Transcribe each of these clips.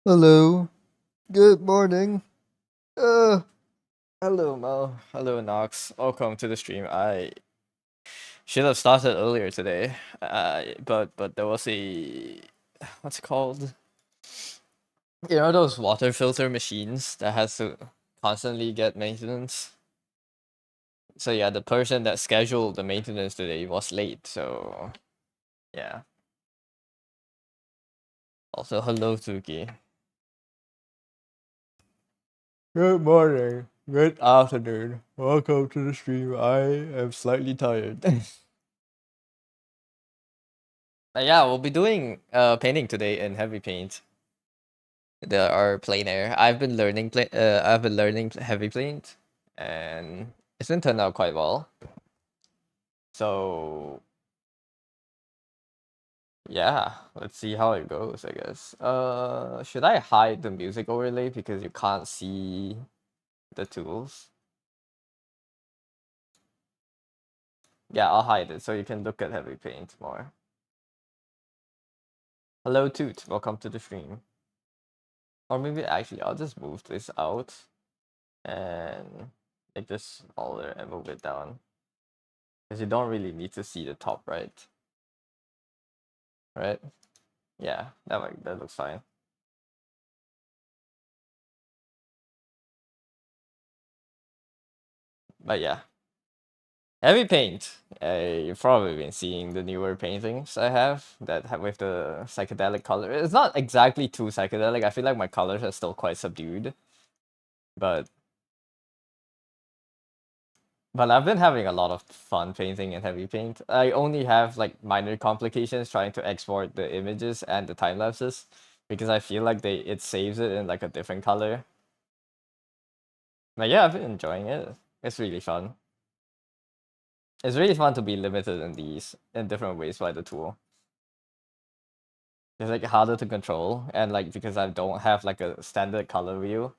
Hello. Good morning. Uh, Hello, Mo. Hello, Nox. Welcome to the stream. I should have started earlier today, but there was a what's it called? You know those water filter machines that has to constantly get maintenance. So yeah, the person that scheduled the maintenance today was late. So yeah. Also, hello, Tuki. Good morning. Good afternoon. Welcome to the stream. I am slightly tired. Yeah, we'll be doing painting today in heavy paint. There are plein air. I've been learning heavy paint, and it's been turned out quite well. So yeah, let's see how it goes. I guess. Should I hide the music overlay because you can't see the tools? Yeah, I'll hide it so you can look at heavy paint more. Hello, Toot. Welcome to the stream. Or maybe actually, I'll just move this out and make this smaller and move it down because you don't really need to see the top, right? Right? Yeah, that looks fine. But yeah, heavy paint. You've probably been seeing the newer paintings I have that have with the psychedelic color. It's not exactly too psychedelic. I feel like my colors are still quite subdued, but I've been having a lot of fun painting in heavy paint. I only have like minor complications trying to export the images and the time lapses because I feel like it saves it in like a different color. But yeah, I've been enjoying it. It's really fun. It's really fun to be limited in these in different ways by the tool. It's like harder to control, and like because I don't have like a standard color wheel,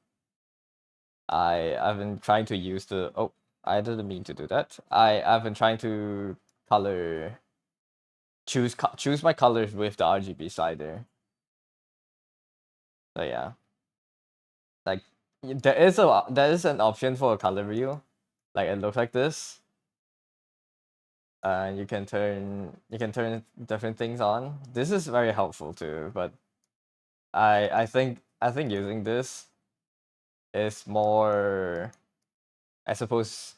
I've been trying to use the I didn't mean to do that. I've been trying to color choose my colors with the RGB slider. So yeah, like there is an option for a color wheel, like it looks like this. You can turn different things on. This is very helpful too, but I think using this is more. I suppose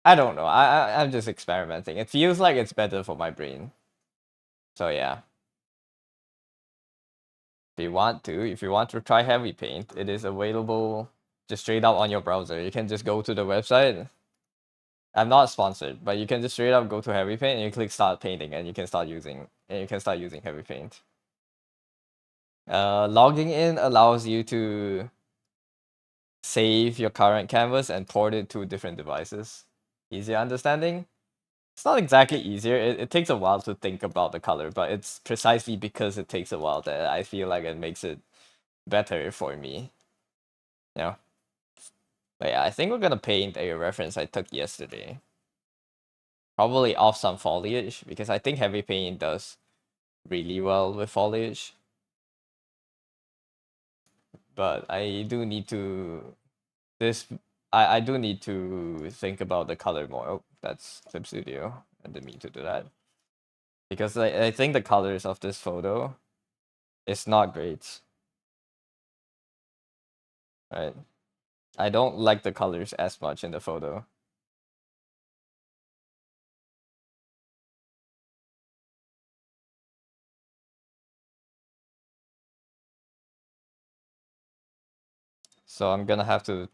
I don't know. I'm just experimenting. It feels like it's better for my brain. So yeah, if you want to try heavy paint, it is available just straight up on your browser. You can just go to the website. I'm not sponsored, but you can just straight up go to heavy paint and you click start painting and you can start using heavy paint. Logging in allows you to save your current canvas and port it to different devices. Easier understanding? It's not exactly easier. It takes a while to think about the color, but it's precisely because it takes a while that I feel like it makes it better for me. You know? But yeah, I think we're gonna paint a reference I took yesterday. Probably off some foliage, because I think heavy paint does really well with foliage. But I do need to this I do need to think about the color more. Oh, that's Clip Studio. I didn't mean to do that. Because I think the colors of this photo is not great. Right? I don't like the colors as much in the photo. So I'm gonna have to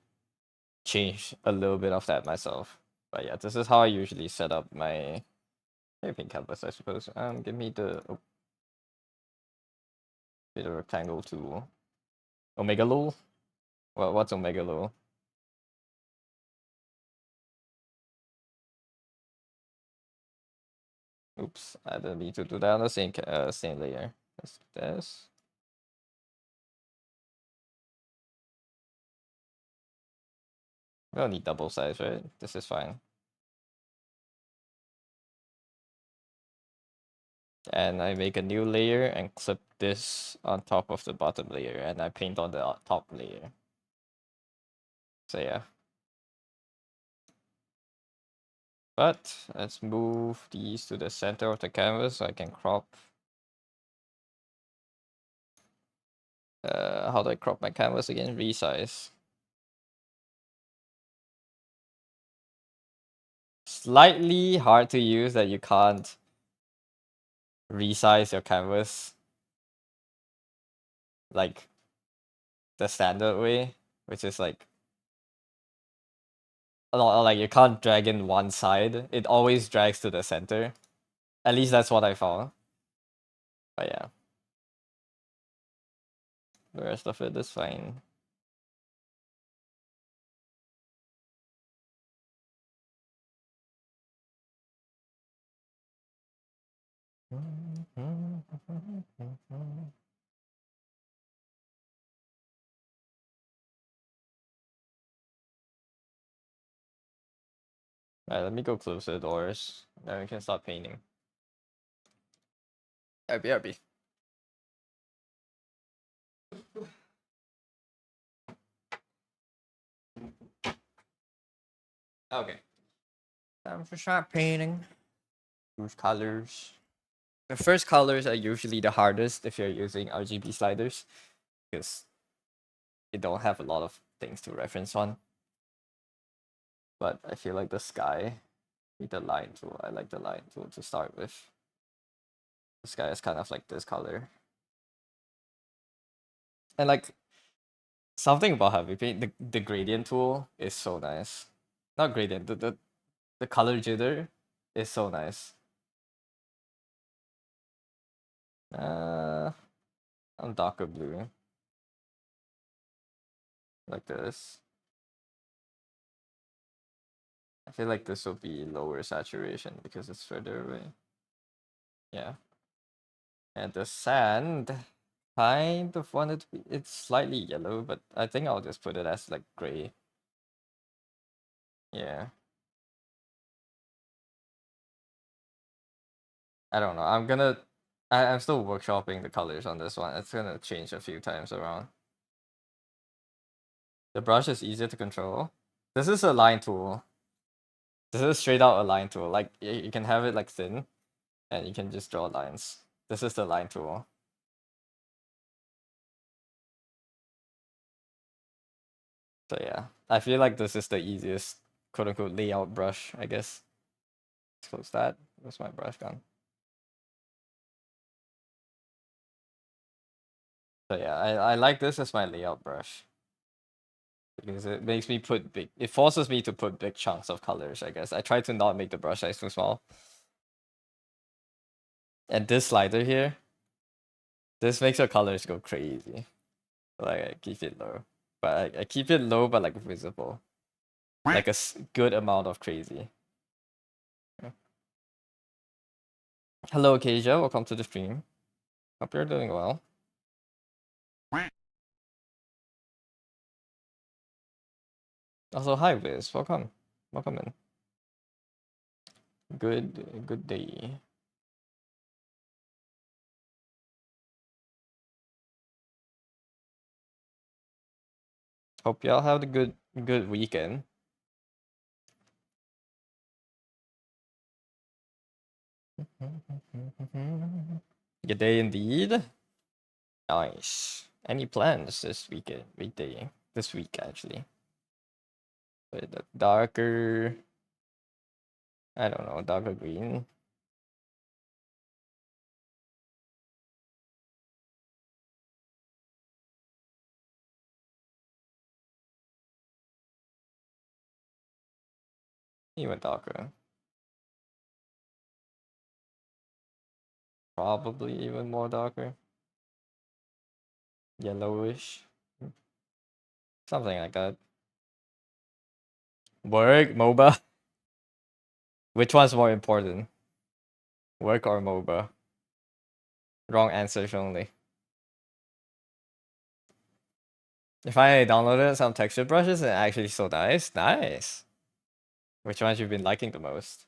change a little bit of that myself. But yeah, this is how I usually set up my pink canvas, I suppose. Give me the rectangle tool. Omega Lul? What's Omega Lul? Oops, I didn't need to do that on the same layer as this. We don't need double size, right? This is fine. And I make a new layer and clip this on top of the bottom layer, and I paint on the top layer. So yeah. But let's move these to the center of the canvas so I can crop. How do I crop my canvas again? Resize. Slightly hard to use that you can't resize your canvas like the standard way, which is like a lot like you can't drag in one side. It always drags to the center. At least that's what I found. But yeah. The rest of it is fine. Alright, let me go close the doors. Then we can start painting. RB. Okay. Time to start painting. Choose colors. The first colors are usually the hardest if you're using RGB sliders, because you don't have a lot of things to reference on. But I feel like the sky with the line tool. I like the line tool to start with. The sky is kind of like this color. And like something about heavy paint, the gradient tool is so nice. Not gradient, the color jitter is so nice. I'm darker blue. Like this. I feel like this will be lower saturation because it's further away. Yeah. And the sand, kind of wanted to be, it's slightly yellow, but I think I'll just put it as like gray. Yeah. I don't know. I'm still workshopping the colors on this one. It's gonna change a few times around. The brush is easier to control. This is a line tool. This is straight out a line tool. Like you can have it like thin, and you can just draw lines. This is the line tool. So yeah, I feel like this is the easiest quote unquote layout brush, I guess. Let's close that. Where's my brush gone? So yeah, I like this as my layout brush. Because it makes me put big, it forces me to put big chunks of colors, I guess. I try to not make the brush size too small. And this slider here, this makes your colors go crazy. Like I keep it low. But I keep it low but like visible. Like a good amount of crazy. Yeah. Hello Acacia, welcome to the stream. Hope you're doing well. Also hi Viz, welcome. Welcome in. Good day. Hope y'all have a good weekend. Good day indeed. Nice. Any plans this weekend? Weekday. This week actually. But the darker, I don't know, darker green. Even darker. Probably even more darker. Yellowish. Something like that. Work, MOBA. Which one's more important? Work or MOBA? Wrong answers only. If I downloaded some texture brushes and actually so nice. Nice. Which ones you've been liking the most?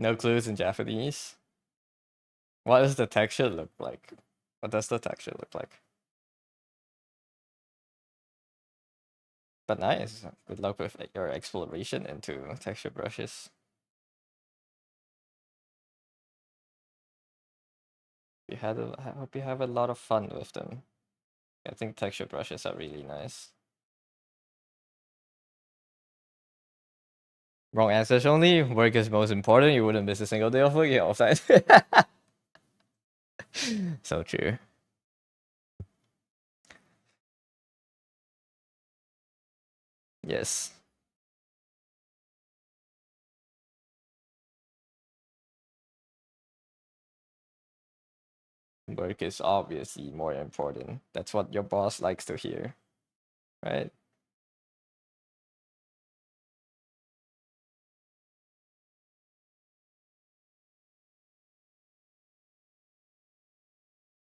No clues in Japanese. What does the texture look like? What does the texture look like? But nice. Good luck with your exploration into texture brushes. I hope you have a lot of fun with them. I think texture brushes are really nice. Wrong answers only. Work is most important. You wouldn't miss a single day of work. Yeah, offside. So true. Yes. Work is obviously more important. That's what your boss likes to hear, right?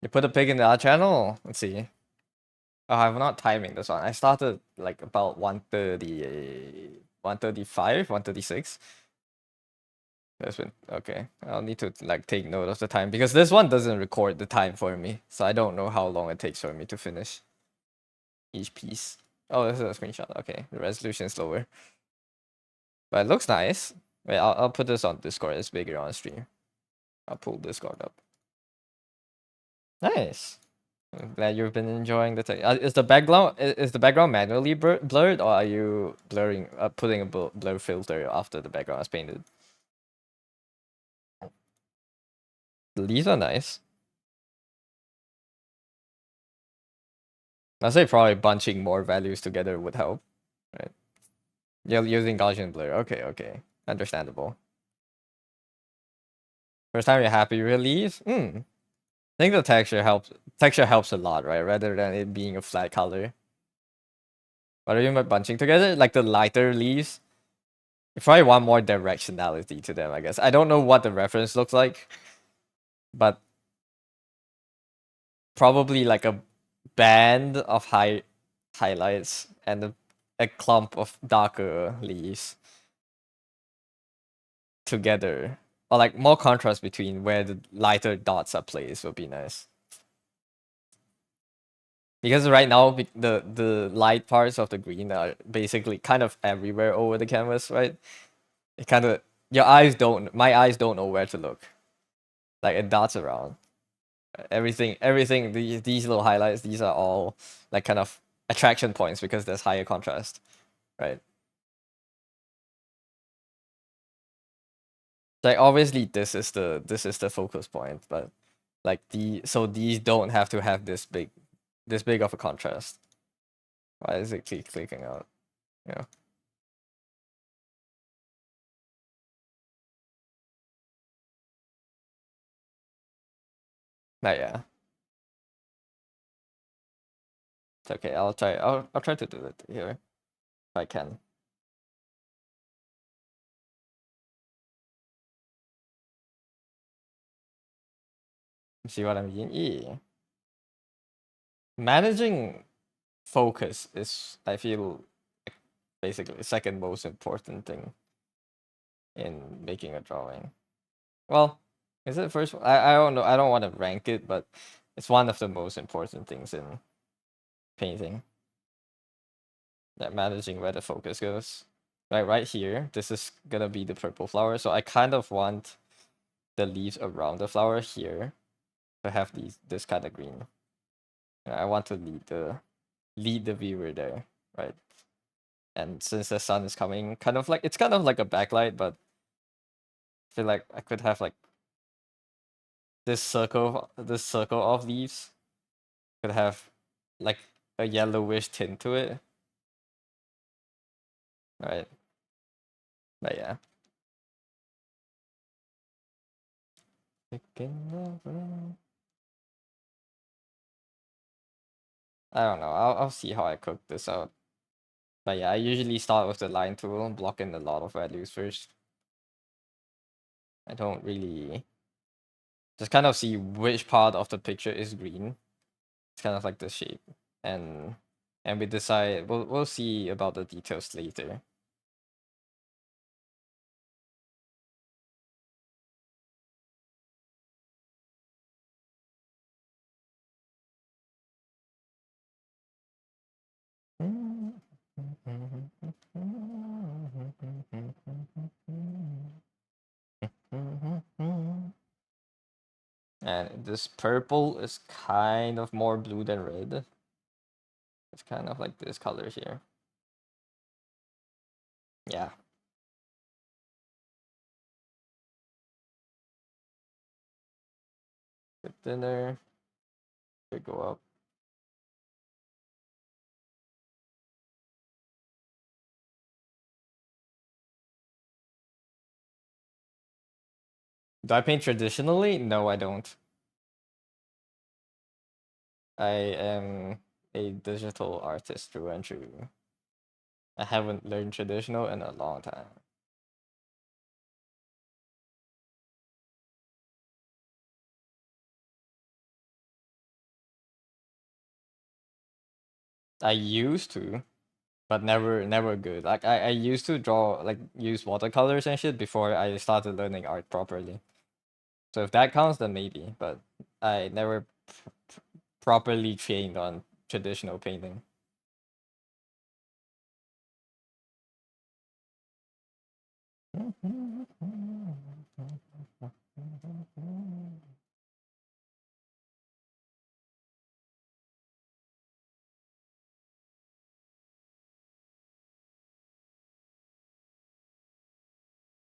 You put a pig in the odd channel? Let's see. Oh, I'm not timing this one. I started like about 1:30, 1:35, 1:36. That's been okay. I'll need to like take note of the time because this one doesn't record the time for me, so I don't know how long it takes for me to finish each piece. Oh, this is a screenshot. Okay, the resolution is lower, but it looks nice. Wait, I'll put this on Discord. It's bigger on stream. I'll pull Discord up. Nice. I'm glad you've been enjoying the tech. Is the background manually blurred, or are you putting a blur filter after the background is painted? The leaves are nice. I'd say probably bunching more values together would help, right? You're using Gaussian blur. Okay, okay, understandable. First time you're happy with leaves? I think the texture helps. Texture helps a lot, right? Rather than it being a flat color. What are you by bunching together? Like the lighter leaves. You probably want more directionality to them, I guess. I don't know what the reference looks like, but probably like a band of highlights and a clump of darker leaves together. Or like more contrast between where the lighter dots are placed would be nice. Because right now the light parts of the green are basically kind of everywhere over the canvas, right? It kind of my eyes don't know where to look. Like it dots around. Everything these little highlights, these are all like kind of attraction points because there's higher contrast, right? Like obviously this is the focus point, but like these don't have to have this big of a contrast. Why is it clicking out? Yeah. But yeah. It's okay. I'll try to do it here if I can. See what I mean? Yeah. Managing focus is, I feel, basically the second most important thing in making a drawing. Well, is it first? I don't know. I don't want to rank it, but it's one of the most important things in painting. That managing where the focus goes. Like right here, this is gonna be the purple flower, so I kind of want the leaves around the flower here to have this kind of green. And I want to lead the viewer there, right? And since the sun is coming, it's kind of like a backlight, but I feel like I could have like this circle of leaves could have like a yellowish tint to it, right? But yeah. I don't know. I'll see how I cook this out. But yeah, I usually start with the line tool and block in a lot of values first. I don't really just kind of see which part of the picture is green. It's kind of like the shape. And we decide we'll see about the details later. And this purple is kind of more blue than red. It's kind of like this color here. Yeah. Bit thinner. Could go up. Do I paint traditionally? No, I don't. I am a digital artist through and through. I haven't learned traditional in a long time. I used to, but never good. Like I used to draw like use watercolors and shit before I started learning art properly. So if that counts, then maybe. But I never properly trained on traditional painting.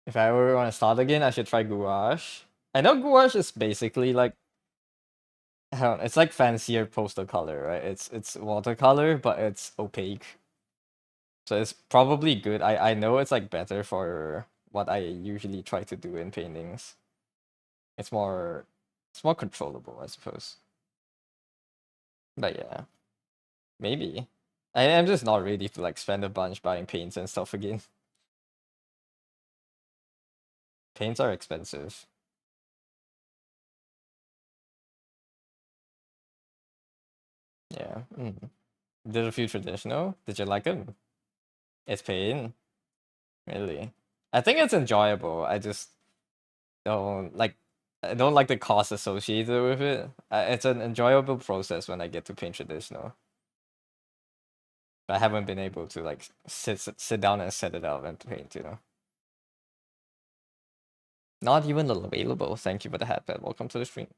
If I ever want to start again, I should try gouache. I know gouache is basically like I don't know, it's like fancier poster color, right? It's watercolor, but it's opaque. So it's probably good. I know it's like better for what I usually try to do in paintings. It's more controllable, I suppose. But yeah, maybe. I'm just not ready to like spend a bunch buying paints and stuff again. Paints are expensive. Yeah. Did a few traditional. Did you like them? It's pain. Really. I think it's enjoyable. Don't like I don't like the cost associated with it. It's an enjoyable process when I get to paint traditional. I haven't been able to like sit down and set it up and paint. Not even available. Thank you for the hat pad. Welcome to the stream.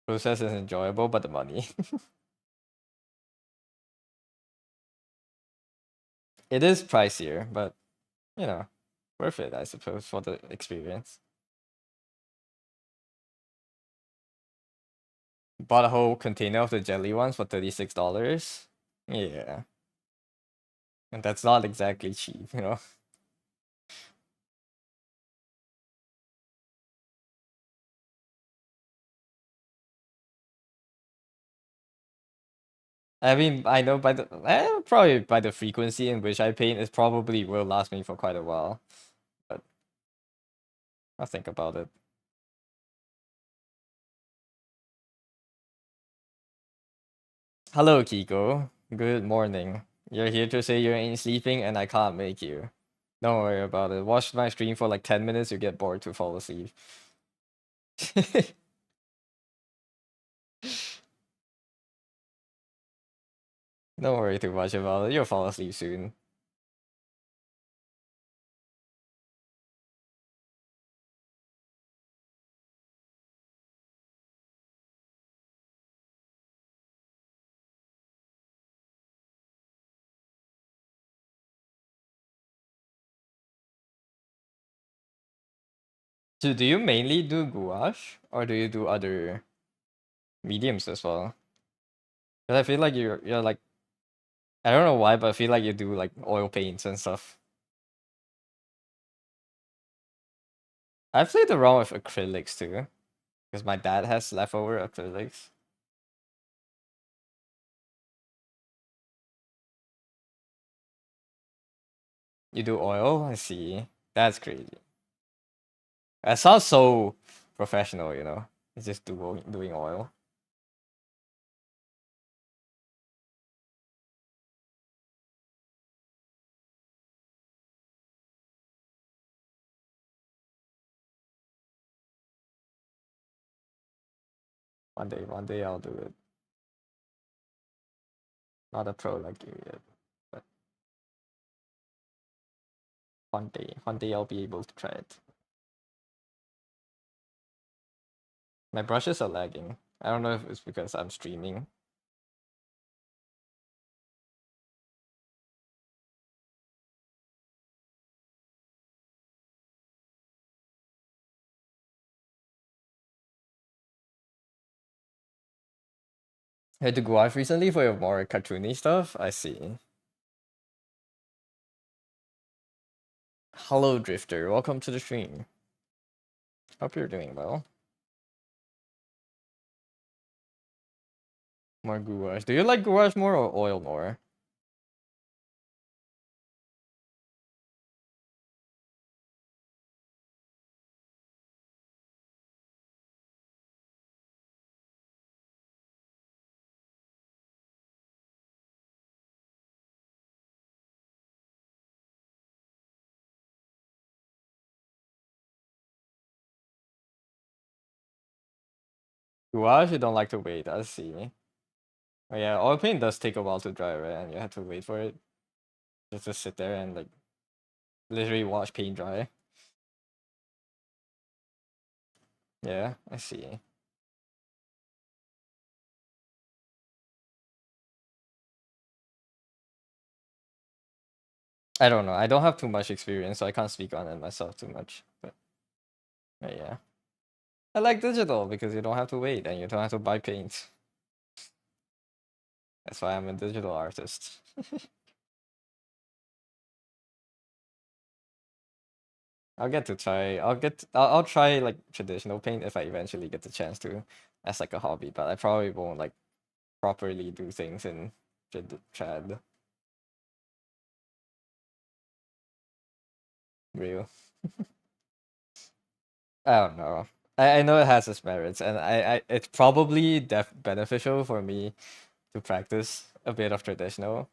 Process is enjoyable, but the money. It is pricier, but worth it, I suppose, for the experience. Bought a whole container of the jelly ones for $36. Yeah. And that's not exactly cheap. I mean, I know probably by the frequency in which I paint, it probably will last me for quite a while. But I'll think about it. Hello, Kiko. Good morning. You're here to say you ain't sleeping and I can't make you. Don't worry about it. Watch my stream for like 10 minutes, you get bored to fall asleep. Don't worry too much about it. You'll fall asleep soon. So do you mainly do gouache or do you do other mediums as well? Because I feel like you're like I don't know why, but I feel like you do like oil paints and stuff. I've played around with acrylics too, because my dad has leftover acrylics. You do oil? I see. That's crazy. That sounds so professional. It's just doing oil. One day I'll do it. Not a pro like you yet, but one day, I'll be able to try it. My brushes are lagging. I don't know if it's because I'm streaming. You had to gouache recently for your more cartoony stuff? I see. Hello, Drifter. Welcome to the stream. Hope you're doing well. More gouache. Do you like gouache more or oil more? Gouache, you don't like to wait. I see. Oh yeah, oil paint does take a while to dry, right? And you have to wait for it. Just to sit there and like literally watch paint dry. Yeah, I see. I don't know. I don't have too much experience, so I can't speak on it myself too much. But yeah. I like digital because you don't have to wait and you don't have to buy paint. That's why I'm a digital artist. I'll get to try. I'll try like traditional paint if I eventually get the chance to, as like a hobby. But I probably won't like properly do things in trad. Real. I don't know. I know it has its merits, and it's probably beneficial for me to practice a bit of traditional.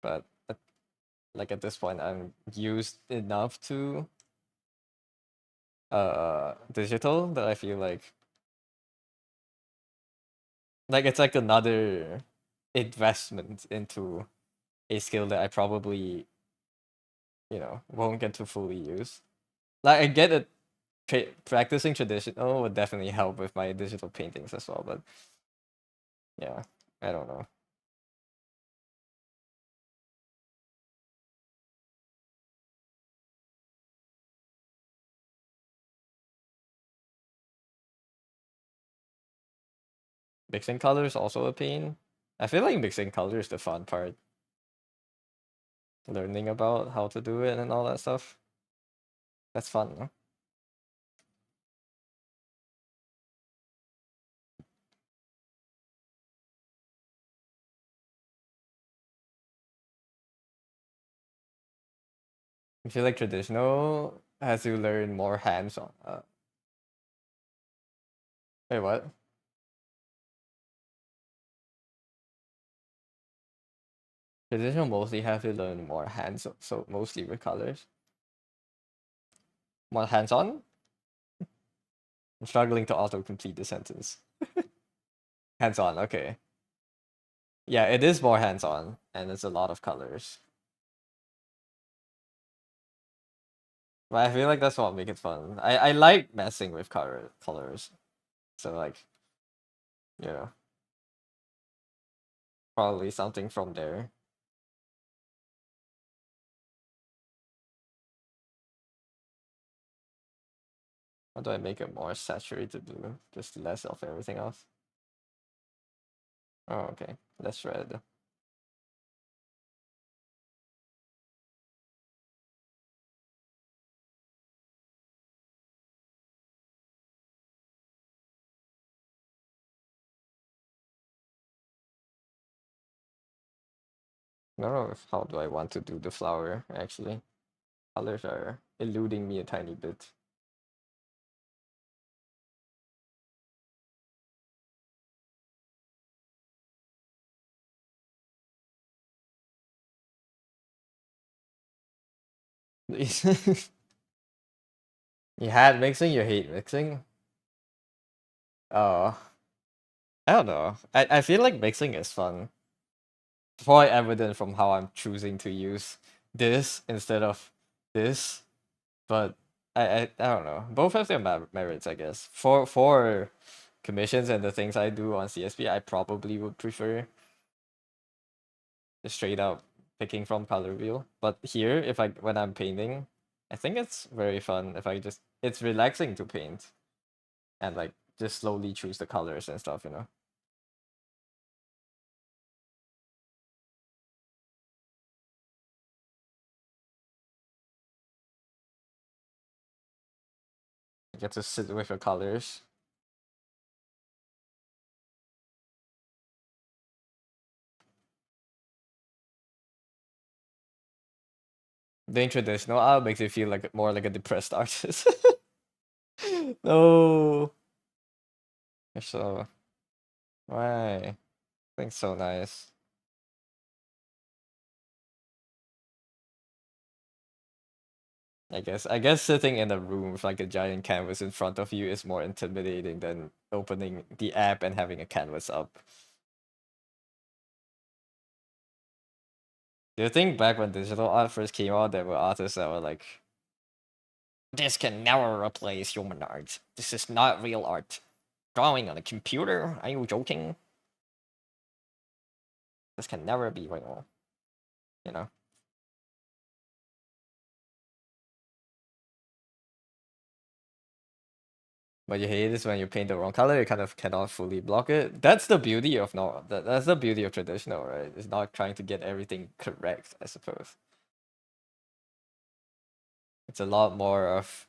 But like at this point, I'm used enough to digital that I feel like it's like another investment into a skill that I probably won't get to fully use. Like I get it, practicing traditional would definitely help with my digital paintings as well, but yeah, I don't know. Mixing colors also a pain. I feel like mixing colors is the fun part. Learning about how to do it and all that stuff. That's fun, no? I feel like traditional has to learn more hands-on. Wait, what? Traditional mostly have to learn more hands, so mostly with colors. More hands-on? I'm struggling to auto-complete the sentence. Hands-on, okay. Yeah, it is more hands-on, and it's a lot of colors. But I feel like that's what makes it fun. I like messing with colors. So like, you know, probably something from there. How do I make it more saturated blue? Just less of everything else. Oh, okay. Less red. I don't know how do I want to do the flower, actually. Colors are eluding me a tiny bit. You had mixing, you hate mixing? Oh. I don't know. I feel like mixing is fun. Probably evident from how I'm choosing to use this instead of this, but I don't know. Both have their merits, I guess. For commissions and the things I do on CSP, I probably would prefer just straight up picking from color wheel. But here, if I when I'm painting, I think it's very fun if I just it's relaxing to paint and like just slowly choose the colors and stuff, you know. You get to sit with your colors. Being traditional art makes you feel like more like a depressed artist. No. So why? Thing's so nice. I guess sitting in a room with like a giant canvas in front of you is more intimidating than opening the app and having a canvas up. Do you think back when digital art first came out, there were artists that were like, "This can never replace human art. This is not real art. Drawing on a computer? Are you joking? This can never be real." You know. But you hate is when you paint the wrong color, you kind of cannot fully block it. That's the beauty of no. That's the beauty of traditional, right? It's not trying to get everything correct, I suppose. It's a lot more of,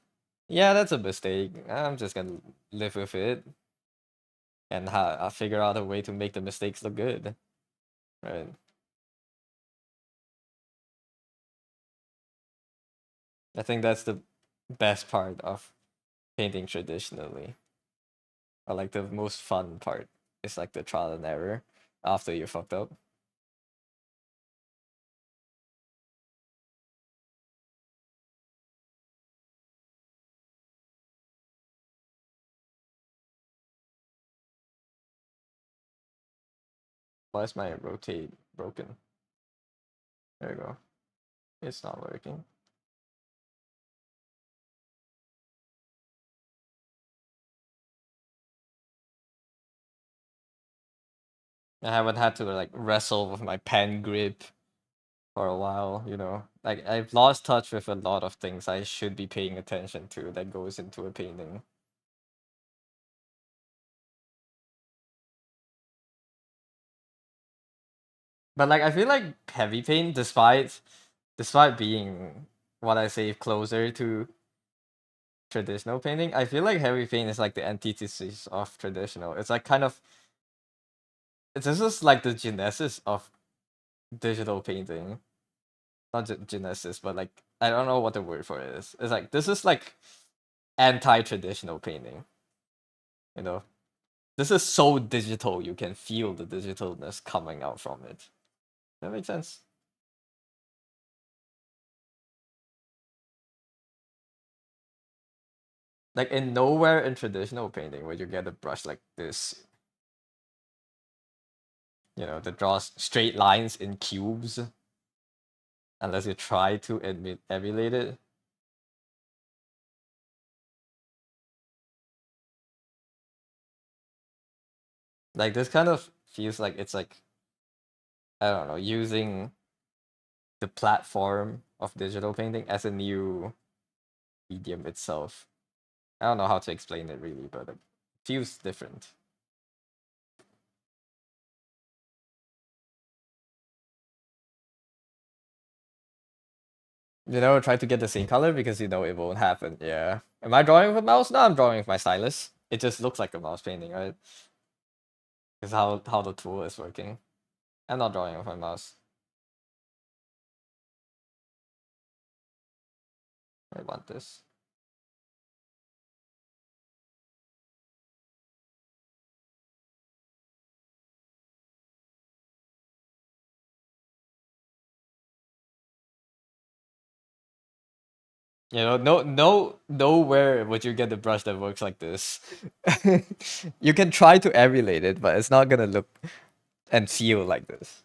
yeah, that's a mistake. I'm just gonna live with it, and I'll figure out a way to make the mistakes look good, right? I think that's the best part of painting traditionally, or like the most fun part is like the trial and error after you fucked up. Why is my rotate broken? There we go. It's not working. I haven't had to like wrestle with my pen grip for a while, you know. Like I've lost touch with a lot of things I should be paying attention to that goes into a painting. But like I feel like heavy paint, despite being what I say closer to traditional painting, I feel like heavy paint is like the antithesis of traditional. It's like kind of it's just like the genesis of digital painting. Not genesis, but like I don't know what the word for it is. It's like this is like anti-traditional painting, you know. This is so digital you can feel the digitalness coming out from it. That makes sense. Like in nowhere in traditional painting where you get a brush like this, you know, that draws straight lines in cubes, unless you try to emulate it. Like this kind of feels like it's like I don't know, using the platform of digital painting as a new medium itself. I don't know how to explain it really, but it feels different. You know, try to get the same color because you know it won't happen. Yeah. Am I drawing with a mouse? No, I'm drawing with my stylus. It just looks like a mouse painting, right? Because how the tool is working. I'm not drawing with my mouse. I want this. You know, nowhere would you get the brush that works like this. You can try to emulate it, but it's not gonna look and feel like this.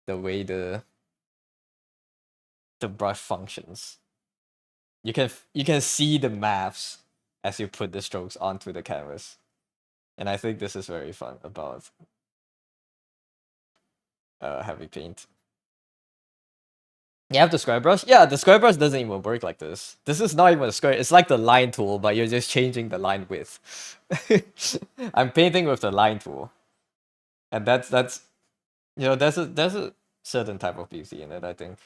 The way the brush functions. You can see the maths as you put the strokes onto the canvas. And I think this is very fun about heavy paint. You have the square brush? Yeah, the square brush doesn't even work like this. This is not even a square. It's like the line tool, but you're just changing the line width. I'm painting with the line tool. And that's you know, there's a certain type of beauty in it, I think.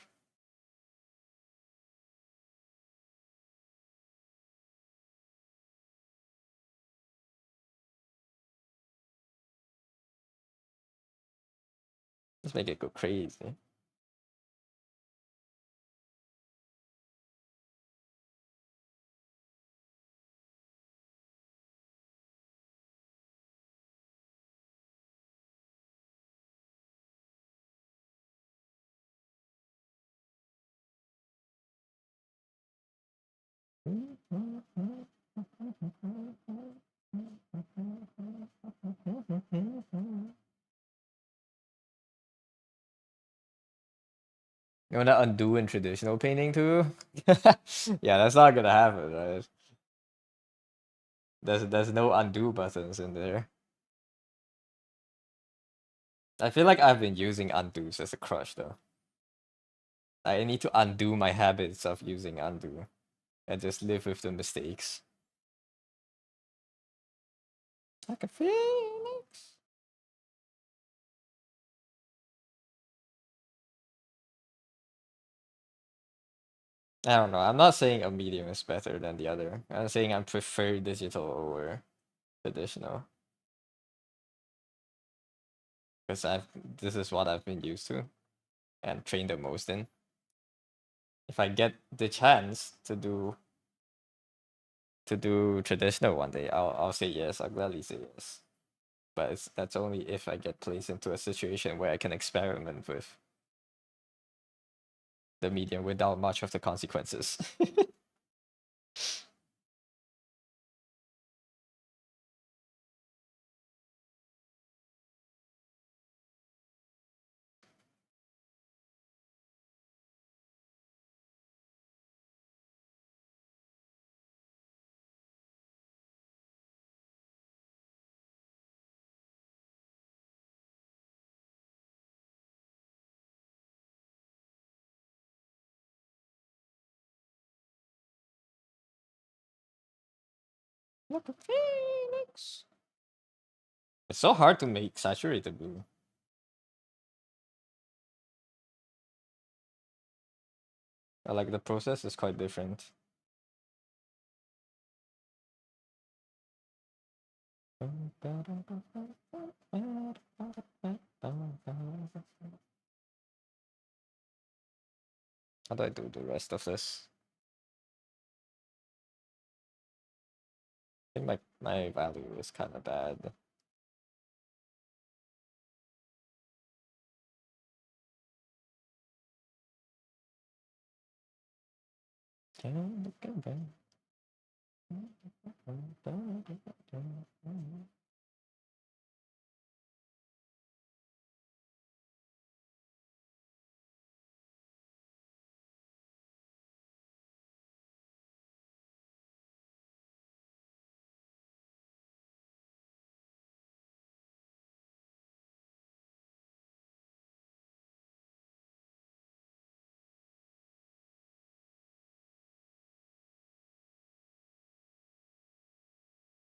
Let's make it go crazy. You wanna undo in traditional painting too? Yeah, that's not gonna happen, right? There's no undo buttons in there. I feel like I've been using undos as a crush though. I need to undo my habits of using undo and just live with the mistakes. Like a phoenix. I don't know. I'm not saying a medium is better than the other. I'm saying I prefer digital over traditional because I've this is what I've been used to and trained the most in. If I get the chance to do traditional one day, I'll say yes. I'll gladly say yes. But that's only if I get placed into a situation where I can experiment with the medium without much of the consequences. Like a phoenix. It's so hard to make saturated blue. Like the process is quite different. How do I do the rest of this? I think my value is kind of bad.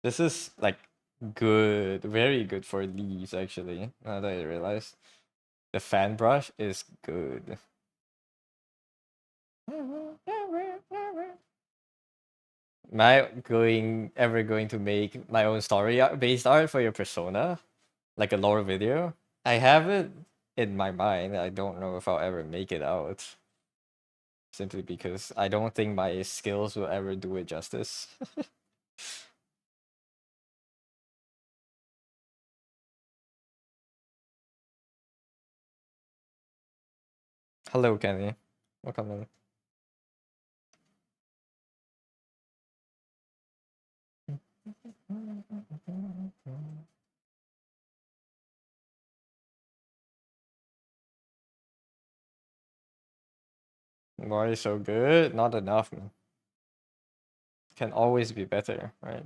This is like good, very good for leaves actually. Now that I realize the fan brush is good. Am I going to make my own story based art for your persona? Like a lore video? I have it in my mind. I don't know if I'll ever make it out. Simply because I don't think my skills will ever do it justice. Hello, Kenny. Welcome in. Why is so good? Not enough, man. Can always be better, right?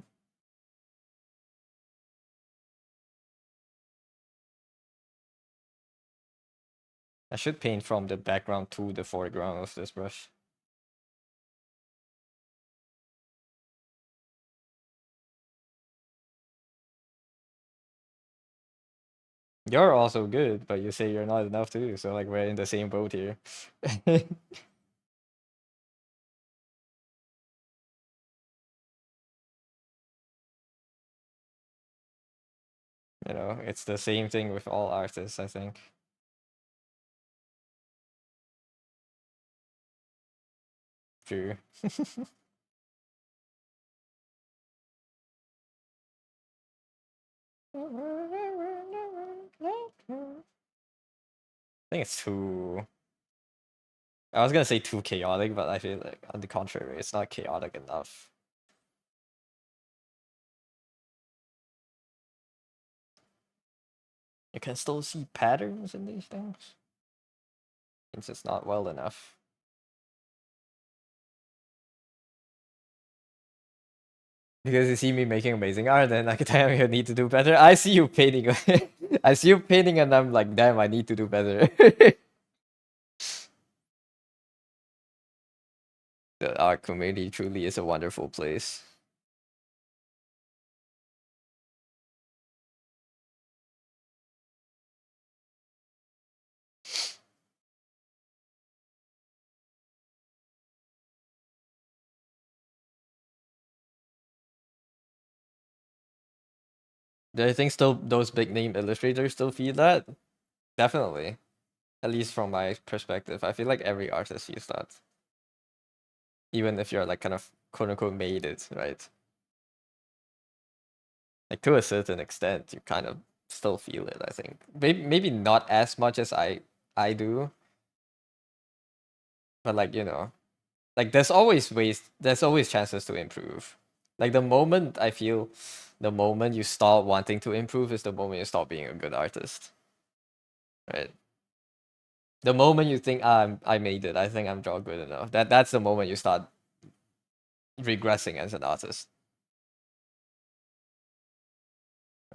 I should paint from the background to the foreground of this brush. You're also good, but you say you're not enough too, so like we're in the same boat here. You know, it's the same thing with all artists, I think. True. I think it's too. I was gonna say too chaotic, but I feel like on the contrary, it's not chaotic enough. You can still see patterns in these things. Means it's not well enough. Because you see me making amazing art, then like damn, you need to do better. I see you painting, I see you painting, and I'm like, damn, I need to do better. The art community truly is a wonderful place. Do you think still those big name illustrators still feed that? Definitely. At least from my perspective, I feel like every artist sees that. Even if you're like kind of quote unquote made it, right? Like to a certain extent, you kind of still feel it, I think. Maybe not as much as I do, but like, you know, like there's always chances to improve. Like the moment I feel the moment you start wanting to improve is the moment you stop being a good artist. Right? The moment you think I made it, I think I'm draw good enough. That's the moment you start regressing as an artist.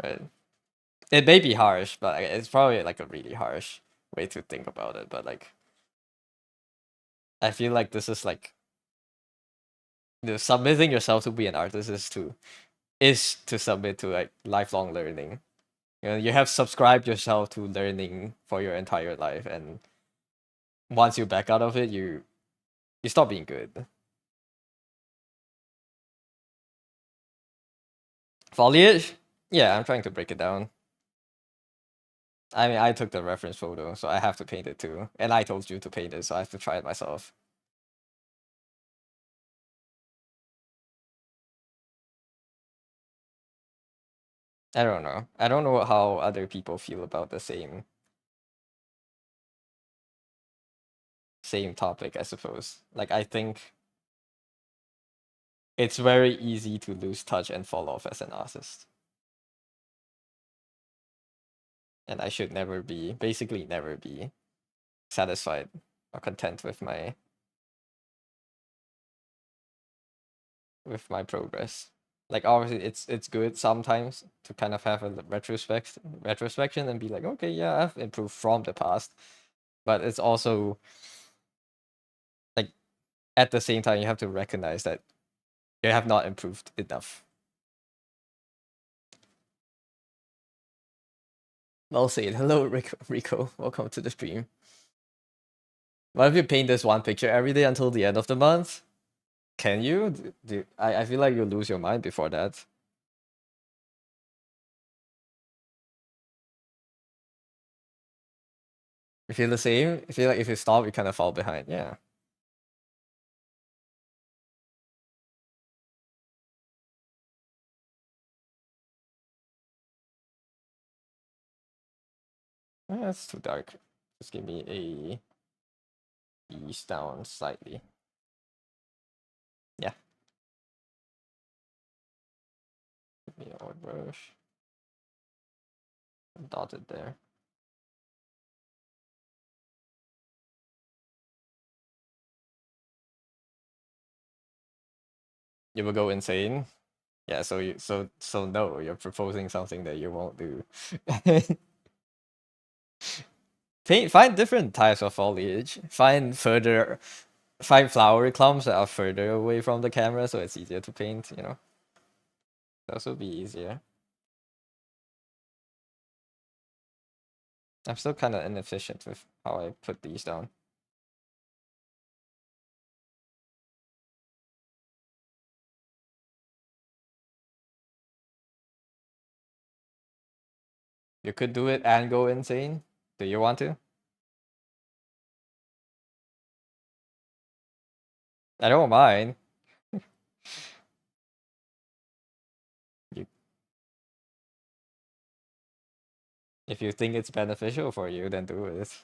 Right? It may be harsh, but it's probably like a really harsh way to think about it. But like I feel like this is like submitting yourself to be an artist is to submit to like lifelong learning. You know, you have subscribed yourself to learning for your entire life, and once you back out of it, you stop being good. Foliage? Yeah, I'm trying to break it down. I mean, I took the reference photo, so I have to paint it too. And I told you to paint it, so I have to try it myself. I don't know. I don't know how other people feel about the same topic, I suppose. Like I think it's very easy to lose touch and fall off as an artist. And I should never be, basically never be satisfied or content with my progress. Like obviously it's good sometimes to kind of have a retrospection and be like, okay, yeah, I've improved from the past. But it's also like at the same time you have to recognize that you have not improved enough. Well said. Hello, Rico. Rico. Welcome to the stream. What if you paint this one picture every day until the end of the month? Can you? I feel like you'll lose your mind before that. You feel the same? You feel like if you stop, you kind of fall behind. Yeah. That's too dark. Just give me a ease down slightly. Yeah. Give me a white brush. Dot it there. You will go insane. Yeah, so no, you're proposing something that you won't do. Find different types of foliage. Find flowery clumps that are further away from the camera so it's easier to paint, you know. Those will be easier. I'm still kind of inefficient with how I put these down. You could do it and go insane. Do you want to? I don't mind. You, if you think it's beneficial for you, then do it.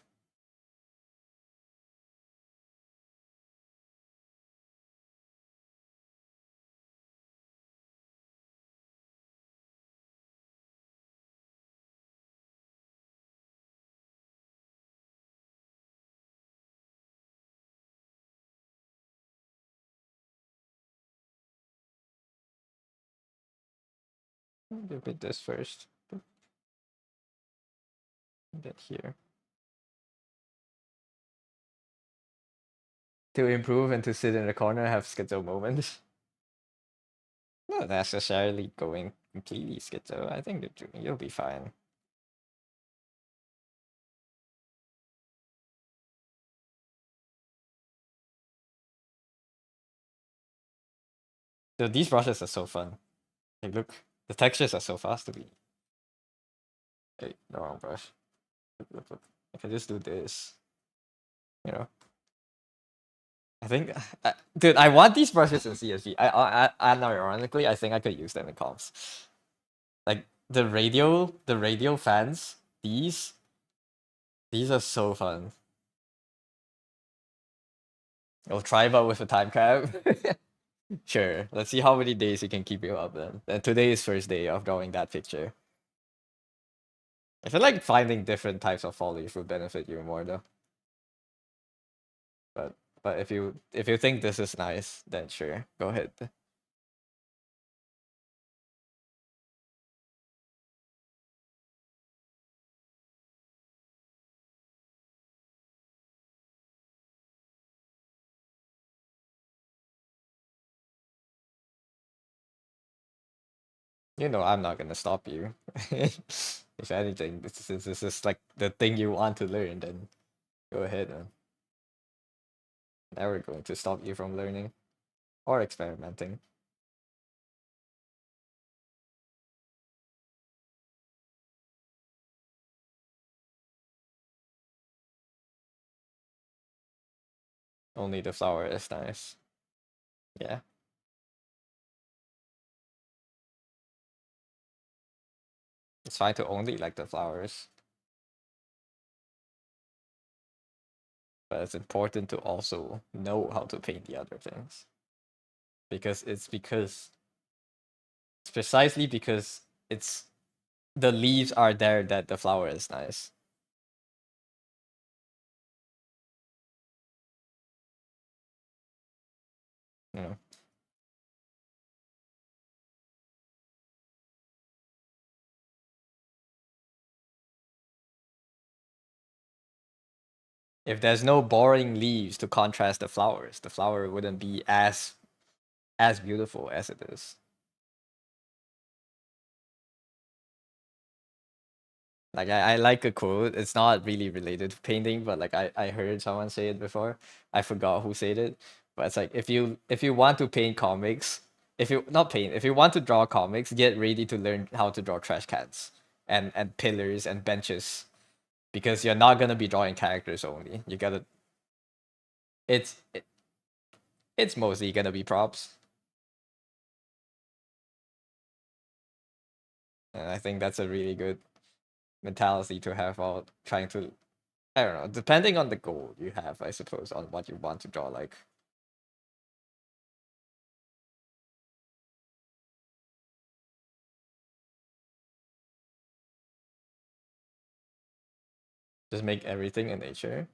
Do a bit this first. A bit here. To improve and to sit in the corner have schizo moments. Not necessarily going completely schizo. I think you'll be fine. So these brushes are so fun. Like, look, the textures are so fast to be. Hey, the wrong brush. Look. I can just do this. You know. I think, dude, I want these brushes in CSV. Ironically, I think I could use them in comps. Like the radial fans. These are so fun. I'll try it out with a time cap. Sure. Let's see how many days you can keep it up then. And today is first day of drawing that picture. I feel like finding different types of foliage would benefit you more though. But if you think this is nice, then sure, go ahead. You know I'm not gonna stop you. If anything, this is like the thing you want to learn, then go ahead, man. Never going to stop you from learning or experimenting. Only the flower is nice. Yeah. It's fine to only like the flowers. But it's important to also know how to paint the other things. Because it's precisely because it's the leaves are there that the flower is nice. You know. If there's no boring leaves to contrast the flower wouldn't be as beautiful as it is. Like I like a quote. It's not really related to painting, but like I heard someone say it before. I forgot who said it, but it's like if you want to paint comics, if you not paint, if you want to draw comics, get ready to learn how to draw trash cans and pillars and benches, because you're not gonna be drawing characters only. You gotta it's it, it's mostly gonna be props, and I think that's a really good mentality to have while trying to, I don't know, depending on the goal you have, I suppose, on what you want to draw like. Just make everything in nature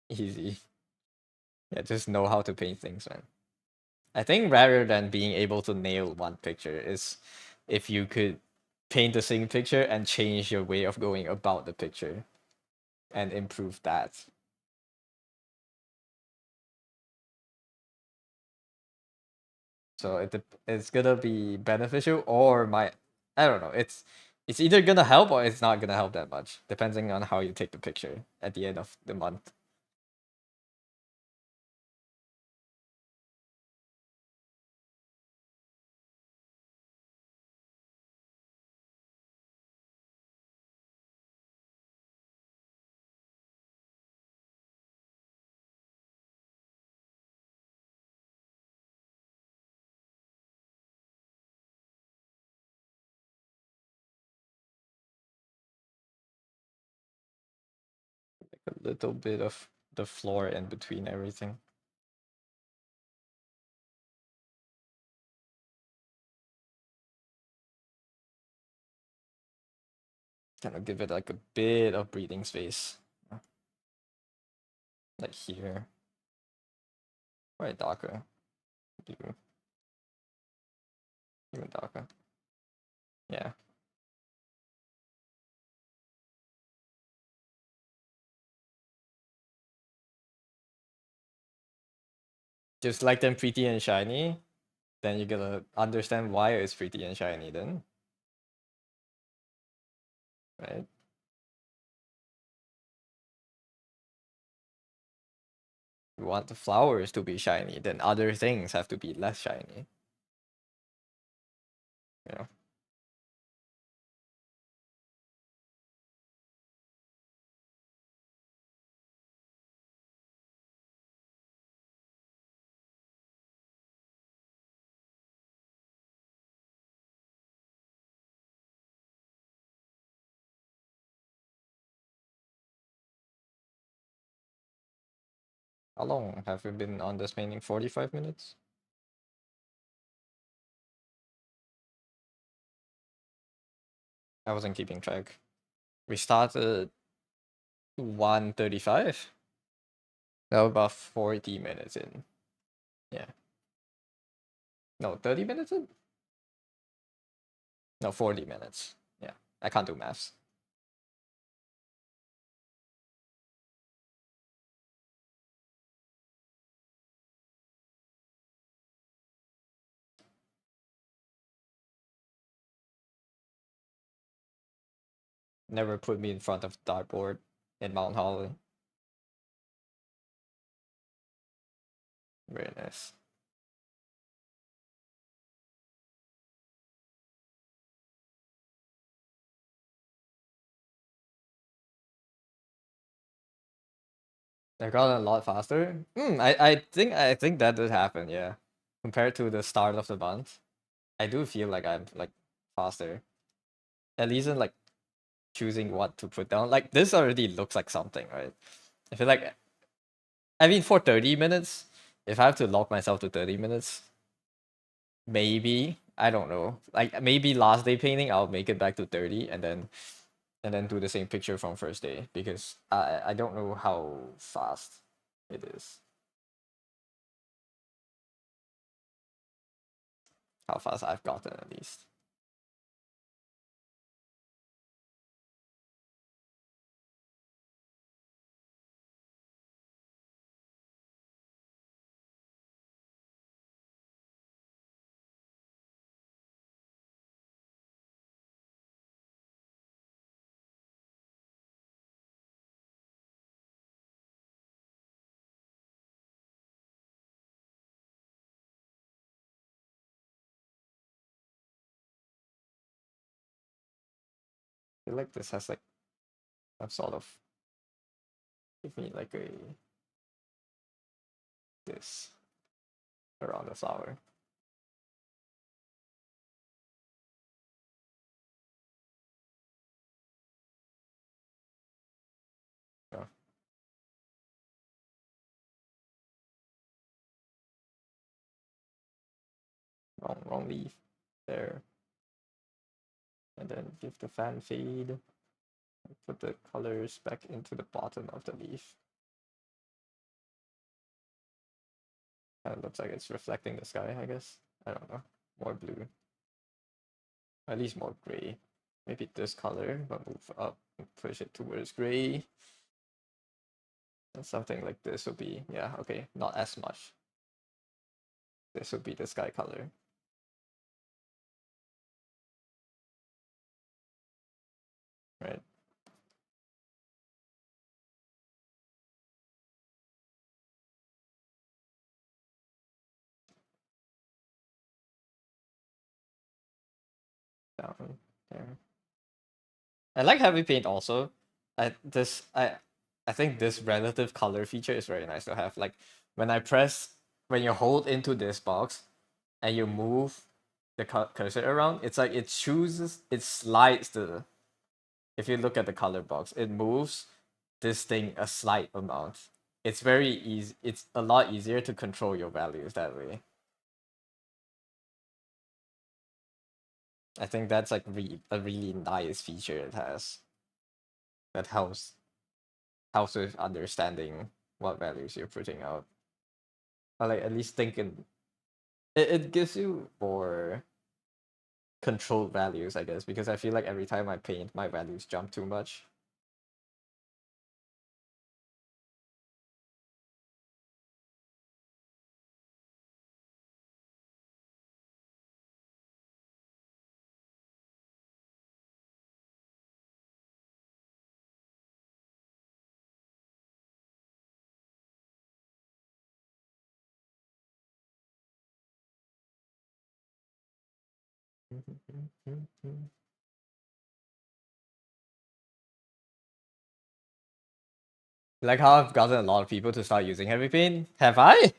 easy. Yeah, just know how to paint things, man. I think rather than being able to nail one picture is if you could paint the same picture and change your way of going about the picture and improve that. So it's gonna be beneficial or I don't know. It's either gonna help or it's not gonna help that much, depending on how you take the picture at the end of the month. A little bit of the floor in between everything. Kind of give it like a bit of breathing space. Like here. Right, darker. Even darker. Yeah. Just like them pretty and shiny, then you're gonna understand why it's pretty and shiny then. Right? You want the flowers to be shiny, then other things have to be less shiny. You know? How long have we been on this painting? 45 minutes? I wasn't keeping track. We started 1:35. That was about 40 minutes in. Yeah. No, 30 minutes in? No, 40 minutes. Yeah. I can't do maths. Never put me in front of dartboard in Mount Holly. Very nice. They've gotten a lot faster. I think that did happen, yeah. Compared to the start of the month. I do feel like I'm like faster. At least in like choosing what to put down. Like this already looks like something, right? I feel like I mean for 30 minutes, if I have to lock myself to 30 minutes, maybe I don't know. Like maybe last day painting I'll make it back to 30 and then do the same picture from first day because I don't know how fast it is. How fast I've gotten at least. I feel like this has like some sort of give me like a this around the flower. Yeah. Wrong leaf there. And then give the fan fade. Put the colors back into the bottom of the leaf. Kind of looks like it's reflecting the sky, I guess. I don't know. More blue. At least more gray. Maybe this color, but move up and push it towards gray. And something like this would be, yeah, okay, not as much. This would be the sky color. Right. Down there. I like heavy paint also. I think this relative color feature is very nice to have. Like when you hold into this box and you move the cursor around, it's like it slides the. If you look at the color box, it moves this thing a slight amount. It's very easy. It's a lot easier to control your values that way. I think that's like a really nice feature it has that helps with understanding what values you're putting out. Or like at least thinking it gives you more controlled values, I guess, because I feel like every time I paint, my values jump too much. Like how I've gotten a lot of people to start using heavy paint. Have I?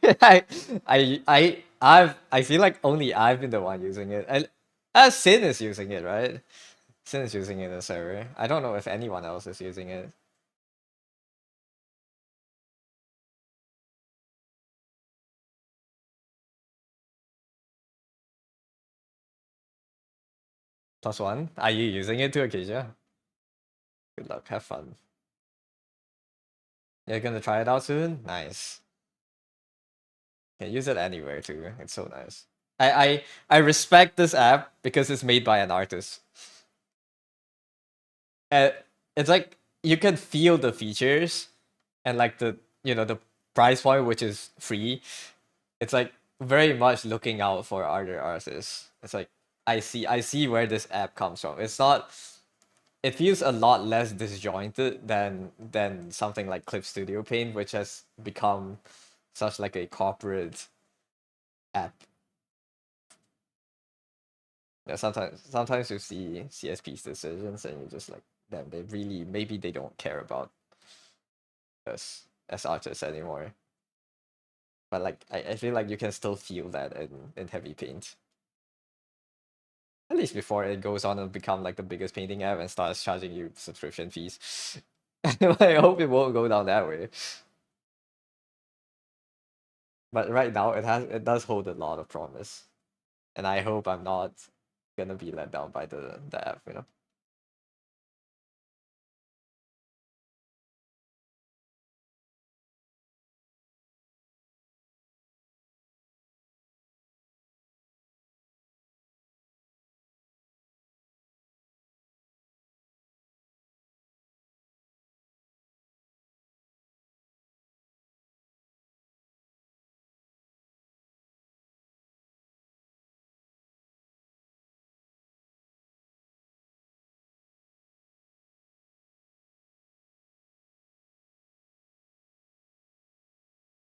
I feel like only I've been the one using it. And Sin is using it, right? Sin is using it in the server. I don't know if anyone else is using it. +1. Are you using it to Acacia? Good luck. Have fun. You're gonna try it out soon? Nice. Can use it anywhere too. It's so nice. I respect this app because it's made by an artist. And it's like you can feel the features and like the price point, which is free. It's like very much looking out for other artists. It's like I see where this app comes from. It feels a lot less disjointed than something like Clip Studio Paint, which has become such like a corporate app. Yeah, sometimes you see CSP's decisions and you're just like, damn, they really maybe they don't care about us as artists anymore. But like I feel like you can still feel that in heavy paint. At least before it goes on and become like the biggest painting app and starts charging you subscription fees. I hope it won't go down that way. But right now it does hold a lot of promise. And I hope I'm not gonna be let down by the app, you know.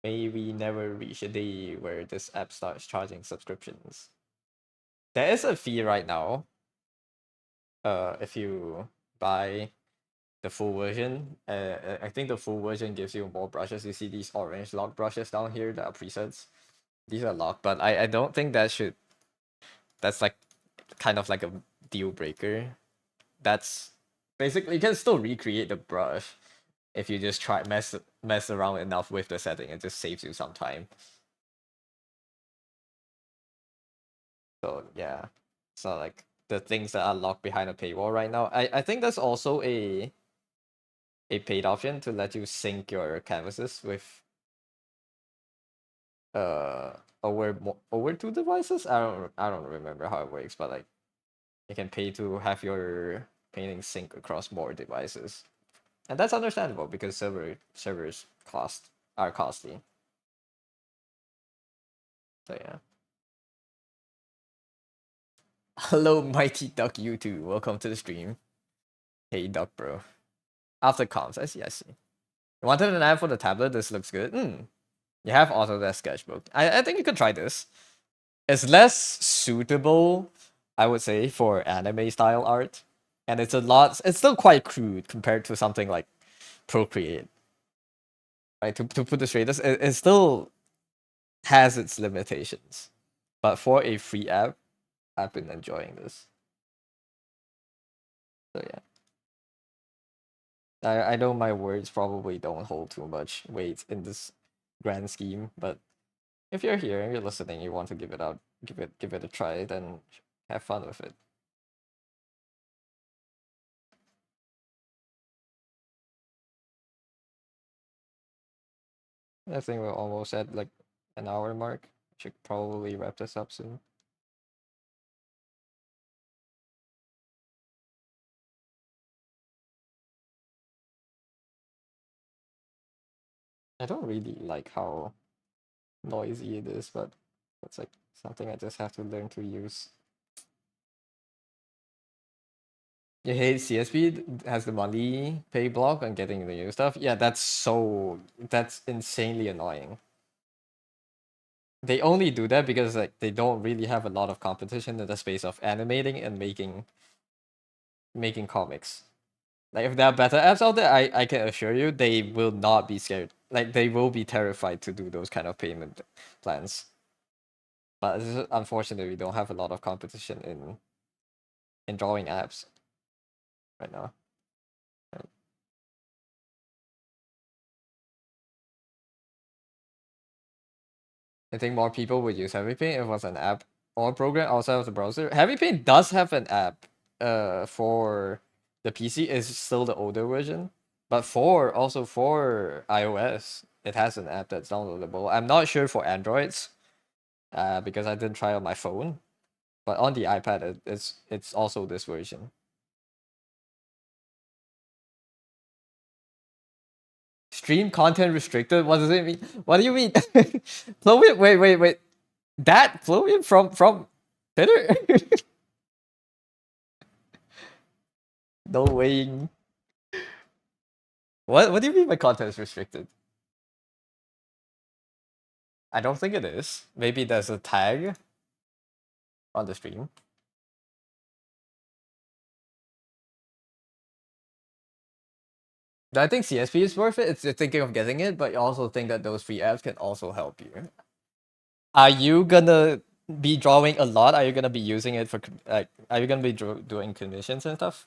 May we never reach a day where this app starts charging subscriptions. There is a fee right now. If you buy the full version, I think the full version gives you more brushes. You see these orange lock brushes down here that are presets. These are locked, but I don't think that's like kind of like a deal breaker. That's basically you can still recreate the brush if you just try mess around enough with the setting. It just saves you some time. So yeah, so like the things that are locked behind a paywall right now. I think that's also a a paid option to let you sync your canvases with uh over two devices. I don't remember how it works, but like you can pay to have your painting sync across more devices, and that's understandable because servers are costly. So yeah. Hello, Mighty Duck YouTube. Welcome to the stream. Hey, Duck Bro. After comms, I see, I see. You wanted an app for the tablet? This looks good. You have Autodesk Sketchbook. I think you could try this. It's less suitable, I would say, for anime style art. And it's still quite crude compared to something like Procreate. Right? To put this straight, it still has its limitations. But for a free app, I've been enjoying this. So yeah. I know my words probably don't hold too much weight in this grand scheme, but if you're here and you're listening, you want to give it a try, then have fun with it. I think we're almost at like an hour mark. Should probably wrap this up soon. I don't really like how noisy it is, but that's like something I just have to learn to use. You hate CSP has the money pay block on getting the new stuff. Yeah, that's insanely annoying. They only do that because like they don't really have a lot of competition in the space of animating and making comics. Like if there are better apps out there, I can assure you they will not be scared. Like they will be terrified to do those kind of payment plans. But it's just, unfortunately, we don't have a lot of competition in drawing apps right now. Right. I think more people would use HeavyPaint if it was an app or program outside of the browser. HeavyPaint does have an app for the PC. It's still the older version. But for iOS, it has an app that's downloadable. I'm not sure for Androids, because I didn't try on my phone. But on the iPad, it's also this version. Stream content restricted? What does it mean? What do you mean? Fluid? Wait. That Fluid from Twitter? No way. What do you mean by content is restricted? I don't think it is. Maybe there's a tag on the stream. Do I think CSP is worth it? It's you're thinking of getting it, but you also think that those free apps can also help you. Are you gonna be drawing a lot? Are you gonna be using it for like? Are you gonna be doing commissions and stuff?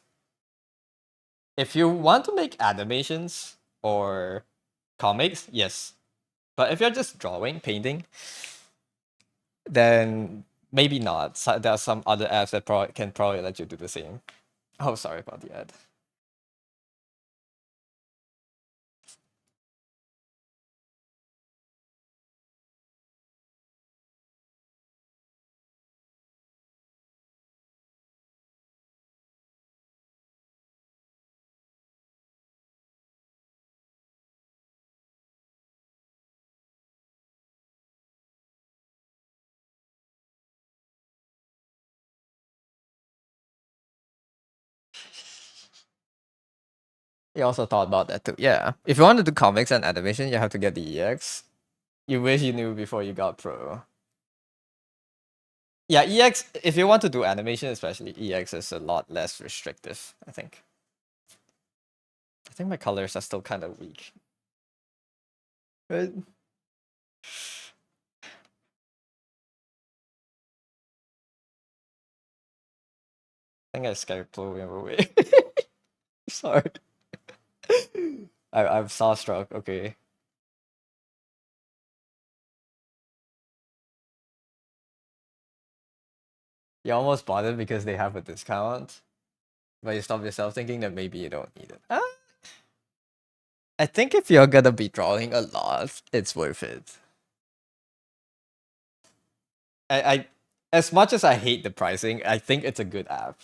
If you want to make animations or comics, yes. But if you're just drawing, painting, then maybe not. So there are some other apps that can probably let you do the same. Oh, sorry about the ad. You also thought about that too. Yeah. If you want to do comics and animation, you have to get the EX. You wish you knew before you got Pro. Yeah, EX, if you want to do animation, especially, EX is a lot less restrictive, I think. I think my colors are still kind of weak. But I think I scared Chloe away. Sorry. I'm starstruck, okay. You almost bought it because they have a discount, but you stop yourself thinking that maybe you don't need it. Ah, I think if you're gonna be drawing a lot, it's worth it. I as much as I hate the pricing, I think it's a good app.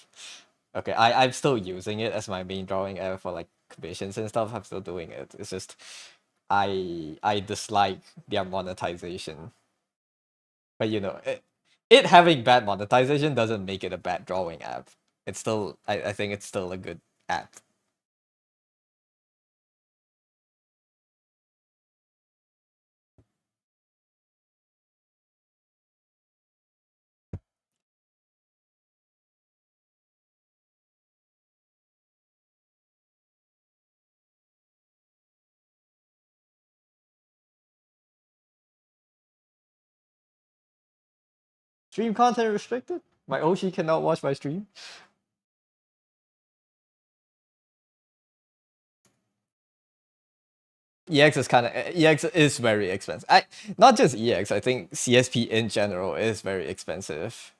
Okay, I'm still using it as my main drawing app for like commissions and stuff. I'm still doing it. It's just I dislike their monetization. But it having bad monetization doesn't make it a bad drawing app. It's still I think it's still a good app. Stream content restricted? My Oshi cannot watch my stream. EX is very expensive. Not just EX, I think CSP in general is very expensive.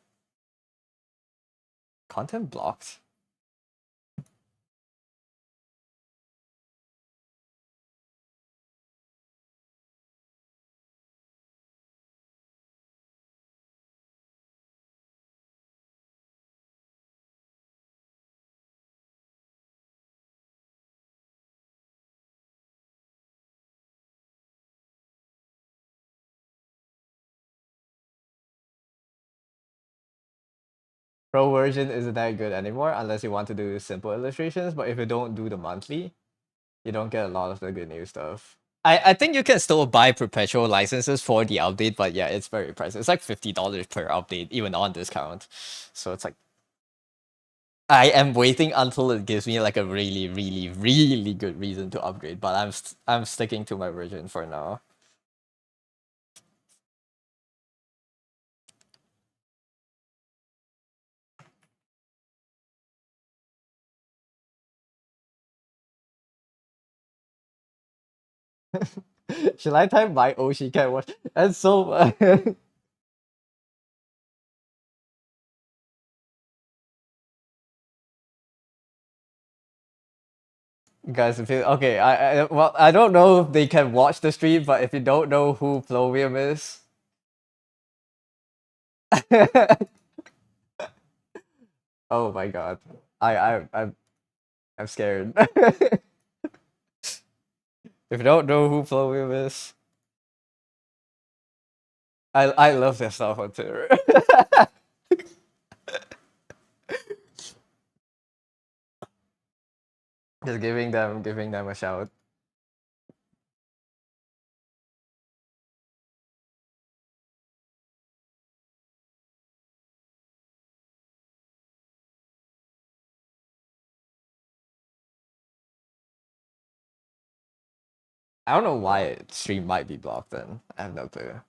Content blocked. Pro version isn't that good anymore unless you want to do simple illustrations, but if you don't do the monthly, you don't get a lot of the good new stuff. I think you can still buy perpetual licenses for the update, but yeah, it's very pricey. It's like $50 per update, even on discount. So it's like I am waiting until it gives me like a really, really, really good reason to upgrade, but I'm sticking to my version for now. Should I type my Oshi can watch? That's so. Guys, if you, okay, well, I don't know if they can watch the stream, but if you don't know who Flovium is, oh my god, I'm scared. If you don't know who Flovium is, I love their stuff on Twitter. Just giving them a shout. I don't know why stream might be blocked then. I have no clue.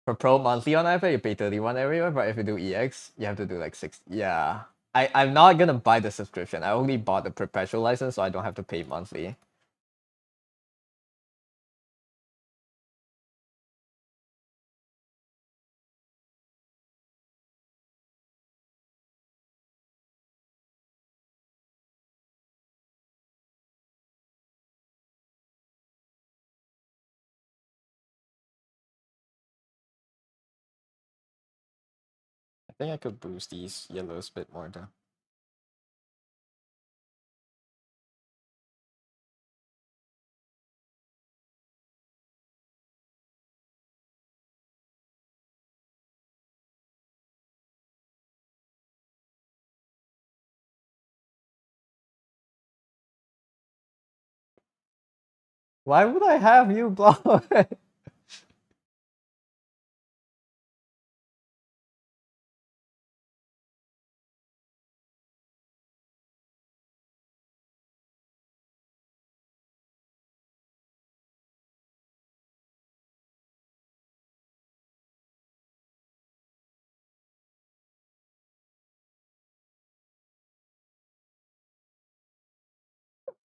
For Pro monthly on iPad, you pay 31 everywhere, but if you do EX, you have to do like 60. Yeah. I'm not gonna buy the subscription. I only bought the perpetual license, so I don't have to pay monthly. I think I could boost these yellows a bit more though. Why would I have you block?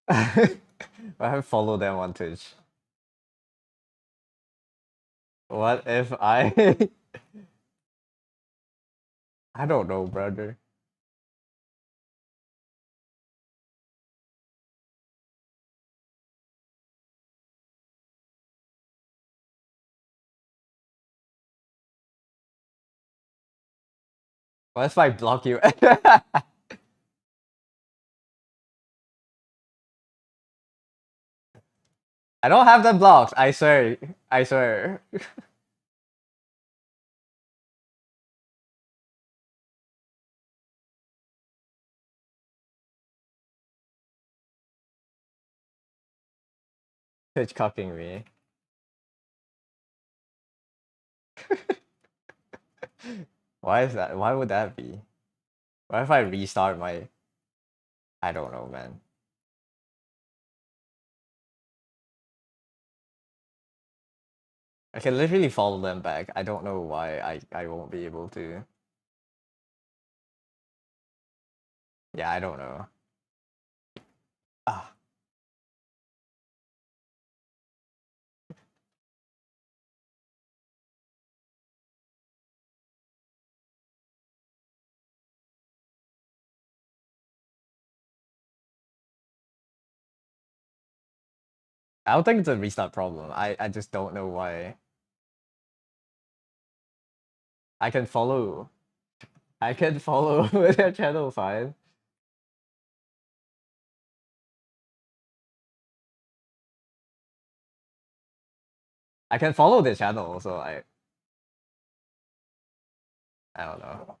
I have followed them on Twitch. What if I I don't know, brother. What if I block you? I don't have them blocked. I swear. I swear. Hitchcocking me. Why is that? Why would that be? What if I restart my? I don't know, man. I can literally follow them back. I don't know why I won't be able to. Yeah, I don't know. Ah, I don't think it's a restart problem. I just don't know why. I can follow. I can follow their channel fine. I can follow their channel, so I don't know.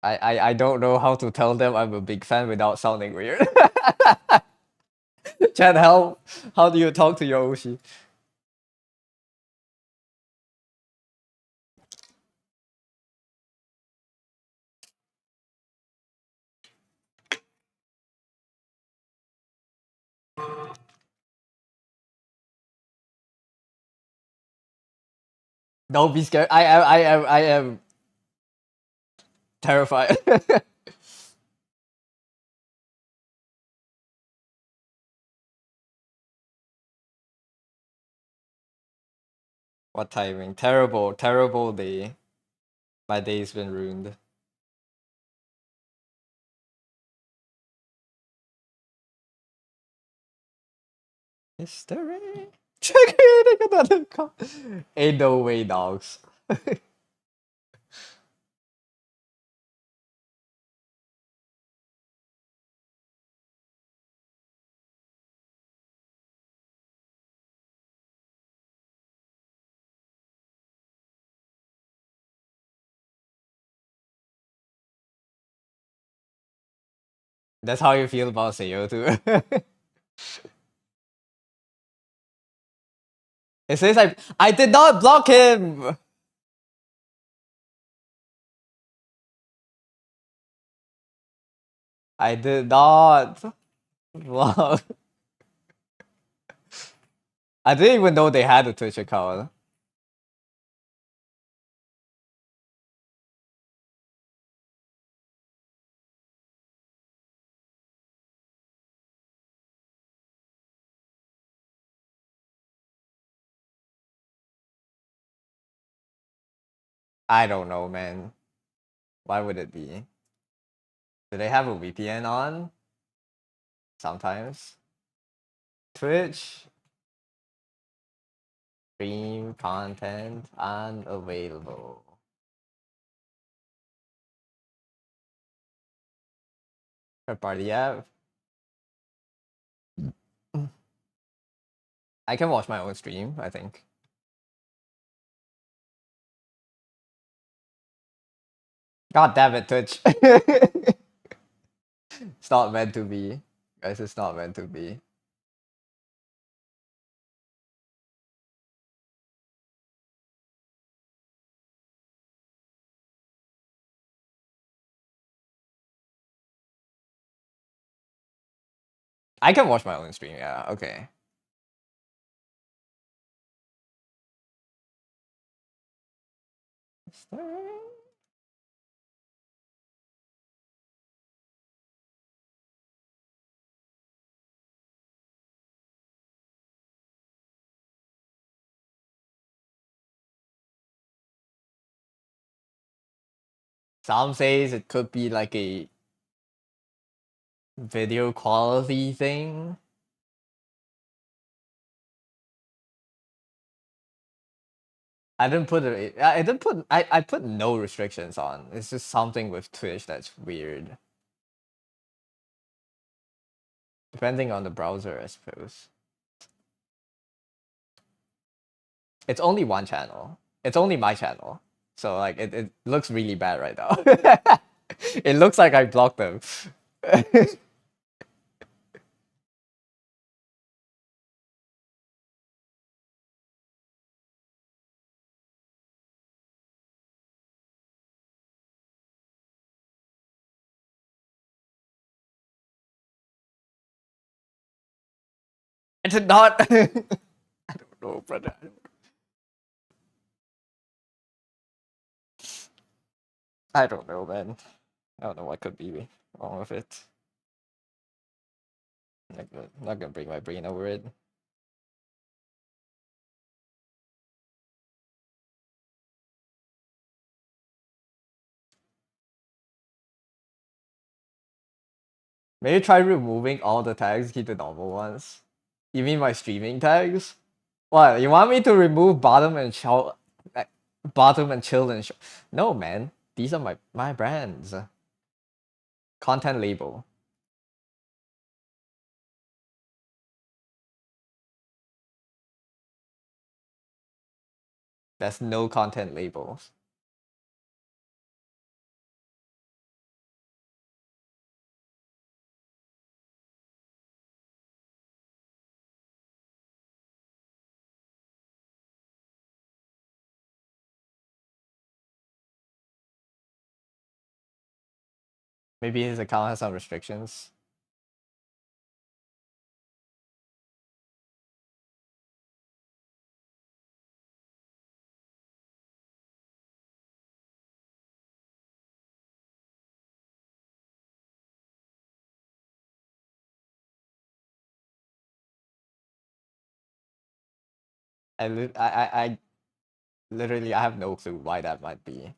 I don't know how to tell them I'm a big fan without sounding weird. Chad, how do you talk to your Oshi? Don't be scared. I am terrified. What timing? Terrible, terrible day. My day's been ruined. History. Creating another Ain't no way, dogs. That's how you feel about Seiyo too. It says I did not block him. I did not block. I didn't even know they had a Twitch account. I don't know, man. Why would it be? Do they have a VPN on? Sometimes. Twitch stream content unavailable. Third party app. I can watch my own stream, I think. God damn it, Twitch. It's not meant to be. Guys, it's not meant to be. I can watch my own stream, yeah, okay. Some says it could be like a video quality thing. I didn't put it. I didn't put. I put no restrictions on. It's just something with Twitch that's weird. Depending on the browser, I suppose. It's only one channel. It's only my channel. So like it looks really bad right now. It looks like I blocked them. I did not. I don't know, brother. I don't know, man. I don't know what could be wrong with it. Not gonna break my brain over it. Maybe try removing all the tags, keep the normal ones. You mean my streaming tags? What? You want me to remove bottom and chill and show? No, man. These are my brands. Content label. There's no content labels. Maybe his account has some restrictions. I literally I have no clue why that might be.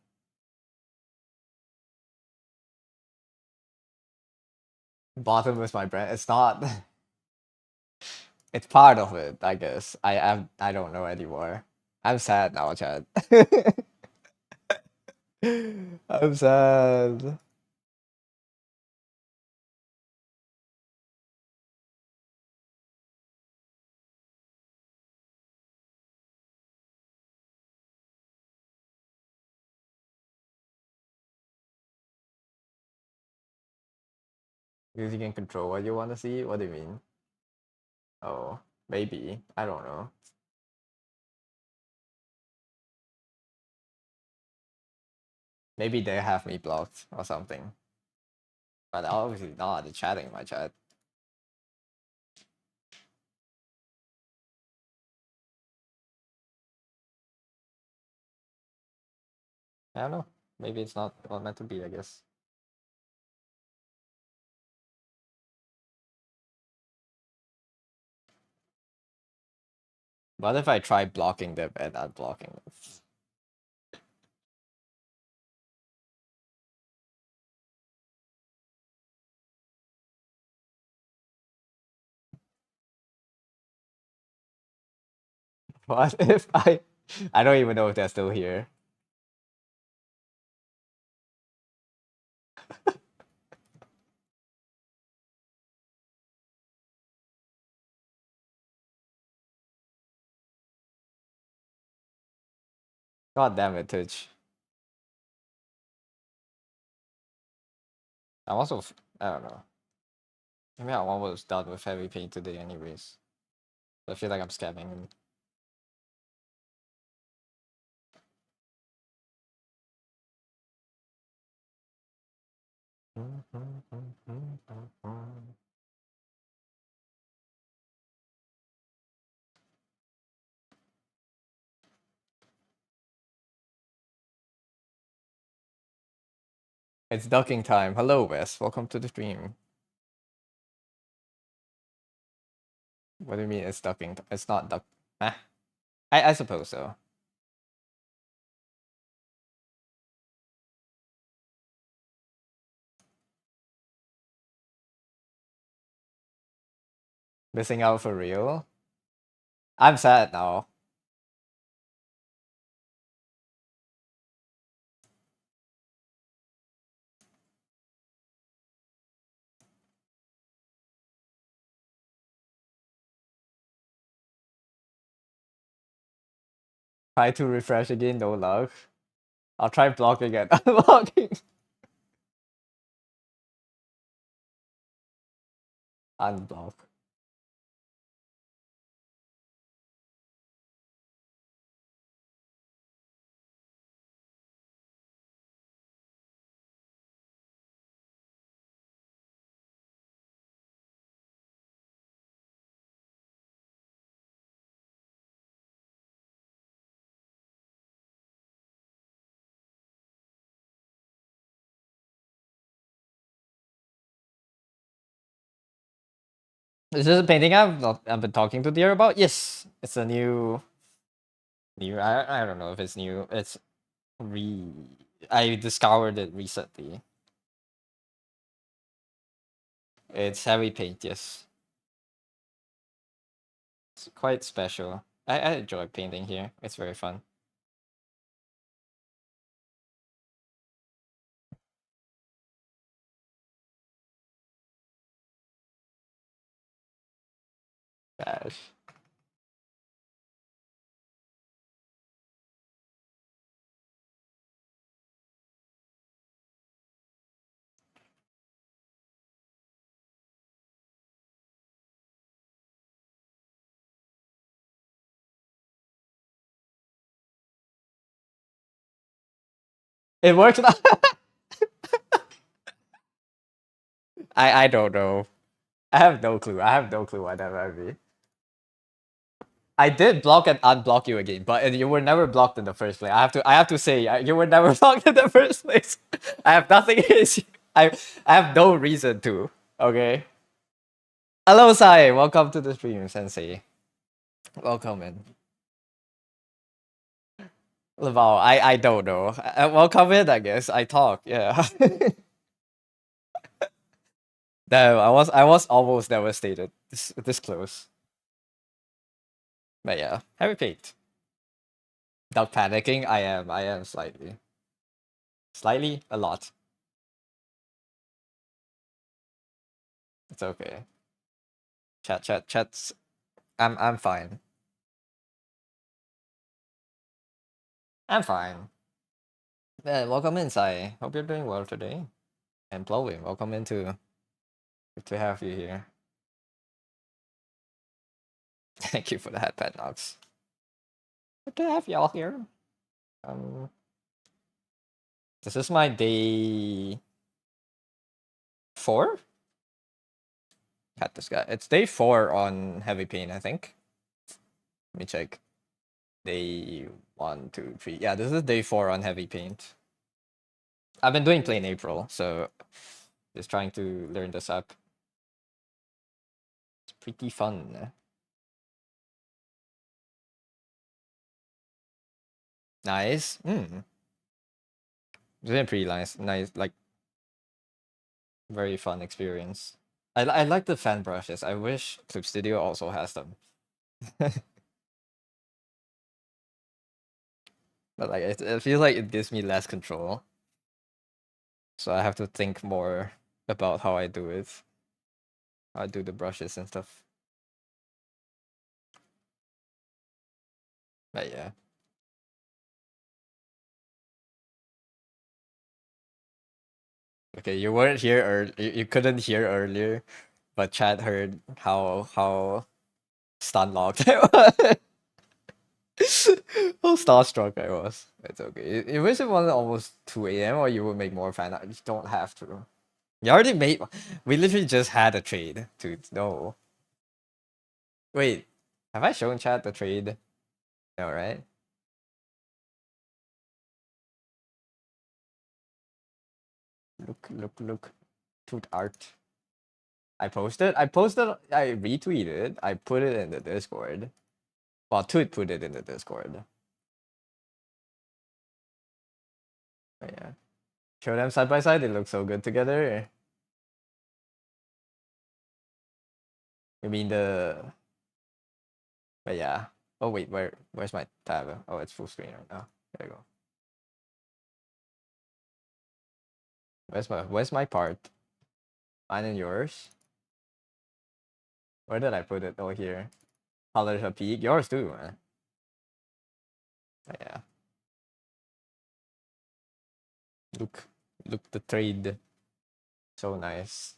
Bottom is my brand. It's not. It's part of it, I guess. I don't know anymore. I'm sad now, Chad. I'm sad. Because you can control what you want to see? What do you mean? Oh, maybe. I don't know. Maybe they have me blocked or something. But obviously not. They're chatting in my chat. I don't know. Maybe it's not meant to be, I guess. What if I try blocking them and unblocking them? What if I don't even know if they're still here. God damn it, Twitch. I'm also I don't know. Maybe I'm almost done with heavy paint today anyways. I feel like I'm scamming him. It's ducking time. Hello, Wes. Welcome to the stream. What do you mean it's ducking? It's not duck. Eh? I suppose so. Missing out for real. I'm sad now. Try to refresh again, no luck. I'll try blocking and unblocking. Unblock. Is this a painting I've been talking to Deer about? Yes, it's a new. I don't know if it's new. It's re. I discovered it recently. It's heavy paint. Yes, it's quite special. I enjoy painting here. It's very fun. Gosh. It works. I don't know. I have no clue. I have no clue why that might be. I did block and unblock you again, but you were never blocked in the first place. I have to say you were never blocked in the first place. I have nothing against you. I have no reason to. Okay. Hello, Sai. Welcome to the stream, Sensei. Welcome in. Wow, I don't know. Welcome in, I guess. I talk. Yeah. No, I was almost devastated. This close. But yeah, heavy paint. Without panicking, I am slightly. Slightly, a lot. It's okay. Chats. I'm fine. I'm fine. Yeah, welcome in, Sai. Hope you're doing well today. And Chloe, welcome in too. Good to have you here. Thank you for the hat pet Nox. Good to have y'all here. Um, this is my day 4. Cat this guy. It's day 4 on heavy paint, I think. Let me check. Day 1, 2, 3. Yeah, this is day 4 on heavy paint. I've been doing plain April, so just trying to learn this up. It's pretty fun. Nice. It's been pretty nice, like very fun experience. I like the fan brushes. I wish Clip Studio also has them. But like it feels like it gives me less control. So I have to think more about how I do it. I do the brushes and stuff. But yeah. Okay, you weren't here you couldn't hear earlier, but Chad heard how stun locked I was. How starstruck I was. It's okay. You wish it wasn't almost 2 a.m. or you would make more fan art. You don't have to. You already made. We literally just had a trade, dude. No. Wait. Have I shown Chad the trade? No, right? Look. Toot art. I posted. I retweeted. I put it in the Discord. Well, Toot put it in the Discord. But yeah. Show them side by side. They look so good together. You mean the? But yeah. Oh wait, where's my tab? Oh, it's full screen right now. There you go. Where's my part? Mine and yours. Where did I put it? Oh, here. Colors a peak. Yours too, man. But yeah. Look the trade. So nice.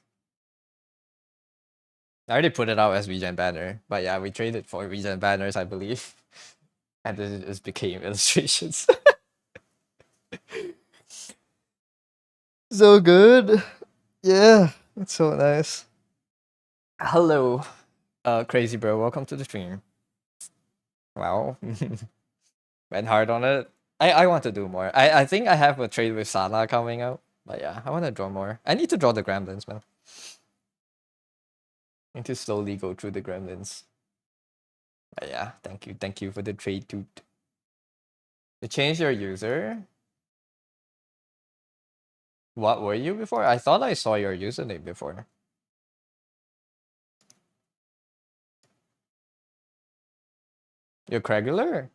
I already put it out as regen banner, but yeah, we traded for regen banners, I believe, and this just became illustrations. So good. Yeah, it's so nice. Hello, crazy bro. Welcome to the stream. Wow, went hard on it. I want to do more. I think I have a trade with Sana coming out, but yeah, I want to draw more. I need to draw the gremlins, man. Need to slowly go through the gremlins. But yeah, thank you for the trade, dude. You change your user. What were you before? I thought I saw your username before. You're Craigular?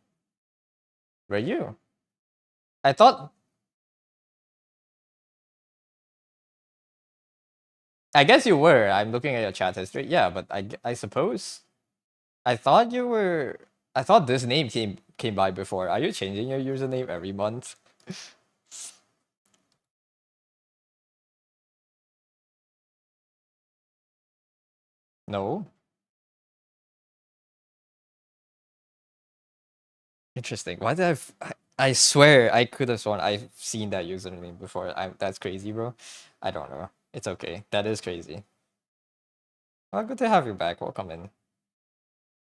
Were you? I thought. I guess you were. I'm looking at your chat history. Yeah, but I suppose. I thought you were. I thought this name came by before. Are you changing your username every month? No. Interesting. Why did I swear I could have sworn I've seen that username before. That's crazy, bro. I don't know. It's okay. That is crazy. Well, good to have you back. Welcome in.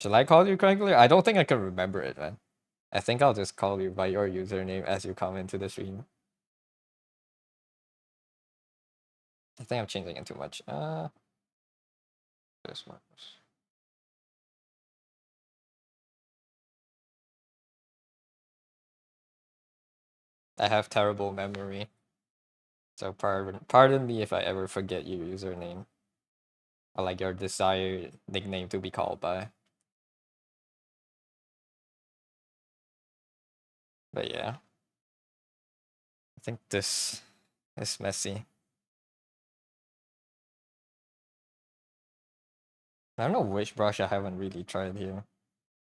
Should I call you Craigler? I don't think I can remember it, man. I think I'll just call you by your username as you come into the stream. I think I'm changing it too much. This one. I have terrible memory, so pardon me if I ever forget your username or like your desired nickname to be called by. But yeah, I think this is messy. I don't know which brush I haven't really tried here.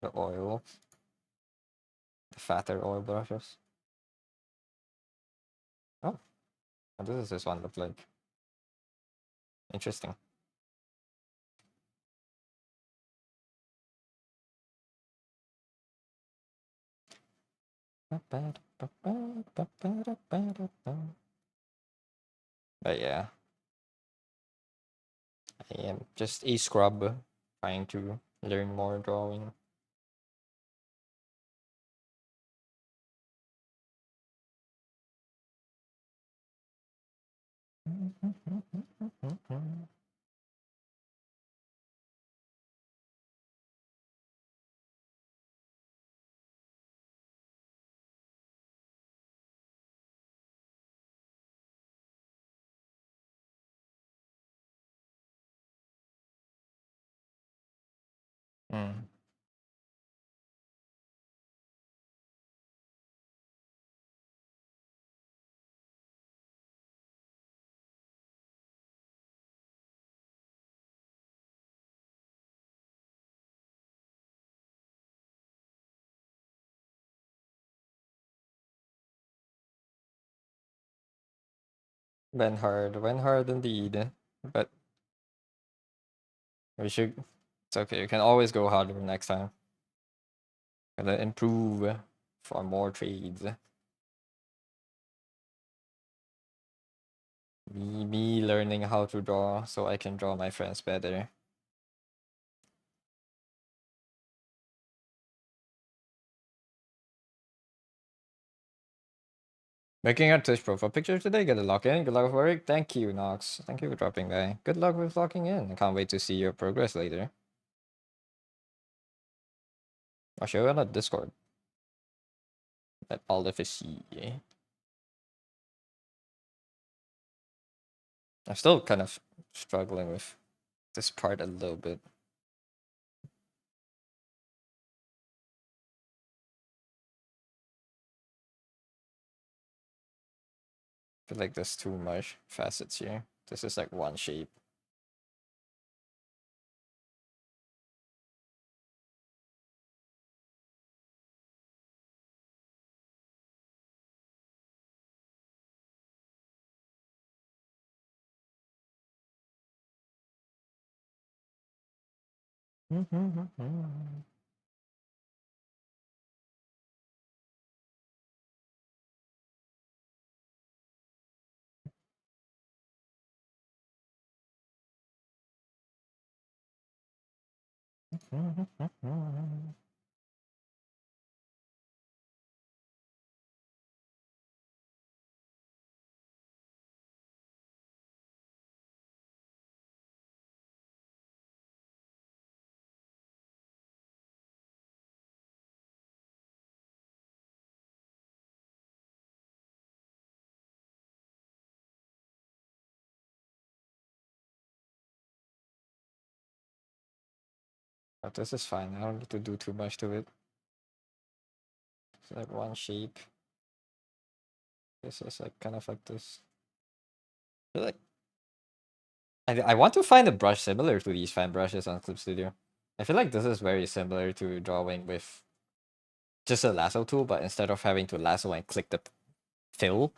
The oil, the fatter oil brushes. Oh, what does this one look like? Interesting. But yeah, I am just a scrub trying to learn more drawing. Mm. Went hard indeed. But we should. It's okay. You can always go harder next time. Gotta improve for more trades. Me learning how to draw so I can draw my friends better. Making our Twitch profile picture today. Get a lock in. Good luck with work. Thank you, Nox. Thank you for dropping by. Good luck with locking in. I can't wait to see your progress later. I'll show you on the Discord. Let all of us see. I'm still kind of struggling with this part a little bit. feel like there's too much facets here. This is like one shape. But this is fine. I don't need to do too much to it. It's like one shape. This is like kind of like this. I feel like I want to find a brush similar to these fan brushes on Clip Studio. I feel like this is very similar to drawing with just a lasso tool, but instead of having to lasso and click the fill,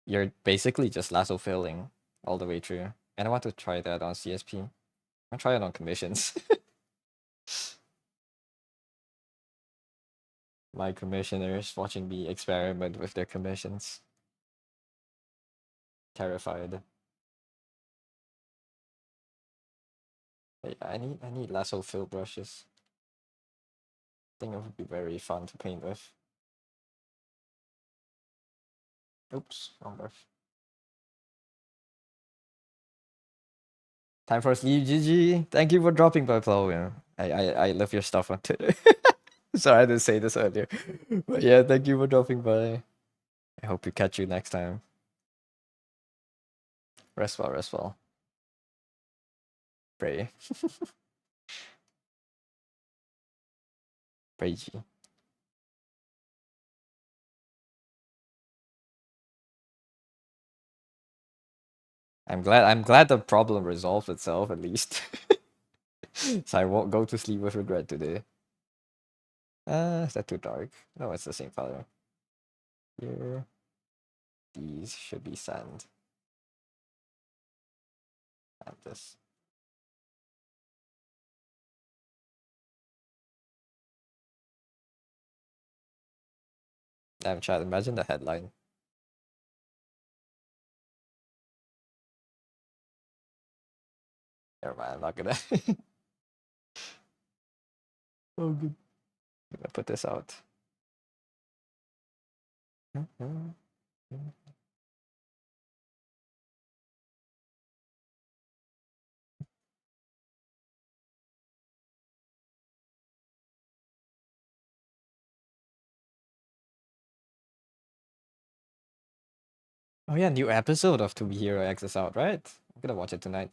you're basically just lasso filling all the way through. And I want to try that on CSP. I'll try it on commissions. My commissioners watching me experiment with their commissions. Terrified. But yeah, I need lasso fill brushes. I think it would be very fun to paint with. Oops, wrong brush. Time for sleep, GG. Thank you for dropping by, Chloe. I love your stuff on Twitter. Sorry I didn't say this earlier. But yeah, thank you for dropping by. I hope we catch you next time. Rest well, rest well. Pray. Pray G. I'm glad the problem resolved itself at least. So I won't go to sleep with regret today. Is that too dark? No, it's the same color. Here. These should be sand. And this. Damn chat, imagine the headline. Never mind, I'm not gonna. Oh, good. I'm gonna put this out. Oh yeah, new episode of To Be Hero X is out, right? I'm gonna watch it tonight.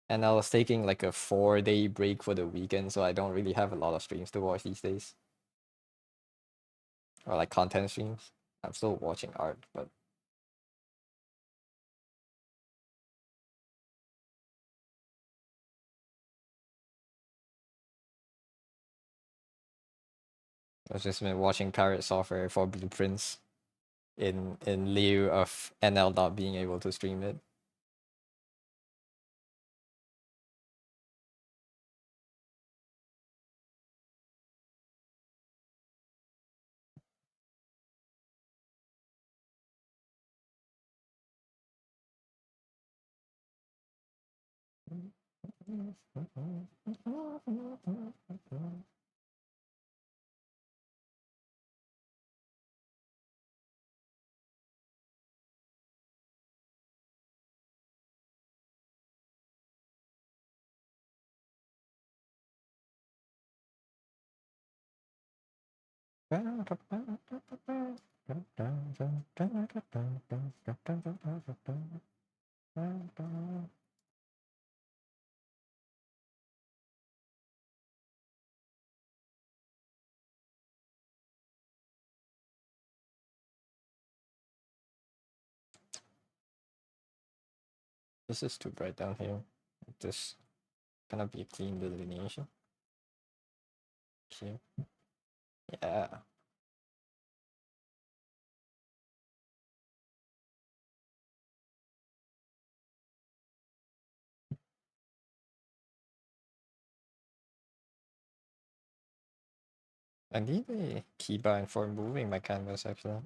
And I was taking like a 4-day break for the weekend, so I don't really have a lot of streams to watch these days. Or like content streams. I'm still watching art, but I've just been watching Pirate Software for blueprints in lieu of NL not being able to stream it. This is too bright down here. This gonna be a clean delineation. Okay. Yeah. I need a keybind for moving my canvas actually.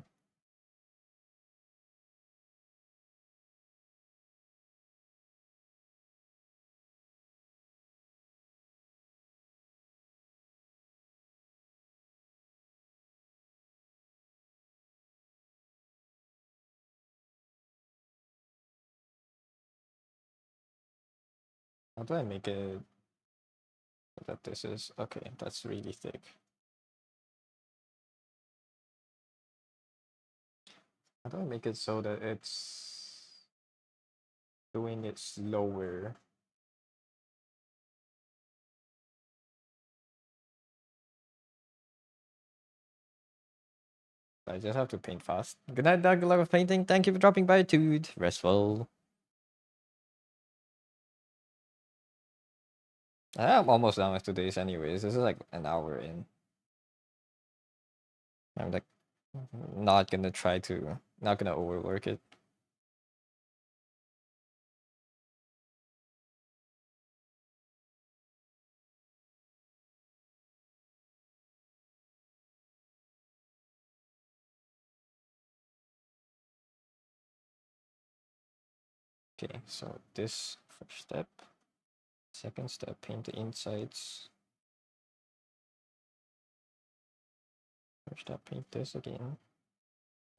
How do I make it so that this is okay? That's really thick. How do I make it so that it's doing it slower? I just have to paint fast. Good night, Doug. Good luck with painting. Thank you for dropping by, dude. Restful. I'm almost done with today's anyways. This is like an hour in. I'm like not gonna try to not gonna overwork it. Okay, so this first step. Second step, paint the insides. First step, paint this again.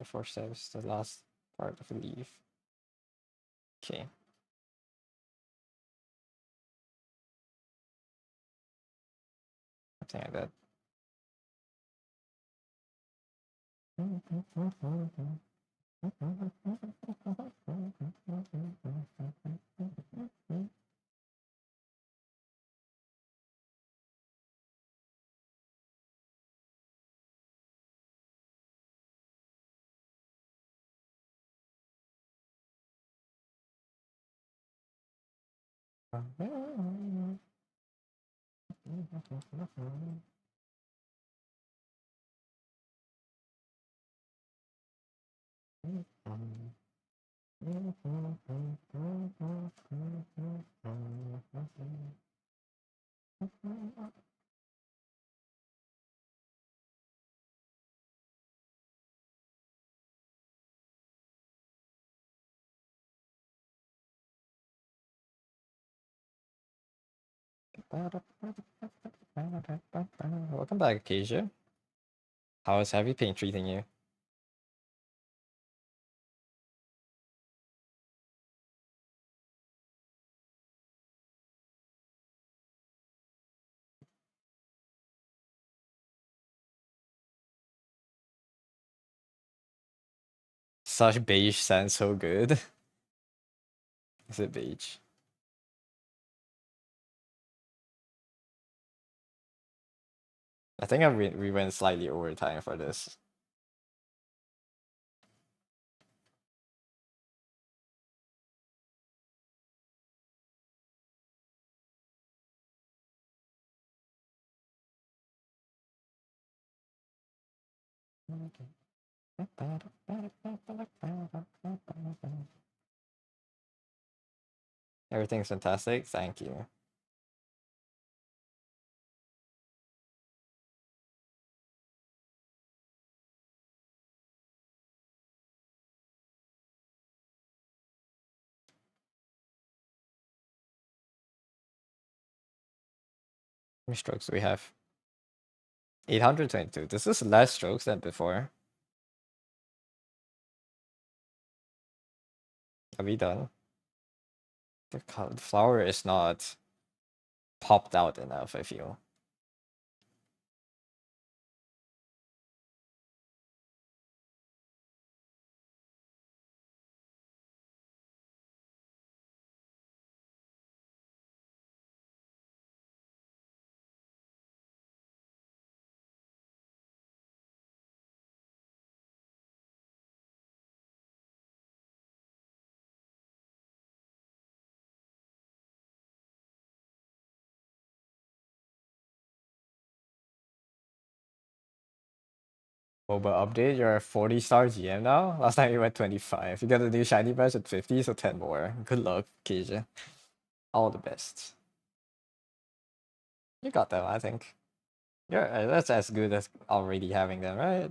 The fourth step is the last part of the leaf. Okay. Something like that. Welcome back, Acacia. How is heavy paint treating you? Such beige sounds so good. Is it beige? I think we went slightly over time for this. Everything's fantastic. Thank you. How many strokes do we have? 822. This is less strokes than before. Are we done? The flower is not popped out enough, I feel. MOBA update, you're a 40-star GM now. Last time you went 25. You got a new shiny badge at 50, so 10 more. Good luck, Keisha. All the best. You got them, I think. Yeah, that's as good as already having them, right?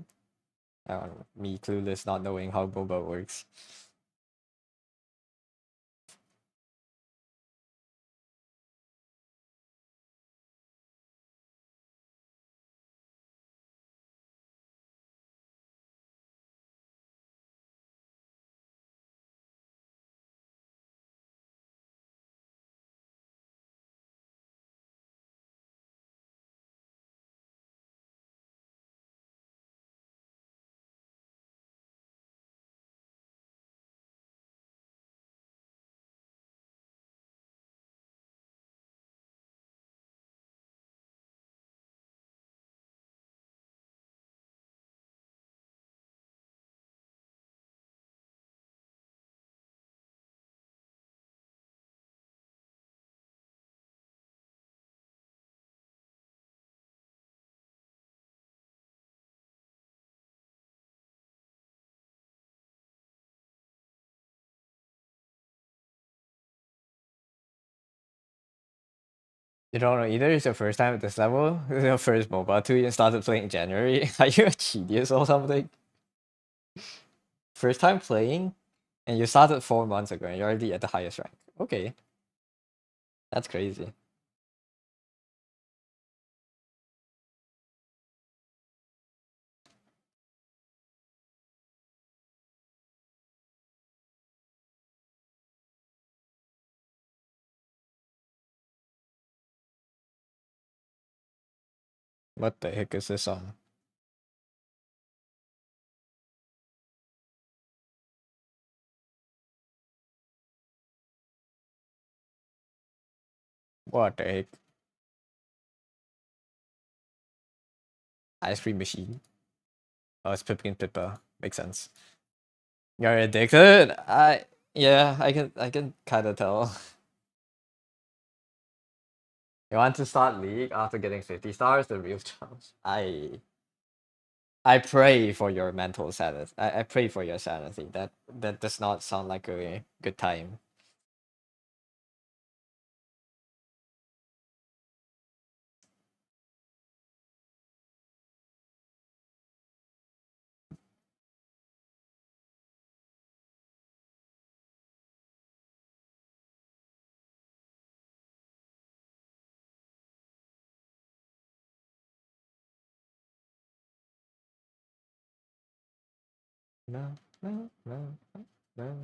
Me clueless, not knowing how MOBA works. You don't know either? It's your first time at this level? This is your first MOBA too? You started playing in January? Are you a genius or something? First time playing? And you started 4 months ago and you're already at the highest rank. Okay, that's crazy. What the heck is this song? What the heck? Ice cream machine. Oh, it's Pipkin Pippa. Makes sense. You're addicted? Yeah, I can kinda tell. You want to start League after getting 50 stars? The real challenge. I pray for your mental sanity. I pray for your sanity. That does not sound like a good time. No, no, no, no.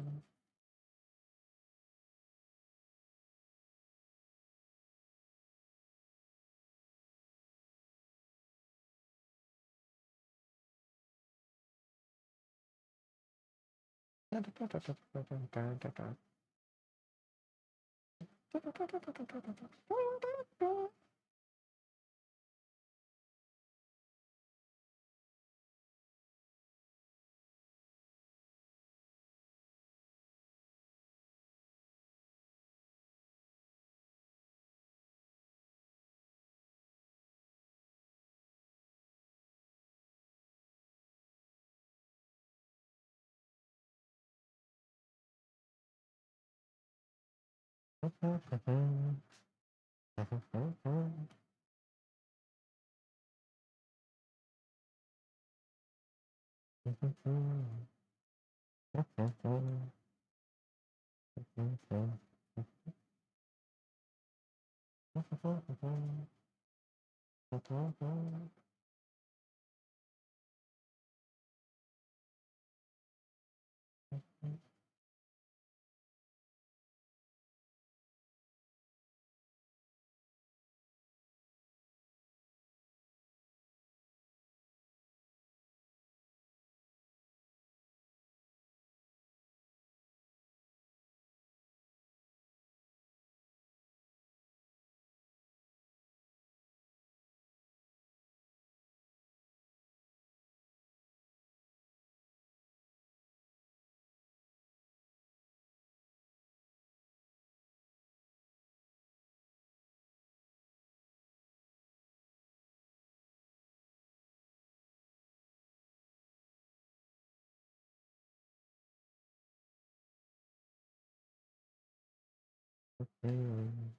And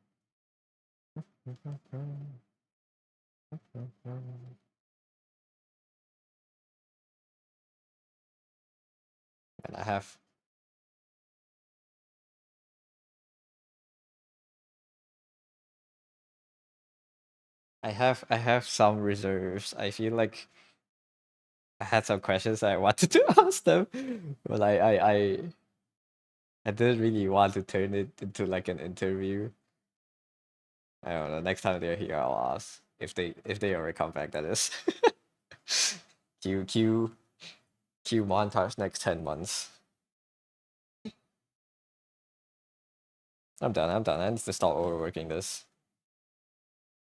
I have some reserves. I feel like I had some questions I wanted to ask them, but I didn't really want to turn it into like an interview. I don't know. Next time they're here, I'll ask if they ever come back. That is. Q montage next 10 months. I'm done. I'm done. I need to stop overworking this.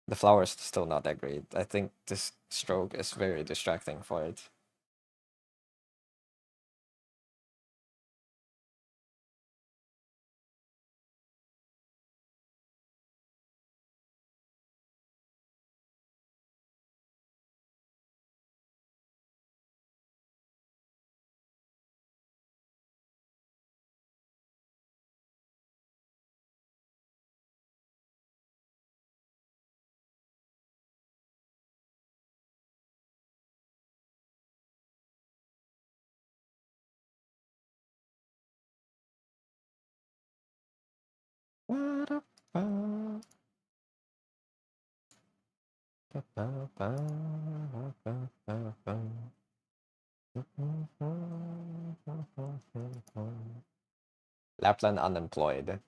The flower is still not that great. I think this stroke is very distracting for it. Lapland unemployed.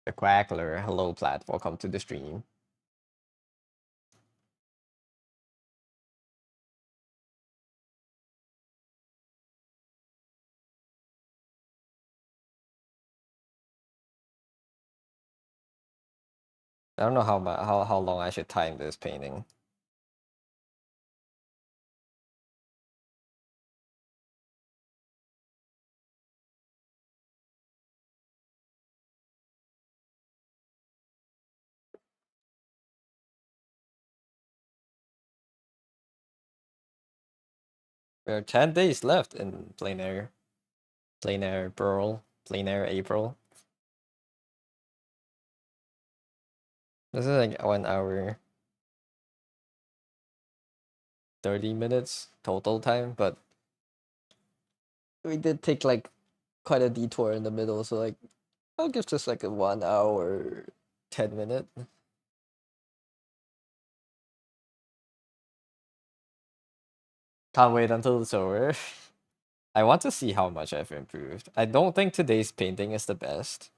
The Quackler. Hello, Plat. Welcome to the stream. I don't know how long I should time this painting. There are 10 days left in plein air Pearl, plein air April. This is like 1 hour 30 minutes total time, but we did take like quite a detour in the middle, so like I'll give this like a 1 hour 10 minute. Can't wait until it's over. I want to see how much I've improved. I don't think today's painting is the best.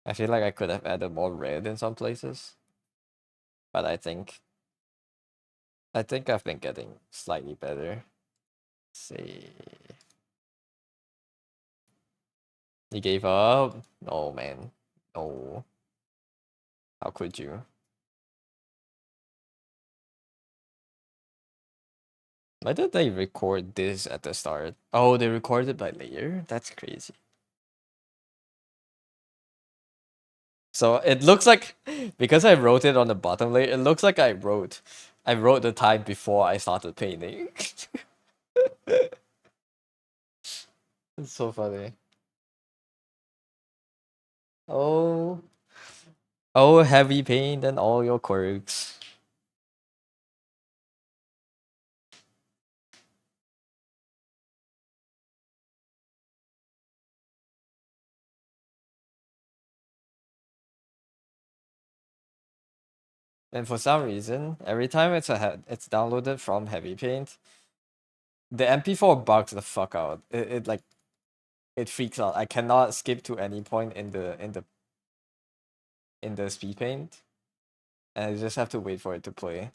I feel like I could have added more red in some places. But I think I've been getting slightly better. Let's see. You gave up? No, man. No. How could you? Why did they record this at the start? Oh, they recorded by layer? That's crazy. So it looks like, because I wrote it on the bottom layer, it looks like I wrote the time before I started painting. It's so funny. Oh, oh, heavy paint and all your quirks. And for some reason, every time it's downloaded from Heavy Paint, the MP4 bugs the fuck out. It like it freaks out. I cannot skip to any point in the speed paint, and I just have to wait for it to play.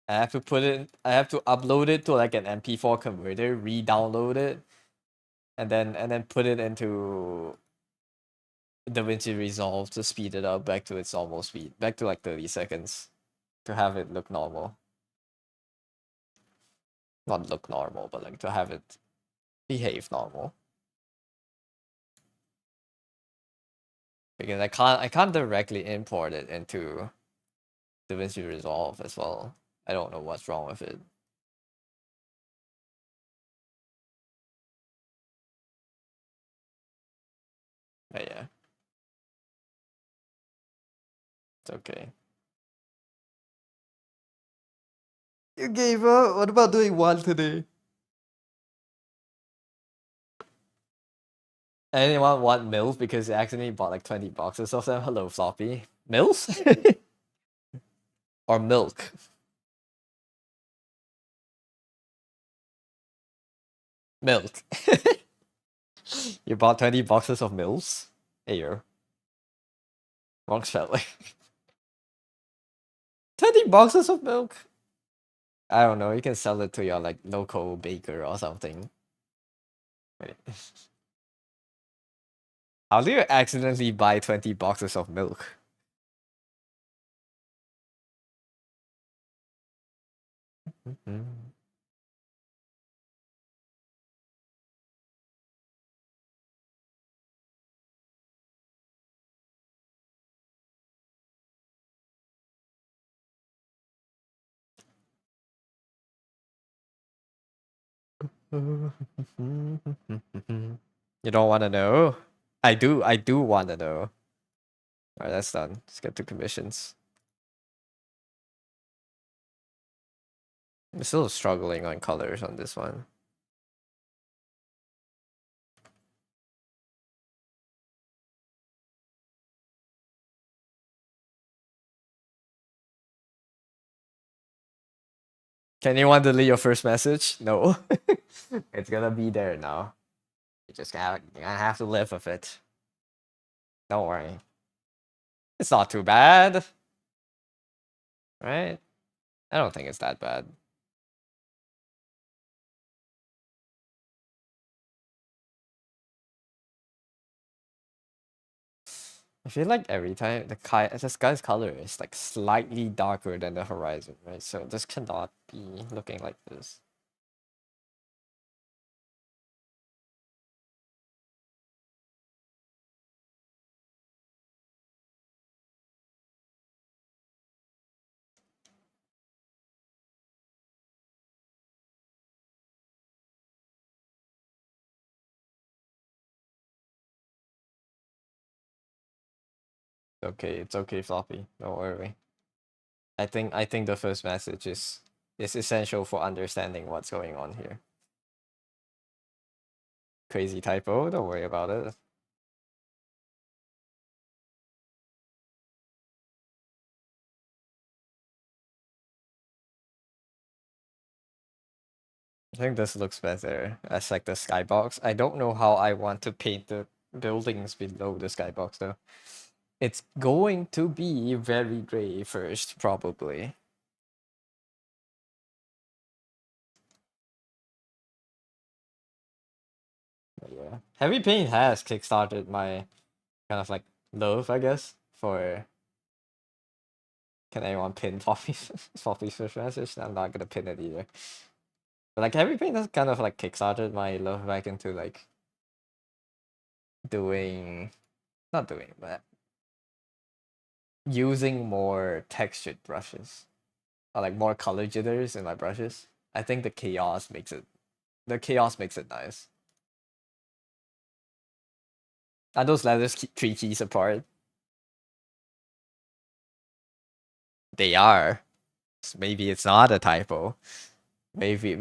I have to upload it to like an MP4 converter, re-download it, and then put it into DaVinci Resolve to speed it up back to its normal speed, back to like 30 seconds to have it look normal. Not look normal, but like to have it behave normal. Because I can't directly import it into DaVinci Resolve as well. I don't know what's wrong with it. But yeah, it's okay. You gave up? What about doing one today? Anyone want MILF because they accidentally bought like 20 boxes of them? Hello, Floppy. MILF? Or milk? Milk. You bought 20 boxes of MILFs? Hey, yo. Wrong spelling. 20 boxes of milk? I don't know, you can sell it to your like local baker or something. Wait. How do you accidentally buy 20 boxes of milk? You don't want to know? I do want to know. Alright, that's done. Let's get to commissions. I'm still struggling on colors on this one. Can anyone delete your first message? No. It's gonna be there now. You're gonna have to live with it. Don't worry. It's not too bad. Right? I don't think it's that bad. I feel like every time this guy's color is like slightly darker than the horizon, right? So this cannot be looking like this. Okay, it's okay, Floppy. Don't worry. I think the first message is essential for understanding what's going on here. Crazy typo, don't worry about it. I think this looks better as like the skybox. I don't know how I want to paint the buildings below the skybox though. It's going to be very gray first, probably. But yeah. Heavy Paint has kickstarted my kind of like love, I guess, for can anyone pin Poppy's Poppy's first message? I'm not gonna pin it either. But like Heavy Paint has kind of like kickstarted my love back into like doing not doing but using more textured brushes. Or like more color jitters in my brushes. I think the chaos makes it nice. Are those letters three keys apart? They are. Maybe it's not a typo. Maybe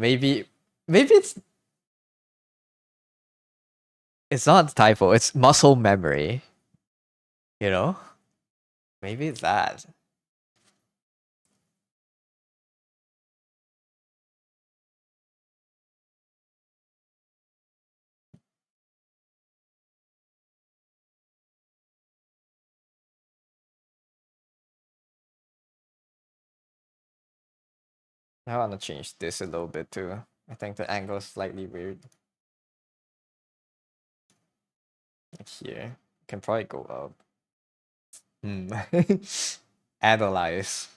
it's not a typo. It's muscle memory. You know? Maybe it's that. I want to change this a little bit too. I think the angle is slightly weird. Like here. Can probably go up. Hmm. Analyze.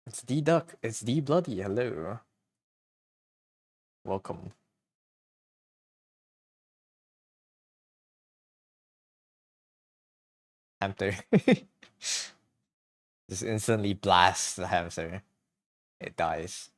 It's D Duck. It's D Bloody. Hello. Welcome. Hamster. Just instantly blast the hamster. It dies.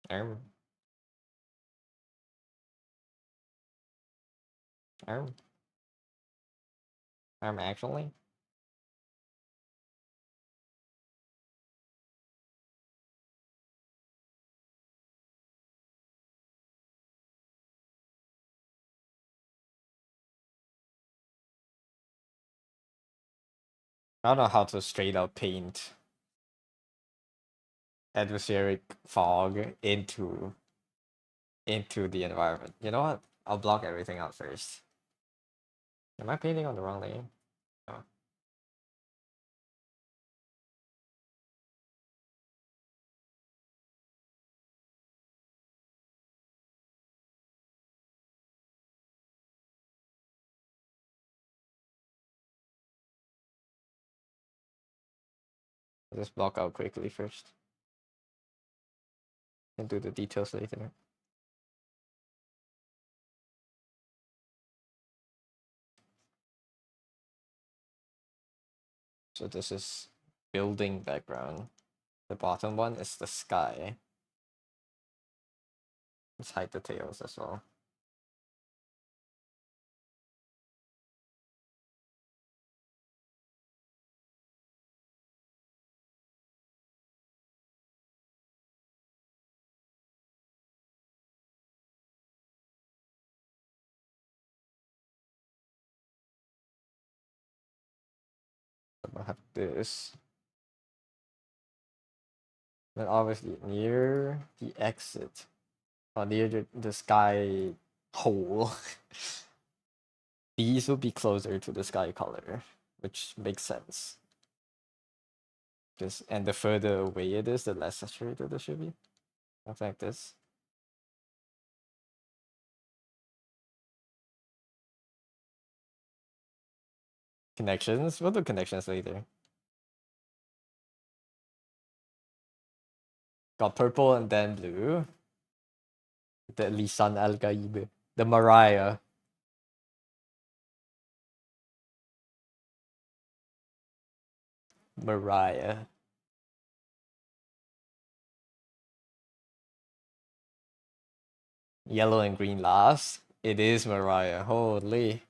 Arm. Arm. Arm actually. I don't know how to straight up paint atmospheric fog into the environment. You know what? I'll block everything out first. Am I painting on the wrong lane? No. I'll just block out quickly first. And do the details later. So this is building background. The bottom one is the sky. Let's hide the tails as well. I'll have this. Then obviously near the exit, or near the sky hole, these will be closer to the sky color, which makes sense. Just and the further away it is, the less saturated it should be. Something like this. Connections. We'll do connections later. Got purple and then blue. The Lisan Al Gaib. The Mariah. Mariah. Yellow and green last. It is Mariah. Holy.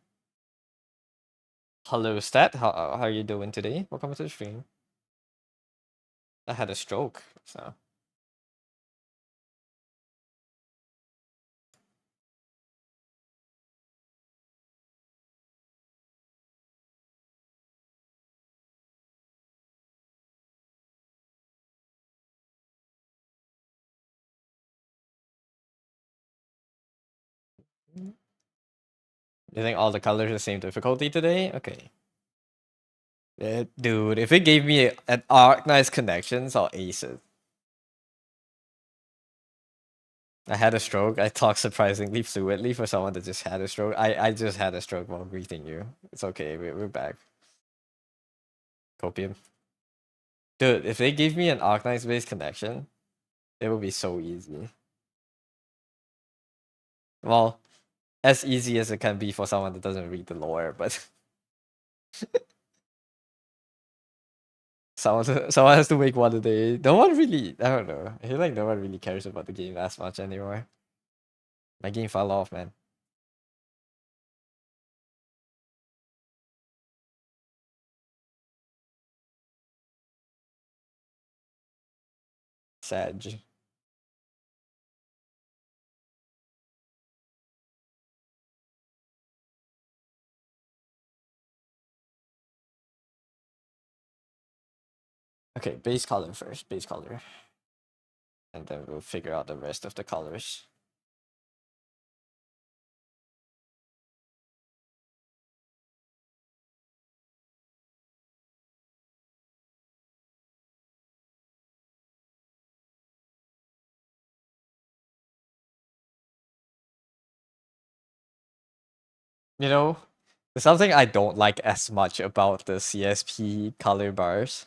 Hello, Stat. How are you doing today? Welcome to the stream. I had a stroke, so. You think all the colors are the same difficulty today? Okay. Dude, if it gave me an Arknights connections, I'll ace it. I had a stroke. I talk surprisingly fluently for someone that just had a stroke. I just had a stroke while greeting you. It's okay. We're back. Copium. Dude, if they gave me an Arknights based connection, it would be so easy. Well, as easy as it can be for someone that doesn't read the lore, but someone has to make one a day. No one really, I don't know. I feel like no one really cares about the game as much anymore. My game fell off, man. Sag. Okay, base color first, base color. And then we'll figure out the rest of the colors. You know, there's something I don't like as much about the CSP color bars.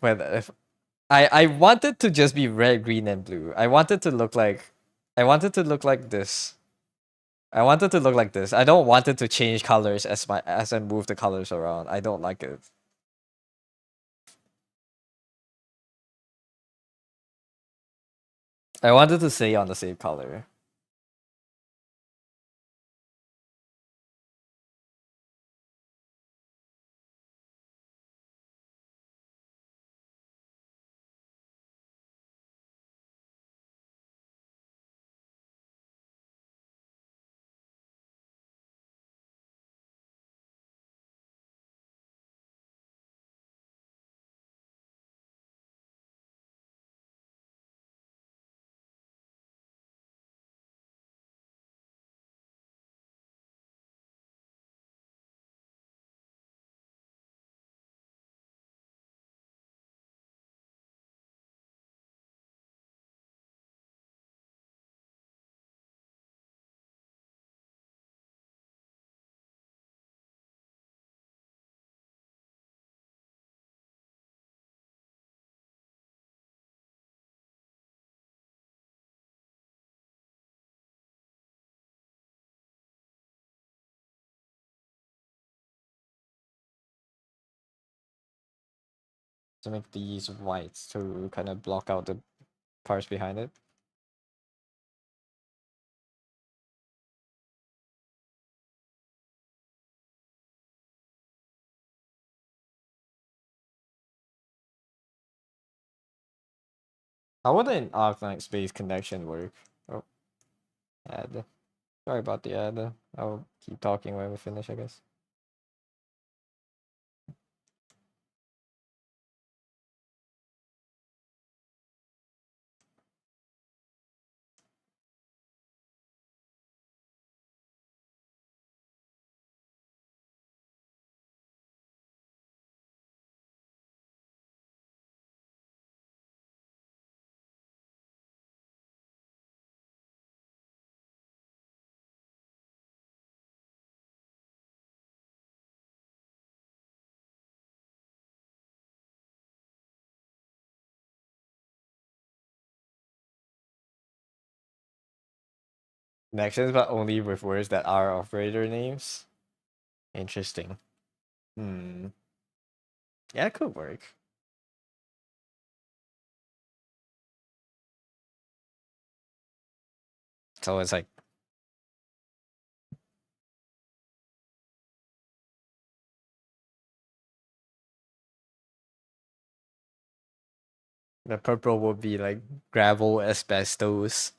When if I wanted to just be red, green, and blue. I wanted to look like this. I wanted to look like this. I don't want it to change colors as I move the colors around. I don't like it. I wanted to stay on the same color. To make these whites to kind of block out the parts behind it. How would an arc space connection work? Oh, add. Sorry about the ad. I'll keep talking when we finish, I guess. Connections, but only with words that are operator names. Interesting. Hmm. Yeah, it could work. So it's like the purple would be like gravel, asbestos,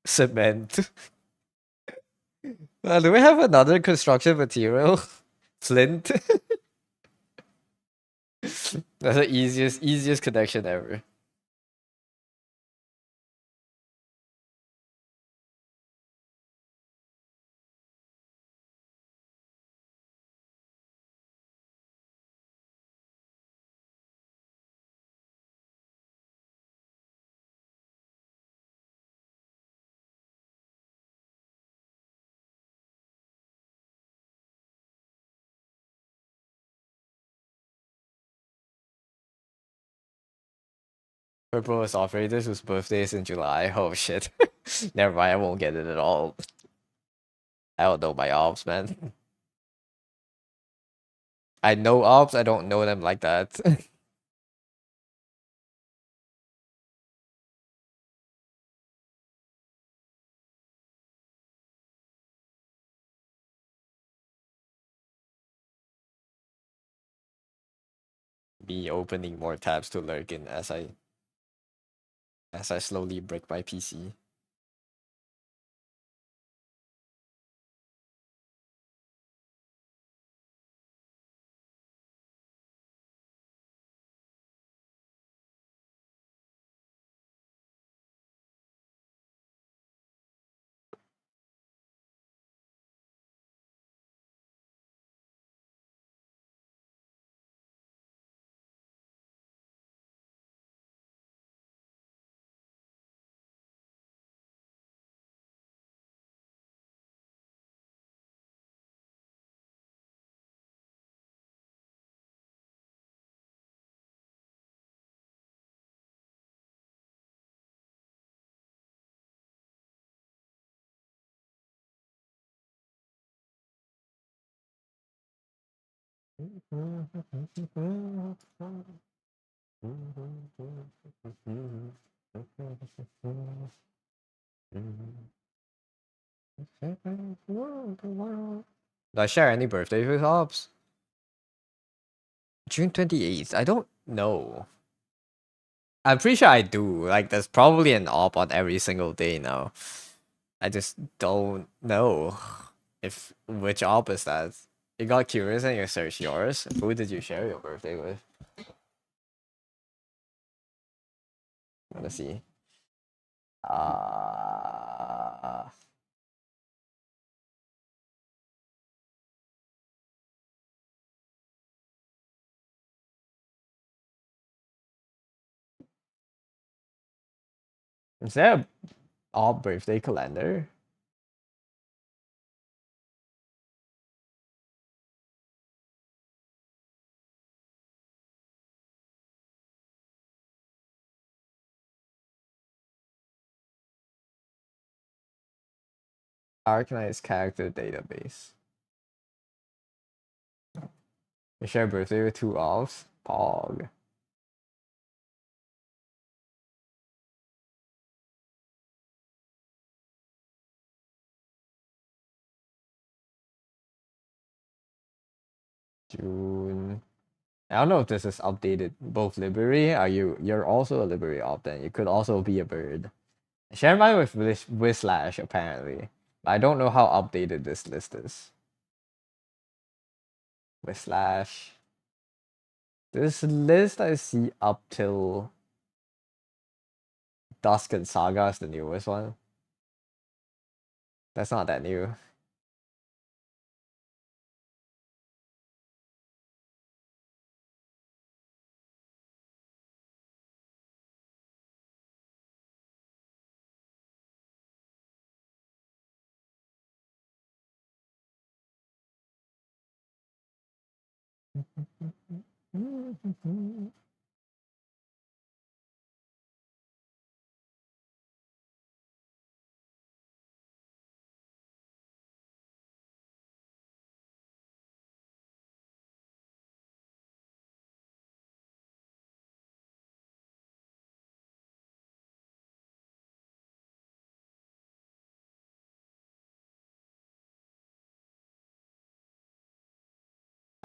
cement. Do we have another construction material? Flint. That's the easiest connection ever. Purple is operators whose birthday is in July. Oh shit. Never mind, I won't get it at all. I don't know my ops, man. I know ops, I don't know them like that. Be opening more tabs to lurk in as I as I slowly break my PC. Do I share any birthday with Hobbs? June 28th. I don't know. I'm pretty sure I do. Like, there's probably an op on every single day now. I just don't know if which op is that. You got curious and you searched yours. Who did you share your birthday with? Let's see. Uh, is there a op birthday calendar? Arcanized character database. You share birthday with two ops? Pog. June. I don't know if this is updated. Both Liberty, you're also a Liberty op then. You could also be a bird. I shared mine with Whislash apparently. I don't know how updated this list is. Whislash. This list I see up till Dusk and Saga is the newest one. That's not that new.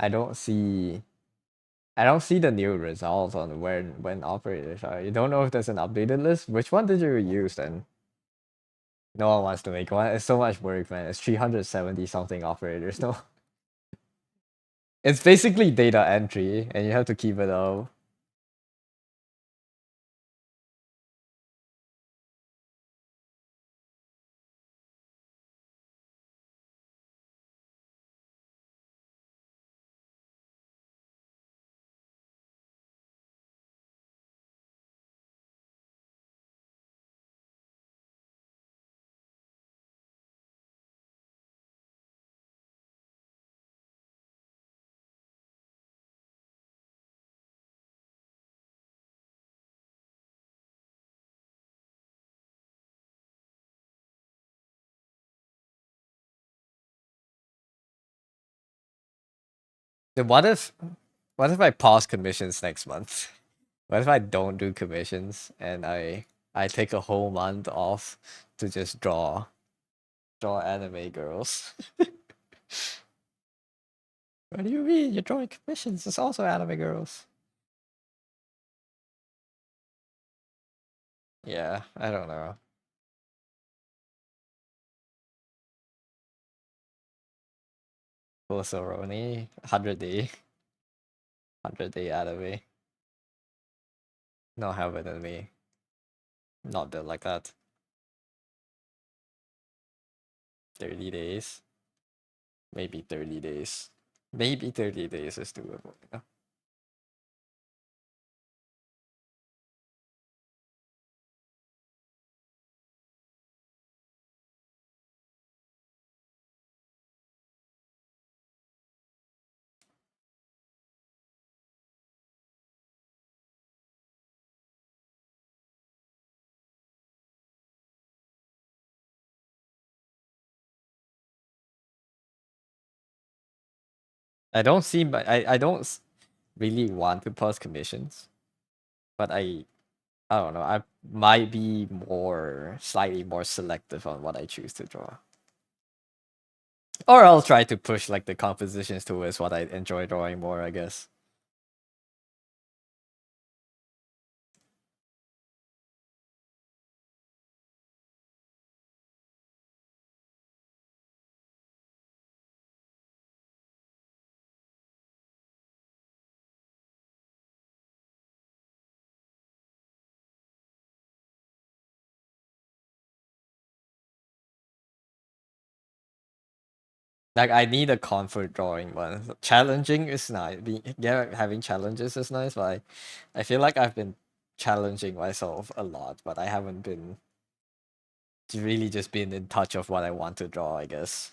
I don't see I don't see the new results on when operators are. You don't know if there's an updated list? Which one did you use then? No one wants to make one. It's so much work, man. It's 370 something operators. No. It's basically data entry and you have to keep it up. Then what if I pause commissions next month? What if I don't do commissions and I take a whole month off to just draw anime girls? What do you mean? You're drawing commissions. It's also anime girls. Yeah, I don't know. Roni, 100 day. 100 day out of me. No heaven in me. Not built like that. 30 days. Maybe 30 days. Maybe 30 days is doable. You I don't see, but I don't really want to post commissions, but I don't know. I might be slightly more selective on what I choose to draw. Or I'll try to push like the compositions towards what I enjoy drawing more, I guess. Like I need a comfort drawing one. Challenging is nice. Having challenges is nice, but I feel like I've been challenging myself a lot, but I haven't been really just been in touch of what I want to draw, I guess.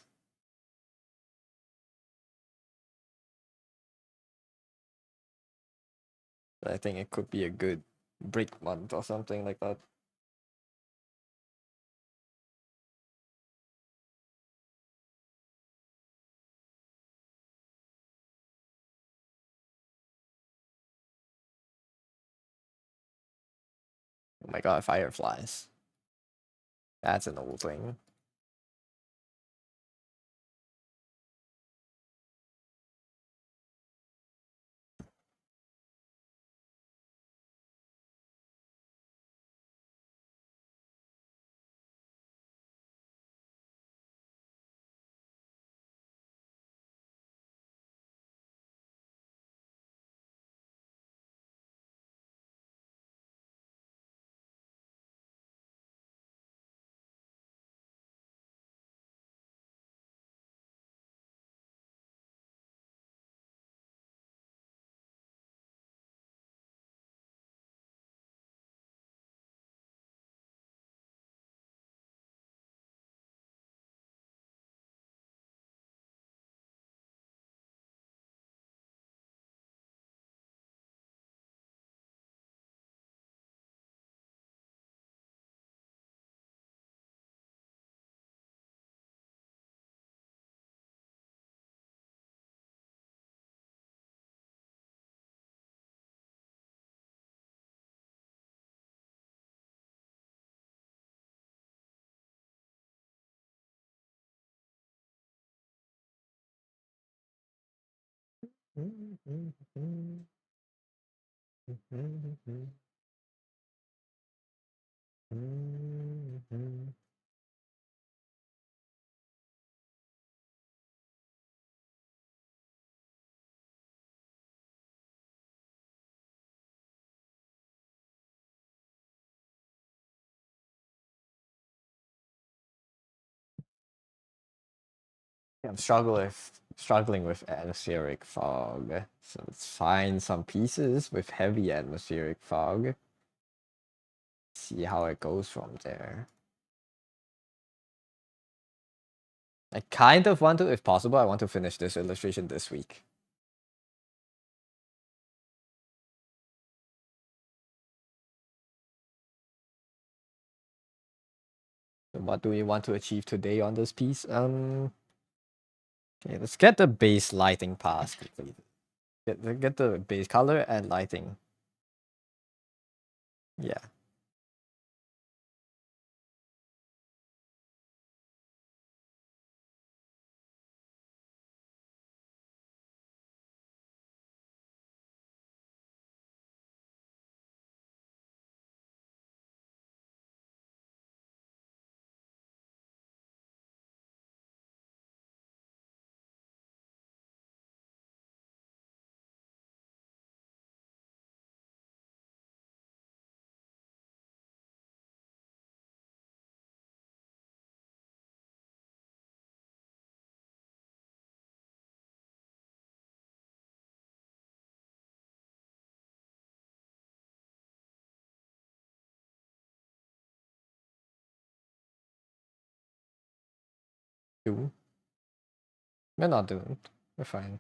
But I think it could be a good break month or something like that. Oh my god, fireflies. That's an old thing. I'm struggling with atmospheric fog. So let's find some pieces with heavy atmospheric fog. See how it goes from there. I kind of want to, if possible, I want to finish this illustration this week. So what do we want to achieve today on this piece? Okay, let's get the base lighting pass completed. Get the base color and lighting. Yeah. Doomed? We're not doomed. We're fine.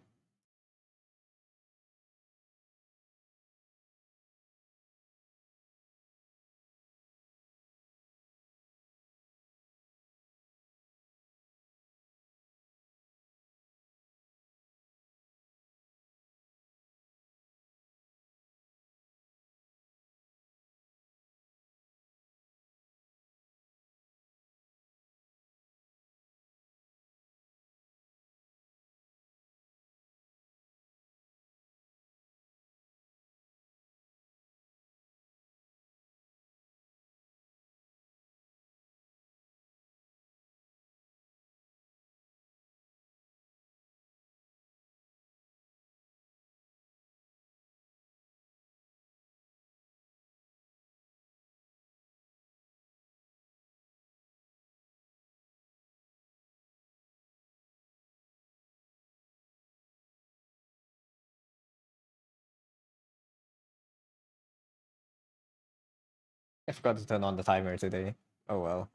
I forgot to turn on the timer today. Oh well.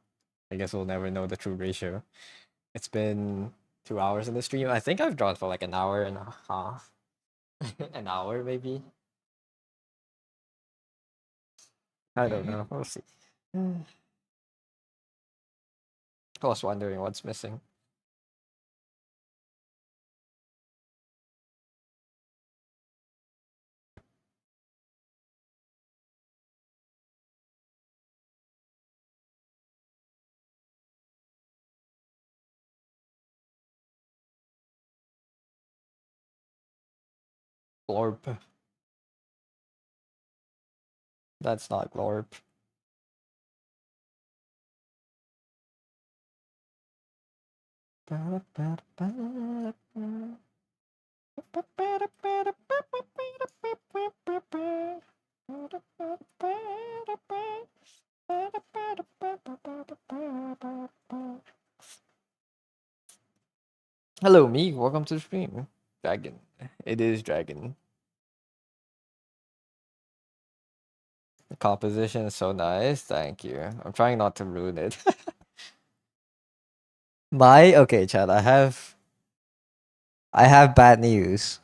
I guess we'll never know the true ratio. It's been 2 hours in the stream. I think I've drawn for like an hour and a half. An hour maybe. I don't know. We'll see. I was wondering what's missing. Glorp. That's not Glorp. Hello, me. Welcome to the stream. Dragon. It is Dragon. The composition is so nice. Thank you. I'm trying not to ruin it. Okay, Chad. I have bad news.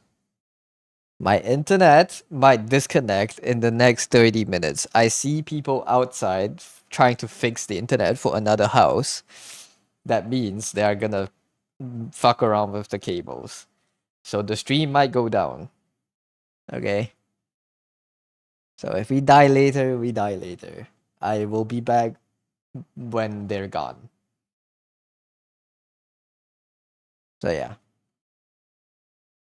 My internet might disconnect in the next 30 minutes. I see people outside trying to fix the internet for another house. That means they are gonna fuck around with the cables. So the stream might go down. Okay. So if we die later, we die later. I will be back when they're gone. So yeah.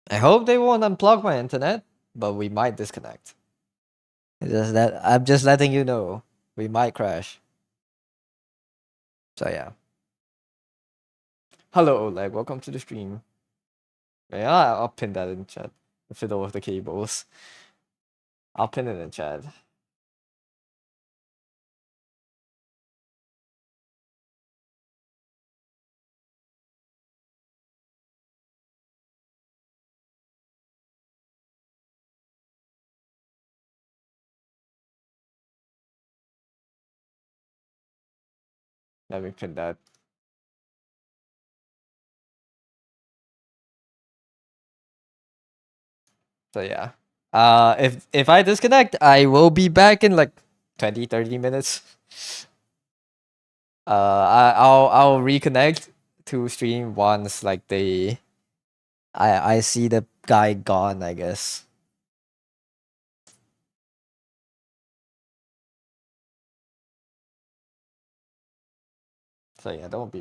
I hope they won't unplug my internet, but we might disconnect. I'm just letting you know. We might crash. So yeah. Hello Oleg, welcome to the stream. Yeah, I'll pin that in chat. The fiddle with the cables. I'll pin it in chat. Let me pin that. So yeah. If I disconnect, I will be back in like 20-30 minutes. I'll reconnect to stream once like I see the guy gone, I guess. So yeah, don't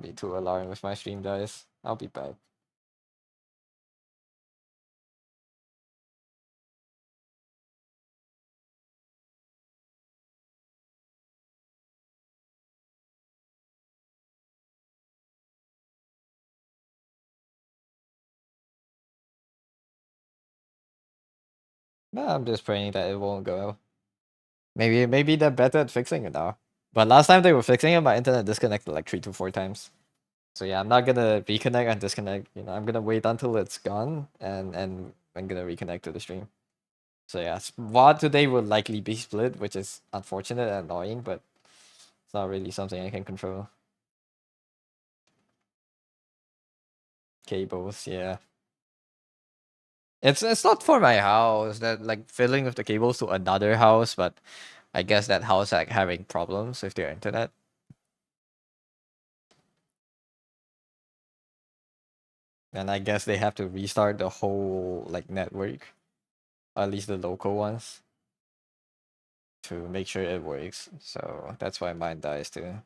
be too alarmed with my stream, guys. I'll be back. No, I'm just praying that it won't go. Maybe they're better at fixing it now. But last time they were fixing it, my internet disconnected like 3 to 4 times. So yeah, I'm not gonna reconnect and disconnect. I'm gonna wait until it's gone and I'm gonna reconnect to the stream. So yeah, VOD today will likely be split, which is unfortunate and annoying, but it's not really something I can control. cables. Yeah, it's not for my house. That like filling with the cables to another house, but I guess that house like having problems with their internet. And I guess they have to restart the whole like network, at least the local ones, to make sure it works. So that's why mine dies too.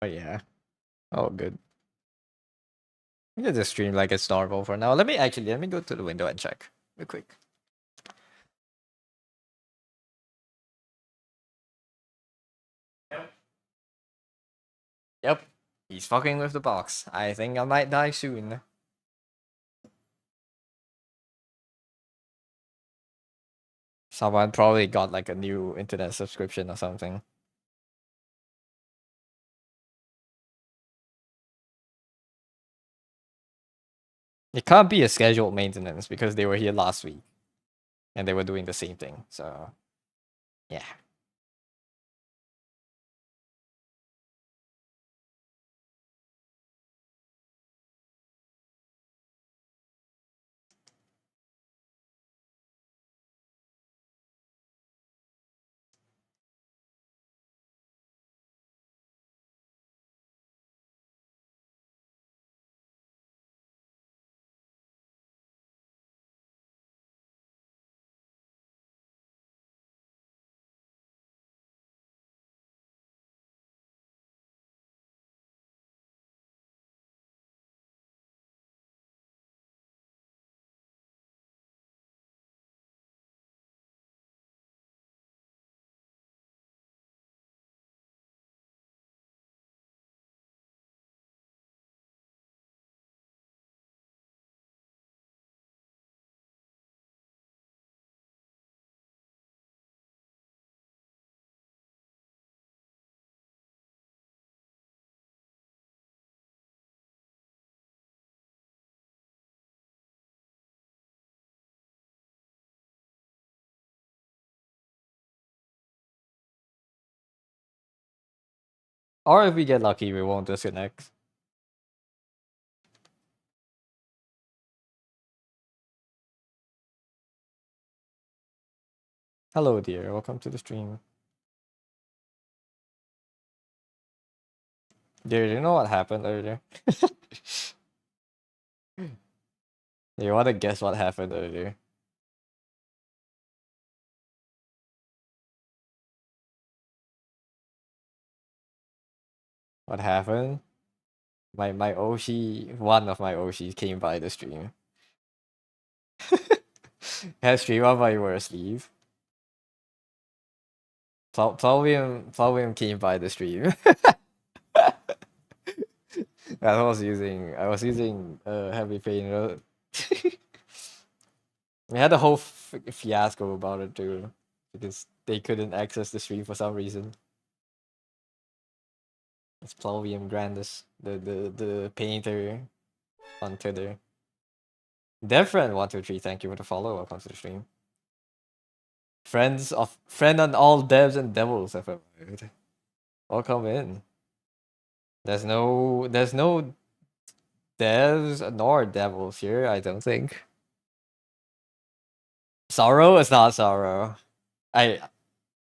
But yeah. Oh, good. We can just stream like it's normal for now. Let me go to the window and check real quick. Yep. He's fucking with the box. I think I might die soon. Someone probably got like a new internet subscription or something. It can't be a scheduled maintenance because they were here last week and they were doing the same thing. So, yeah. Or if we get lucky, we won't disconnect. Hello, dear. Welcome to the stream. Dear, do you know what happened earlier? Do you want to guess what happened earlier? What happened? My Oshi, one of my Oshis came by the stream. Had stream on while you were asleep. Plauvium came by the stream. I was using heavy paint. We had a whole fiasco about it too, because they couldn't access the stream for some reason. It's Plauvium Grandis, the painter on Twitter. Devfriend123, thank you for the follow. Welcome to the stream. Friend on all devs and devils have arrived. Welcome in. There's no devs nor devils here, I don't think. Sorrow is not sorrow. I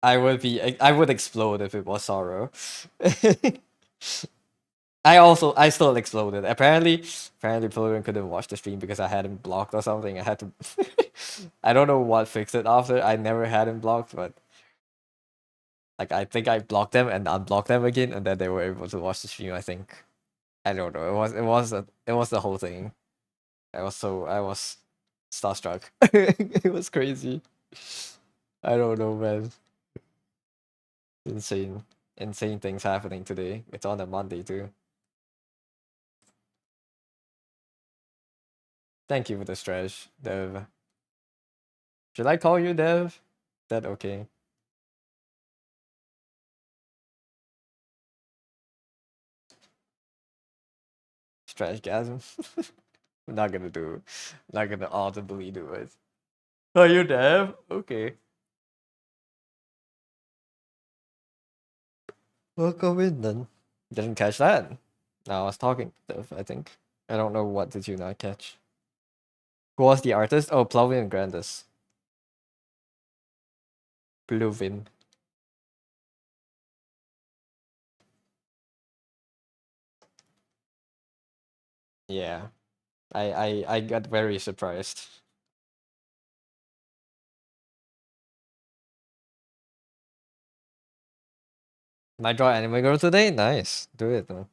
I would explode if it was sorrow. I still exploded. Apparently Pilgrim couldn't watch the stream because I had him blocked or something. I had to I don't know what fixed it after. I never had him blocked, but like I think I blocked them and unblocked them again and then they were able to watch the stream, I think. I don't know. It was the whole thing. I was starstruck. It was crazy. I don't know, man. Insane. Insane things happening today. It's on a Monday too. Thank you for the stretch, Dev. Should I call you Dev? That okay? Stretchgasm. I'm not gonna do. Not gonna audibly do it. Oh, you Dev? Okay. Welcome in then. Didn't catch that. No, I was talking to Dev, I think. I don't know what did you not catch. Who was the artist? Oh, Pluvin Grandis. Pluvin. Yeah. I got very surprised. Might draw anime girl today? Nice. Do it though.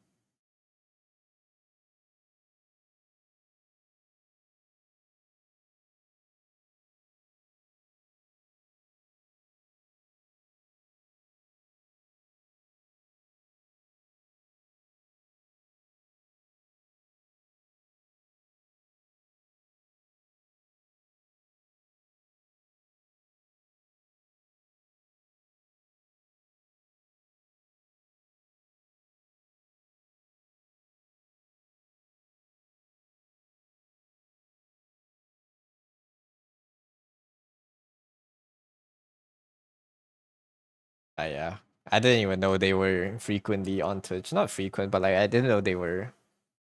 Yeah. I didn't even know they were frequently on Twitch. Not frequent, but like I didn't know they were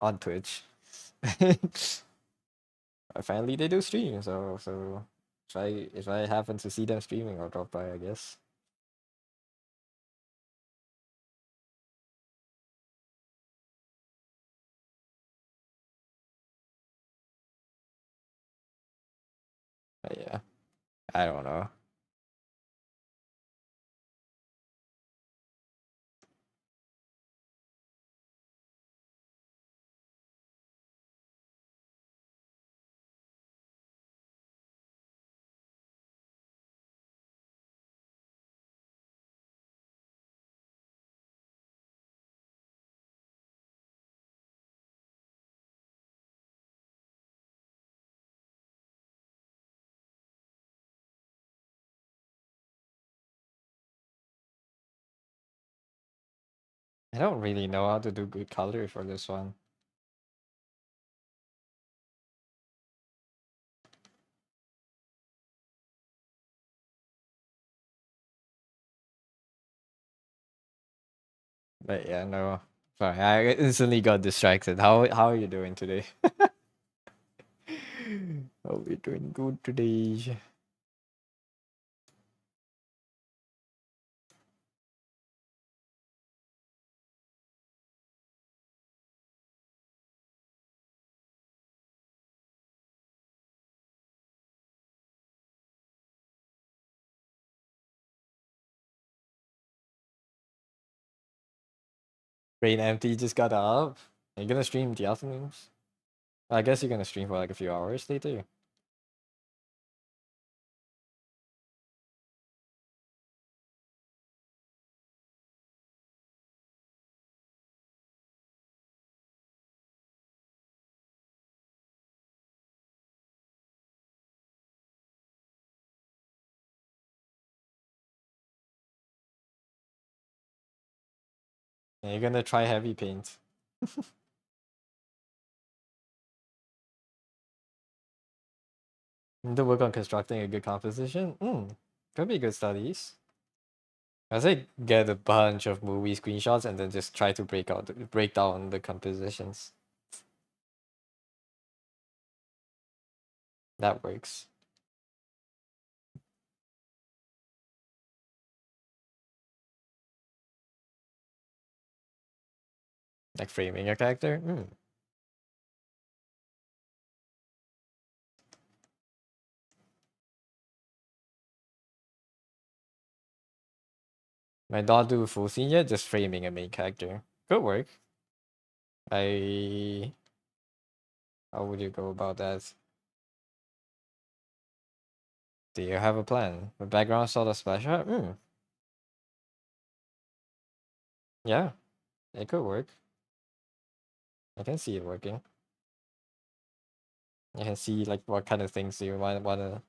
on Twitch. Finally they do stream, so if I happen to see them streaming, I'll drop by, I guess. But yeah. I don't know. I don't really know how to do good color for this one. But yeah, no. Sorry, I instantly got distracted. How are you doing today? Oh, we're doing good today. Brain empty, just got up. Are you gonna stream the afternoons? I guess you're gonna stream for like a few hours later. And you're gonna try heavy paint. To work on constructing a good composition? Could be good studies. I say get a bunch of movie screenshots and then just try to break down the compositions. That works. Like framing a character? Might not do full scene yet, just framing a main character. Could work. I How would you go about that? Do you have a plan? The background sort of splash art? Yeah, it could work. I can see it working. You can see like what kind of things you might want to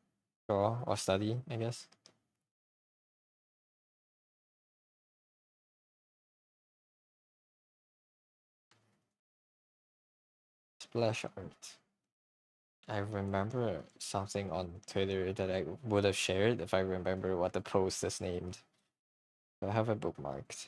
draw or study, I guess. Splash art. I remember something on Twitter that I would have shared if I remember what the post is named. I have it bookmarked.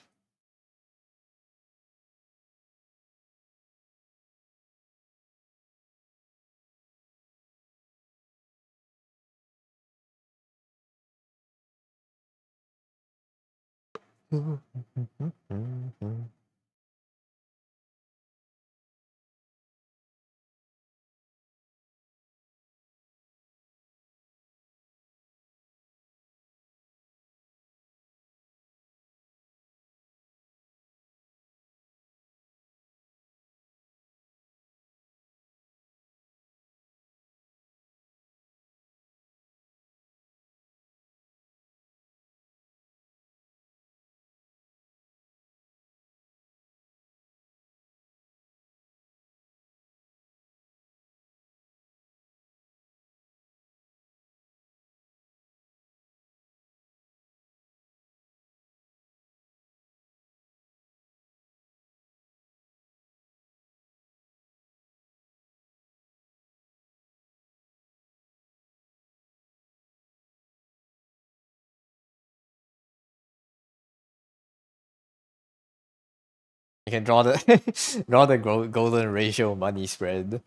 You can draw the draw the golden ratio money spread.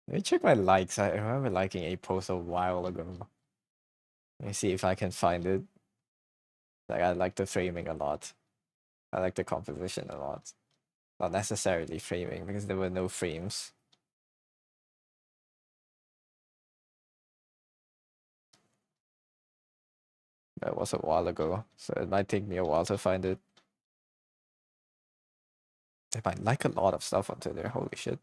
Let me check my likes. I remember liking a post a while ago. Let me see if I can find it. Like I like the framing a lot. I like the composition a lot. Not necessarily framing because there were no frames. That was a while ago, so it might take me a while to find it. I might like a lot of stuff onto there. Holy shit.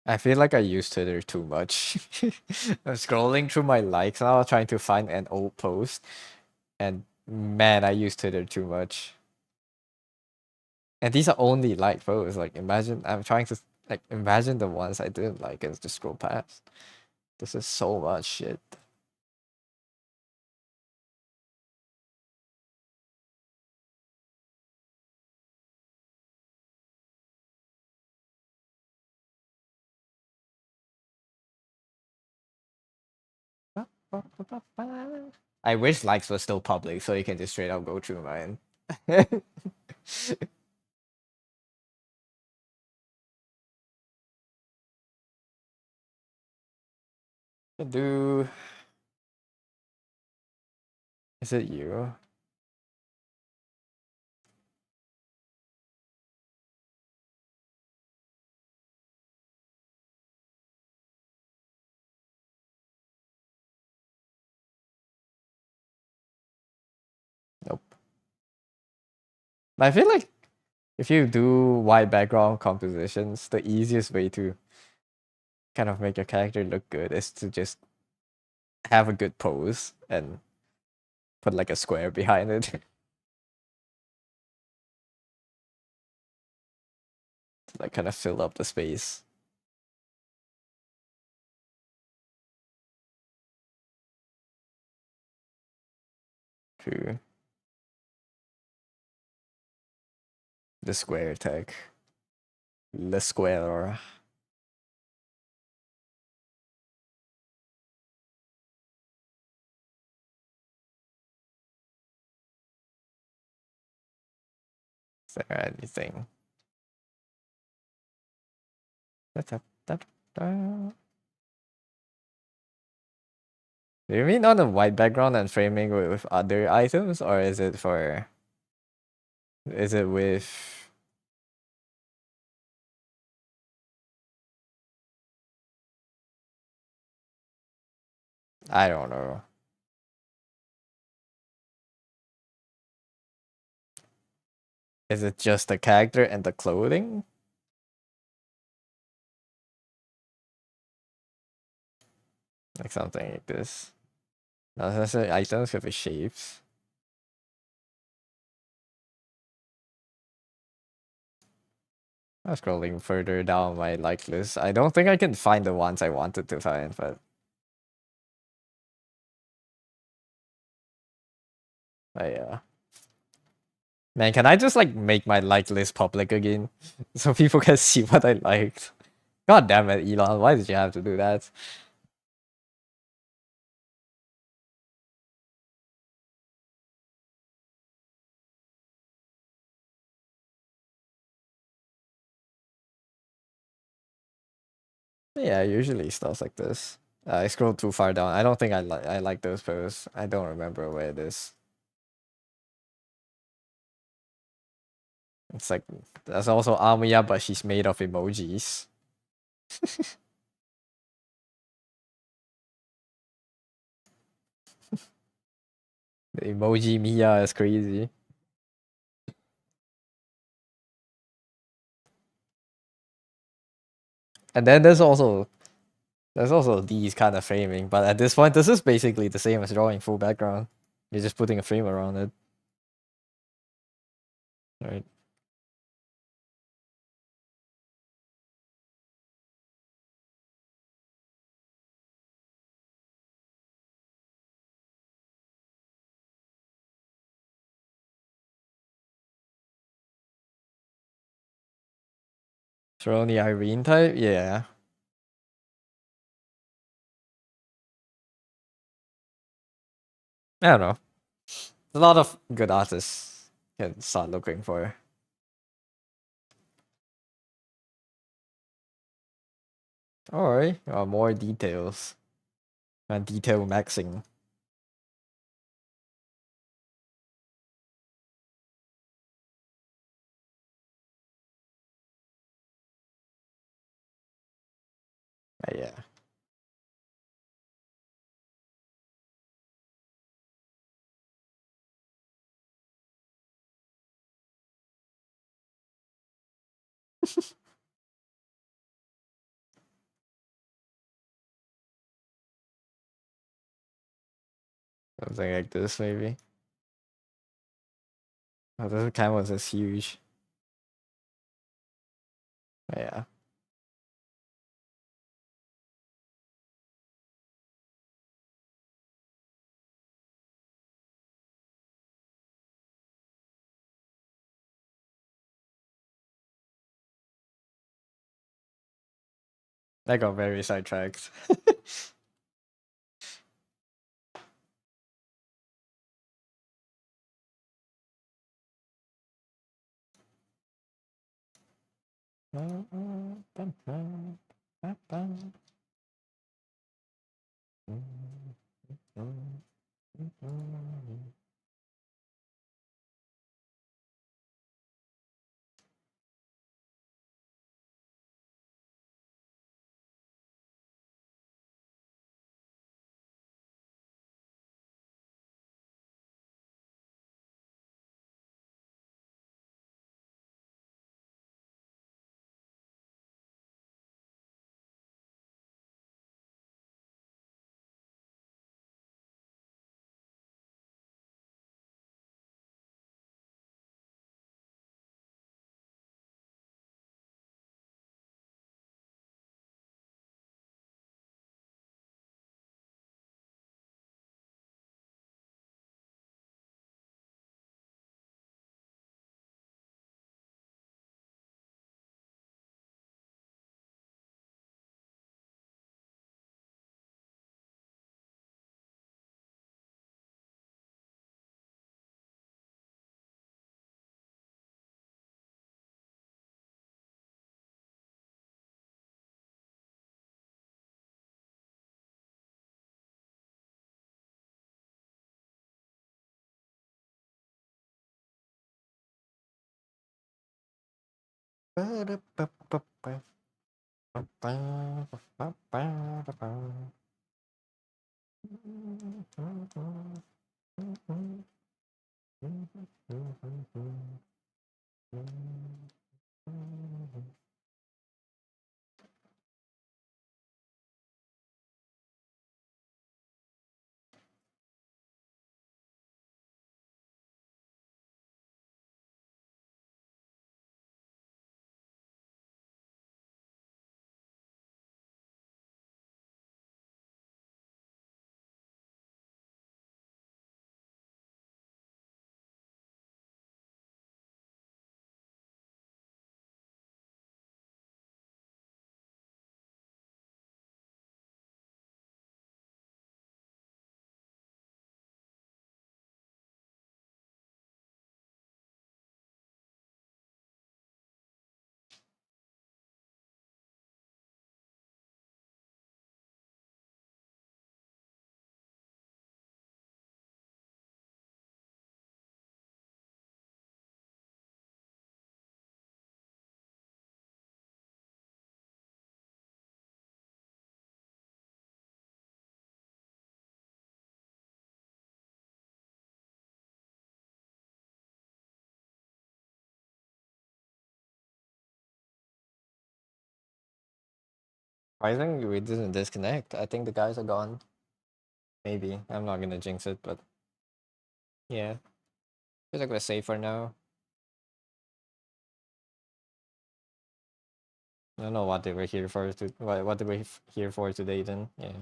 I feel like I used Twitter too much. I'm scrolling through my likes now, trying to find an old post, and man, I used Twitter too much. And these are only liked posts. Like, imagine I'm trying to like imagine the ones I didn't like and just scroll past. This is so much shit. I wish likes were still public so you can just straight up go through mine. Do is it you? Nope. I feel like if you do white background compositions, the easiest way to kind of make your character look good is to just have a good pose and put like a square behind it to like kind of fill up the space. True. The square tech. The square. Is there anything? Da-da-da-da. Do you mean on the white background and framing with other items, or is it for? Is it with? I don't know. Is it just the character and the clothing? Like something like this. No, necessarily items could be shapes. I'm scrolling further down my like list. I don't think I can find the ones I wanted to find, but yeah. Man, can I just like make my like list public again? So people can see what I liked. God damn it, Elon, why did you have to do that? Yeah, usually stuff like this. I scrolled too far down. I don't think I like those posts. I don't remember where it is. It's like there's also Amiya, but she's made of emojis. The emoji Mia is crazy. And then there's also these kind of framing, but at this point, this is basically the same as drawing full background. You're just putting a frame around it, right? Throw the Irene type, yeah. I don't know. A lot of good artists can start looking for. Alright, more details and detail maxing. Yeah. Something like this, maybe. Oh, this canvas is huge. Yeah. I got very sidetracked. I think we didn't disconnect. I think the guys are gone. Maybe. I'm not gonna jinx it, but yeah. Feels like we're safer now. I don't know what they were here for. What they were here for today? Then yeah.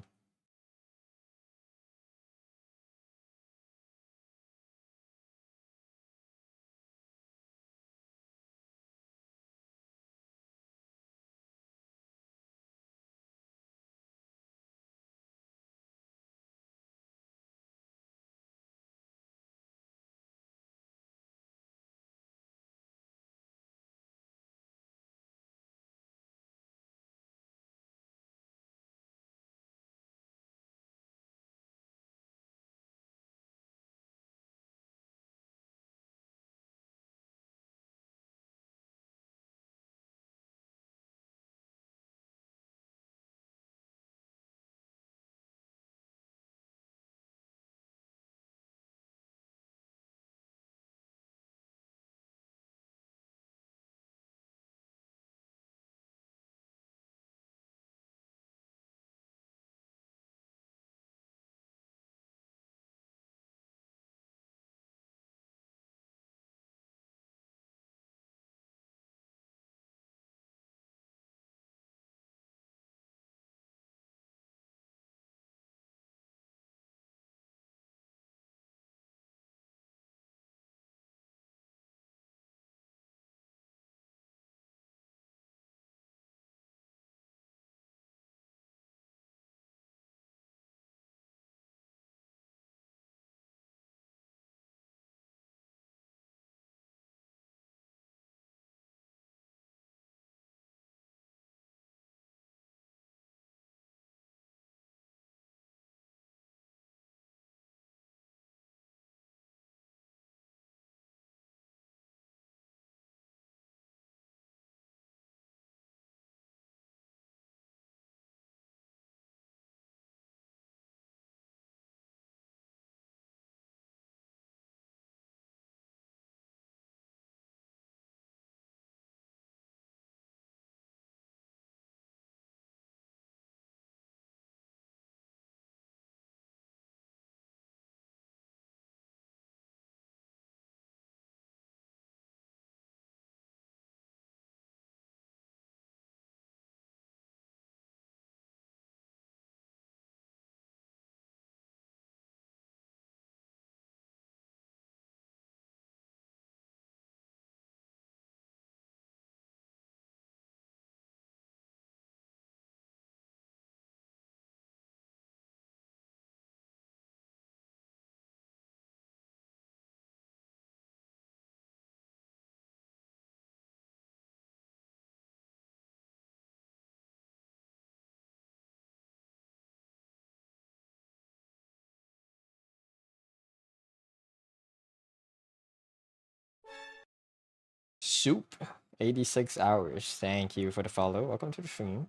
Soup. 86 hours. Thank you for the follow. Welcome to the stream.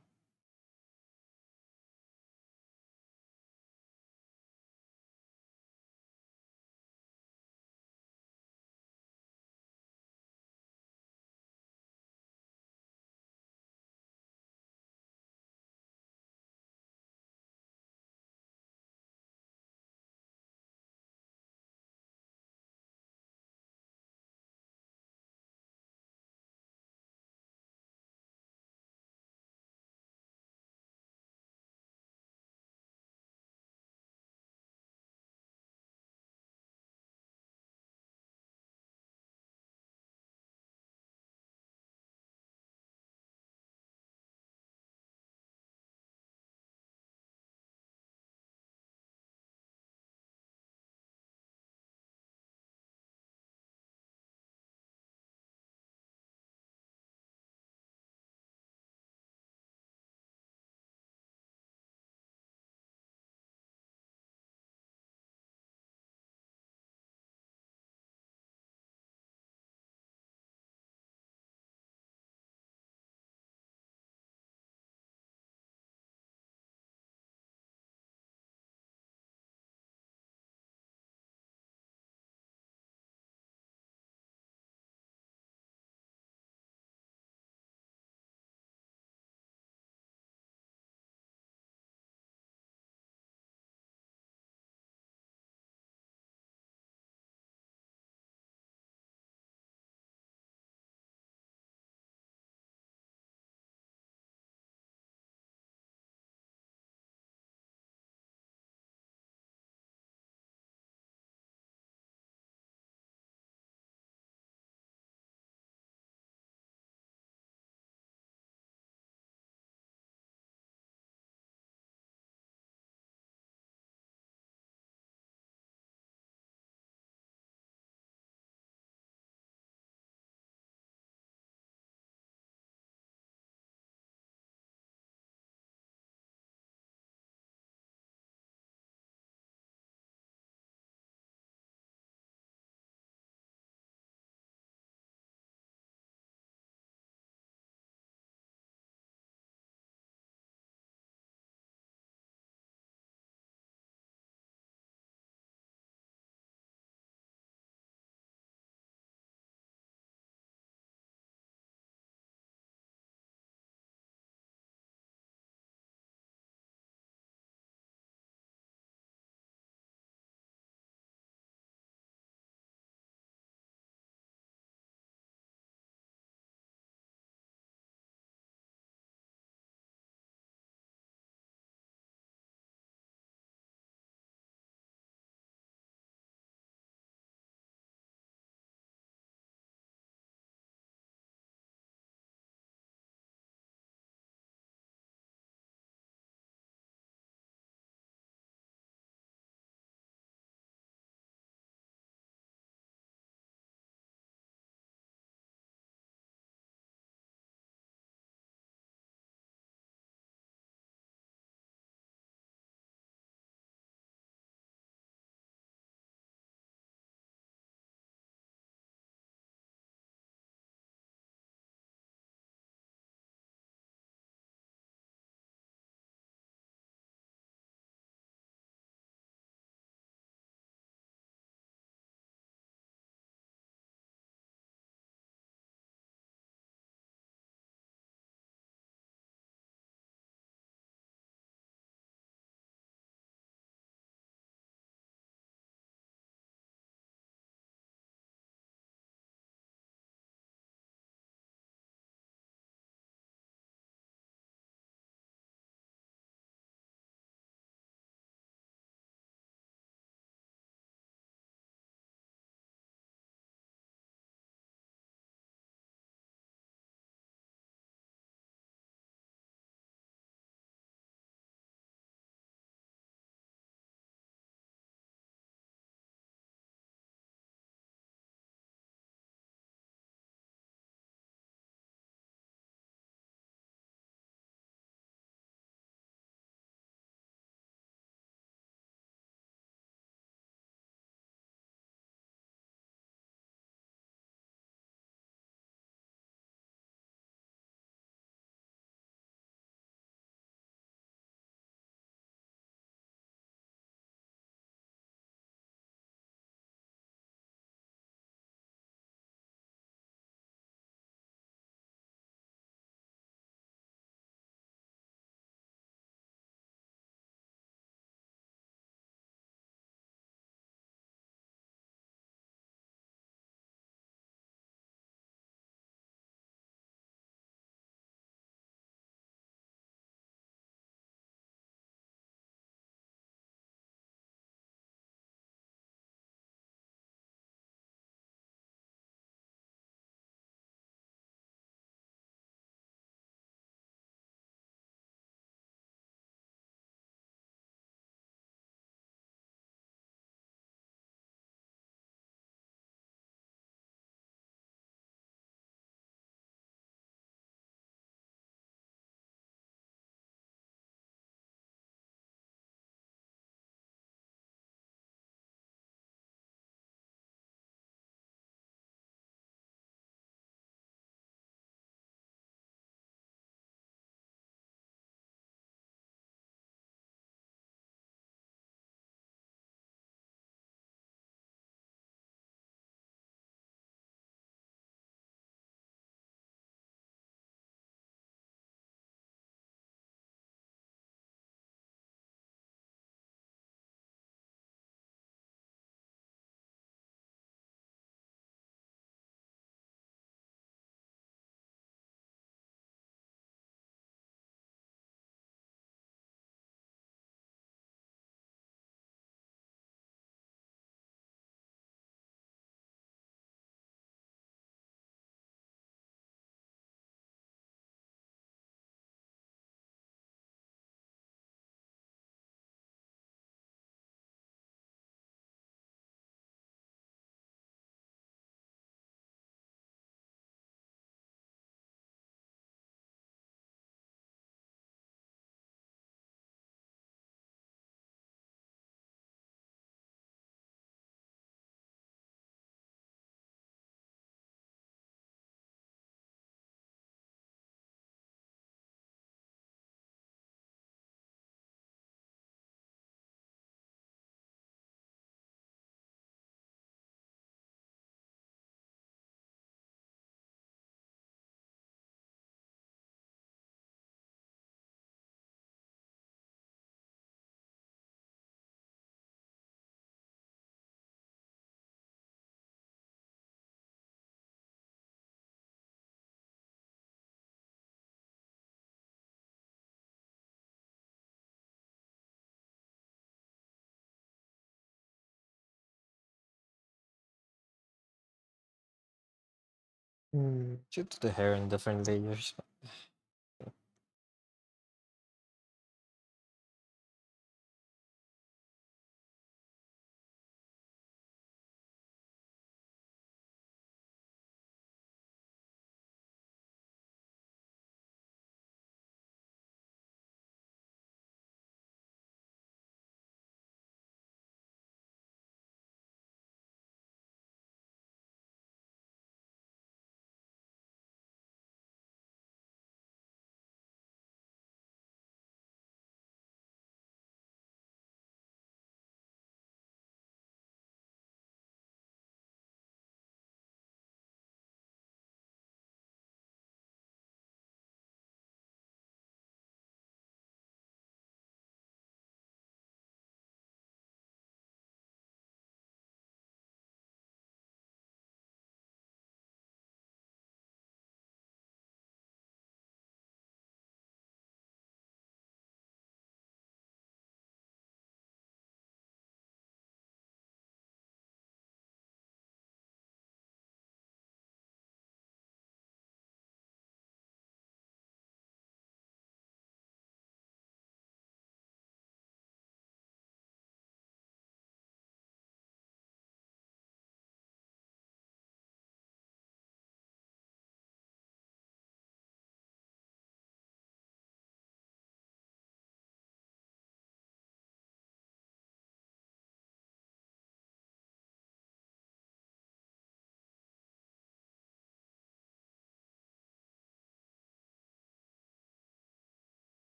Should do the hair in different layers.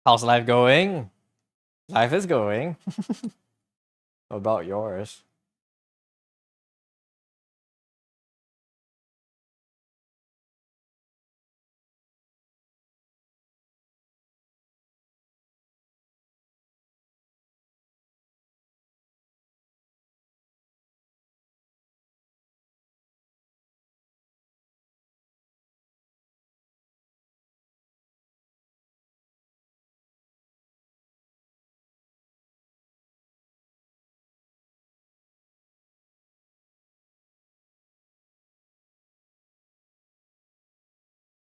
How's life going? Life is going. What about yours?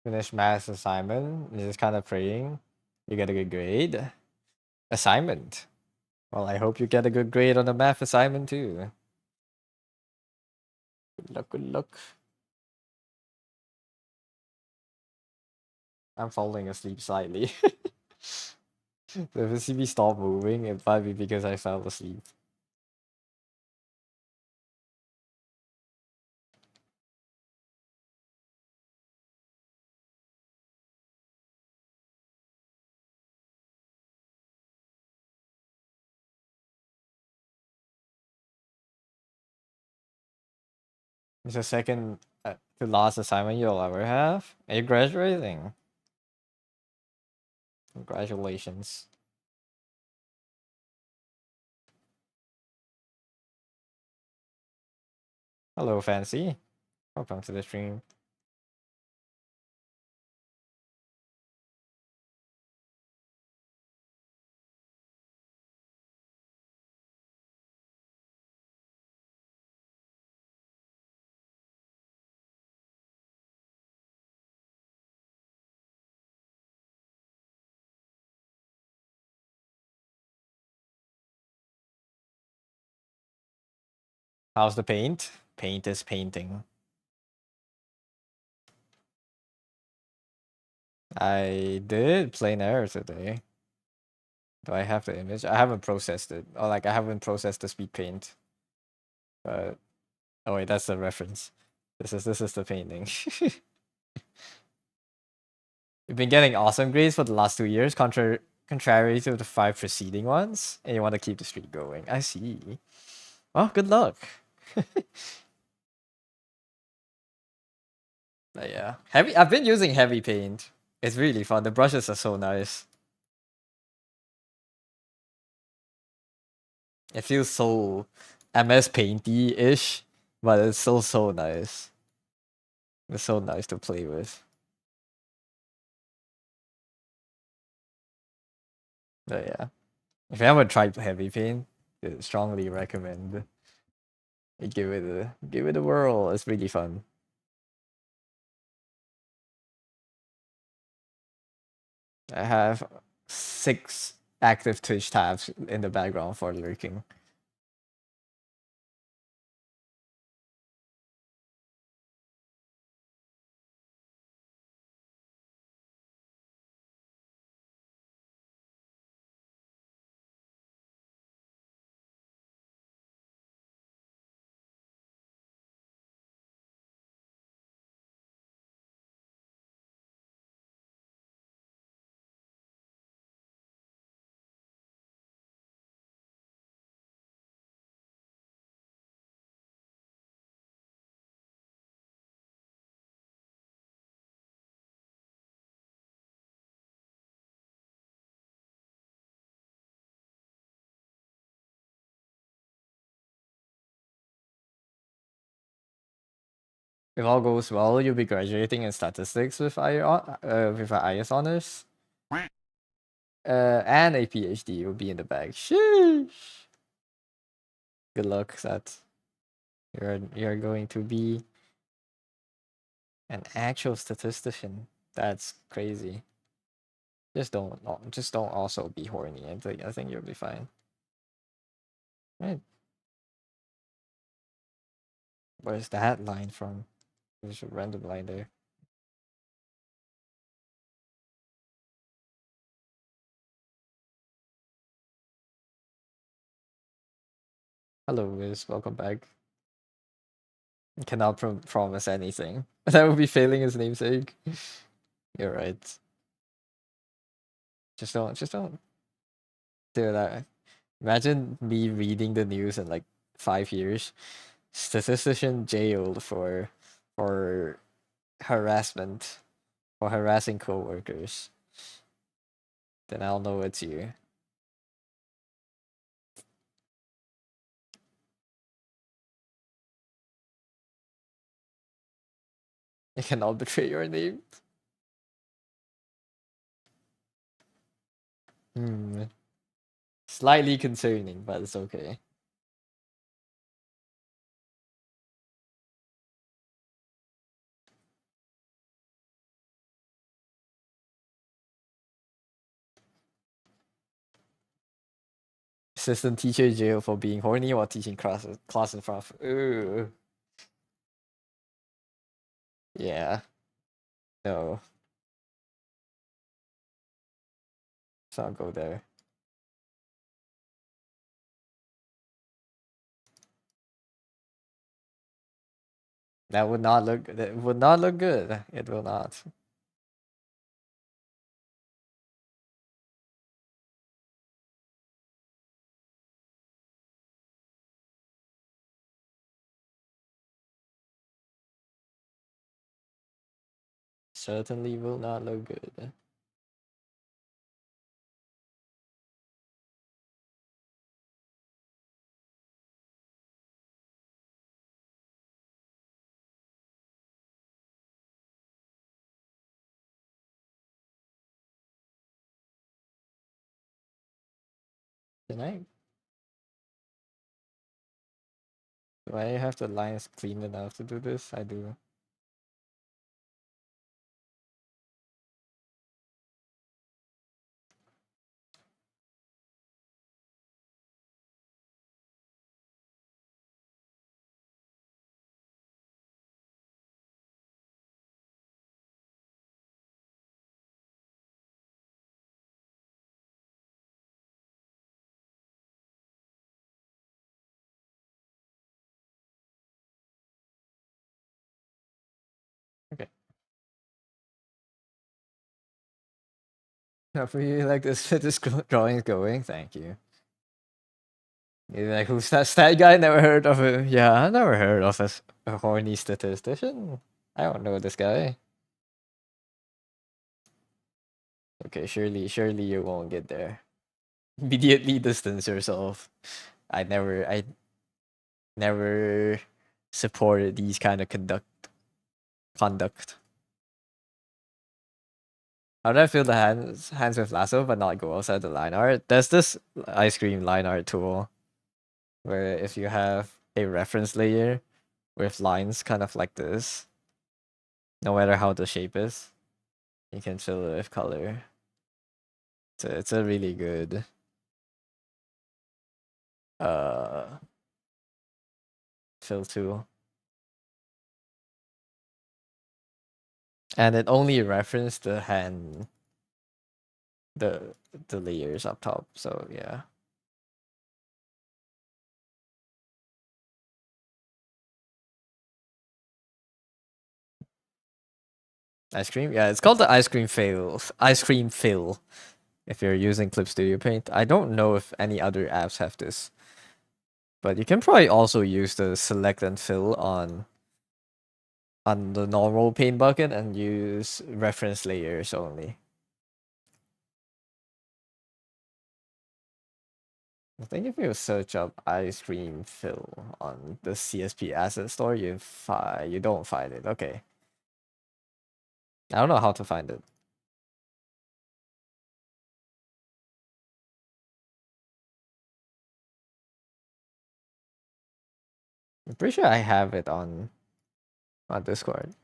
Finish math assignment. Just kind of praying you get a good grade. Assignment. Well, I hope you get a good grade on the math assignment too. Good luck, good luck. I'm falling asleep slightly. If you see me stop moving, it might be because I fell asleep. It's the second to last assignment you'll ever have. Are you graduating? Congratulations. Hello, Fancy. Welcome to the stream. How's the paint? Paint is painting. I did plain error today. Do I have the image? I haven't processed it. Or like I haven't processed the speed paint. But oh wait, that's the reference. This is the painting. You've been getting awesome grades for the last 2 years, contrary to the 5 preceding ones, and you want to keep the streak going. I see. Well, good luck. But yeah, heavy. I've been using heavy paint. It's really fun. The brushes are so nice. It feels so MS Painty-ish, but it's still so nice. It's so nice to play with. But yeah, if you haven't tried heavy paint, I strongly recommend you give it a whirl. It's really fun. I have 6 active Twitch tabs in the background for lurking. If all goes well, you'll be graduating in statistics with with IS honors. And a PhD will be in the bag. Sheesh. Good luck, Seth. You're going to be an actual statistician. That's crazy. Just don't also be horny. I think you'll be fine. Right. Where's that line from? There's a random line there. Hello, Wiz. Welcome back. Cannot promise anything. That would be failing his namesake. You're right. Just don't do that. Imagine me reading the news in like 5 years. Statistician jailed for harassment, for harassing coworkers. Then I'll know it's you. You cannot betray your name. Hmm. Slightly concerning, but it's okay. Assistant teacher jail for being horny while teaching class in front of. Ooh. Yeah. No. Let's not go there. That would not look. That would not look good. It will not. Certainly will not look good. Tonight, do I have the lines clean enough to do this? I do. How for you like this drawing is going? Thank you. You're like, who's that stat guy? Never heard of him. Yeah, I never heard of a horny statistician. I don't know this guy. Okay, surely you won't get there. Immediately distance yourself. I never supported these kind of conduct. How do I feel the hands with lasso but not go outside the line art? There's this ice cream line art tool where if you have a reference layer with lines kind of like this, no matter how the shape is, you can fill it with color. It's a really good uh fill tool. And it only referenced the the the layers up top, so yeah. Ice cream? Yeah, it's called the ice cream fill if you're using Clip Studio Paint. I don't know if any other apps have this. But you can probably also use the select and fill on the normal paint bucket and use reference layers only. I think if you search up ice cream fill on the CSP asset store, you don't find it. Okay. I don't know how to find it. I'm pretty sure I have it on Discord.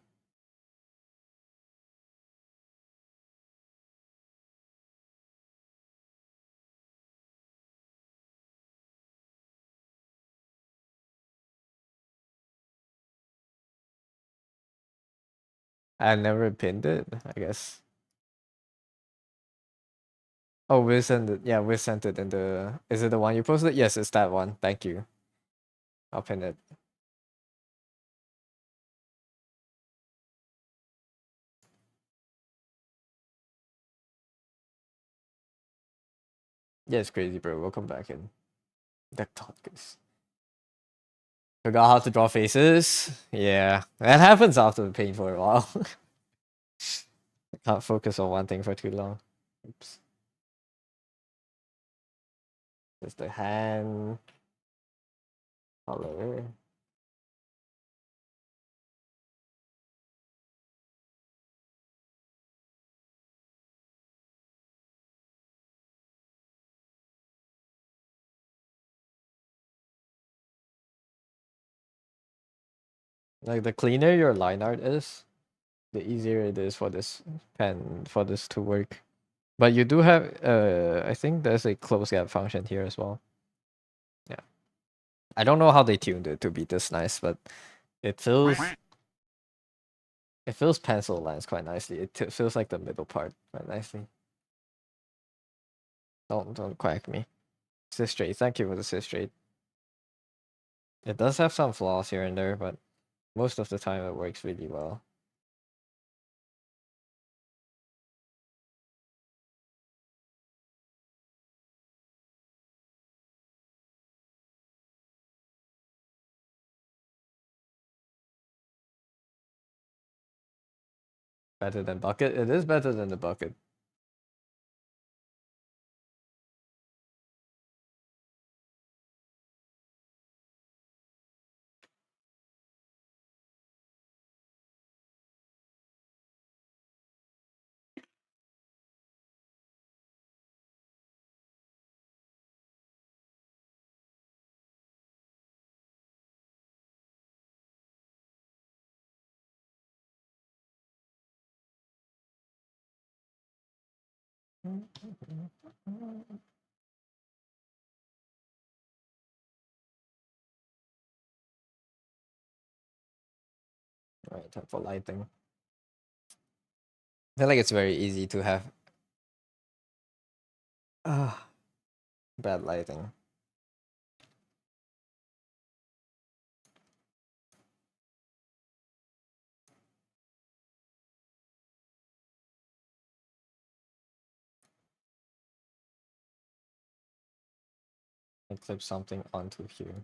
I never pinned it, I guess. Oh, we sent it. Yeah, we sent it in the. Is it the one you posted? Yes, it's that one. Thank you. I'll pin it. Yes, crazy bro. Welcome back in. That talkers. Forgot how to draw faces. Yeah, that happens after the paint for a while. I can't focus on one thing for too long. Oops. There's the hand color. Like the cleaner your line art is, the easier it is for this pen for this to work. But you do have I think there's a close gap function here as well. Yeah. I don't know how they tuned it to be this nice, but it feels it fills pencil lines quite nicely. It feels like the middle part quite nicely. Don't quack me. Assist straight. Thank you for the assist straight. It does have some flaws here and there, but most of the time it works really well. Better than bucket? It is better than the bucket. Right, time for lighting. I feel like it's very easy to have bad lighting. clip something onto here.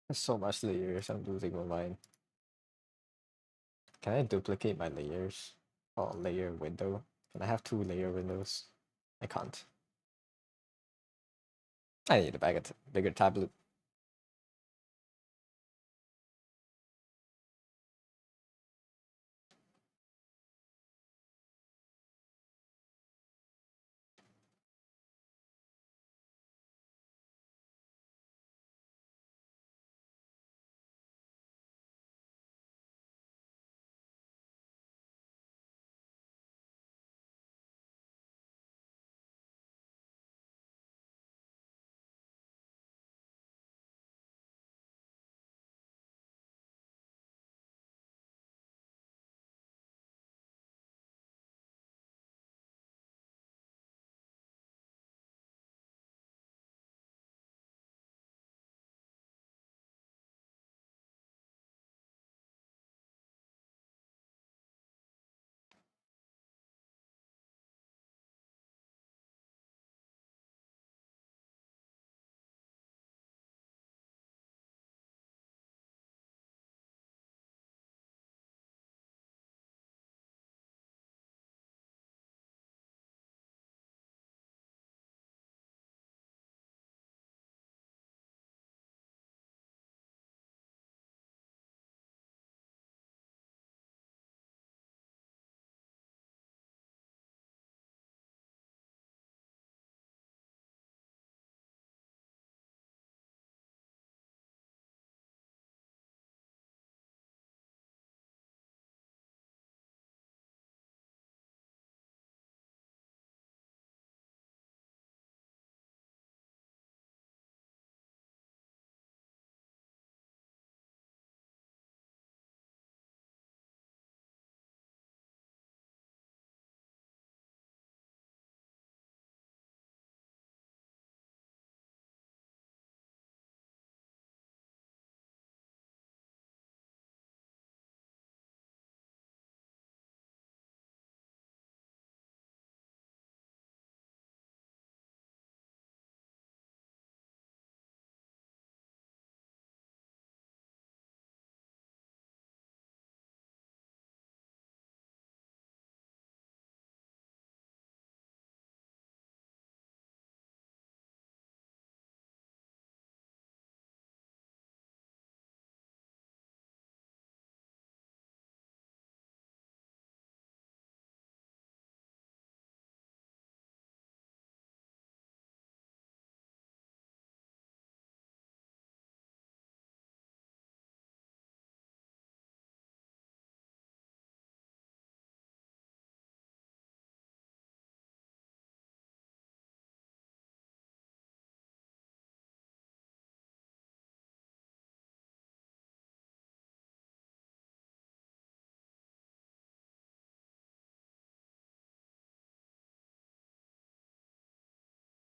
There's so much layers, I'm losing my mind. Can I duplicate my layers? Oh, layer window. Can I have 2 layer windows? I can't. I need a bigger tablet.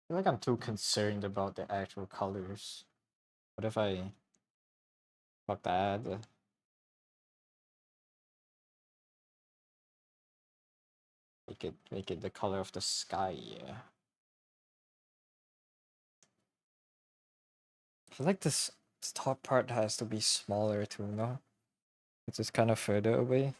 feel like I'm too concerned about the actual colors. What if I fuck that? Make it the color of the sky, yeah. I feel like this top part has to be smaller too, no? It's just kind of further away.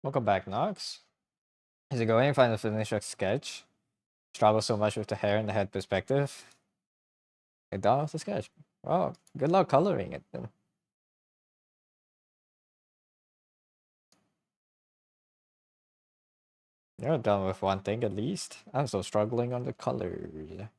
Welcome back, Nox. Is it going? Find a finished sketch. Struggle so much with the hair and the head perspective. Get done with the sketch. Well, good luck coloring it then. You're done with one thing at least. I'm still struggling on the color.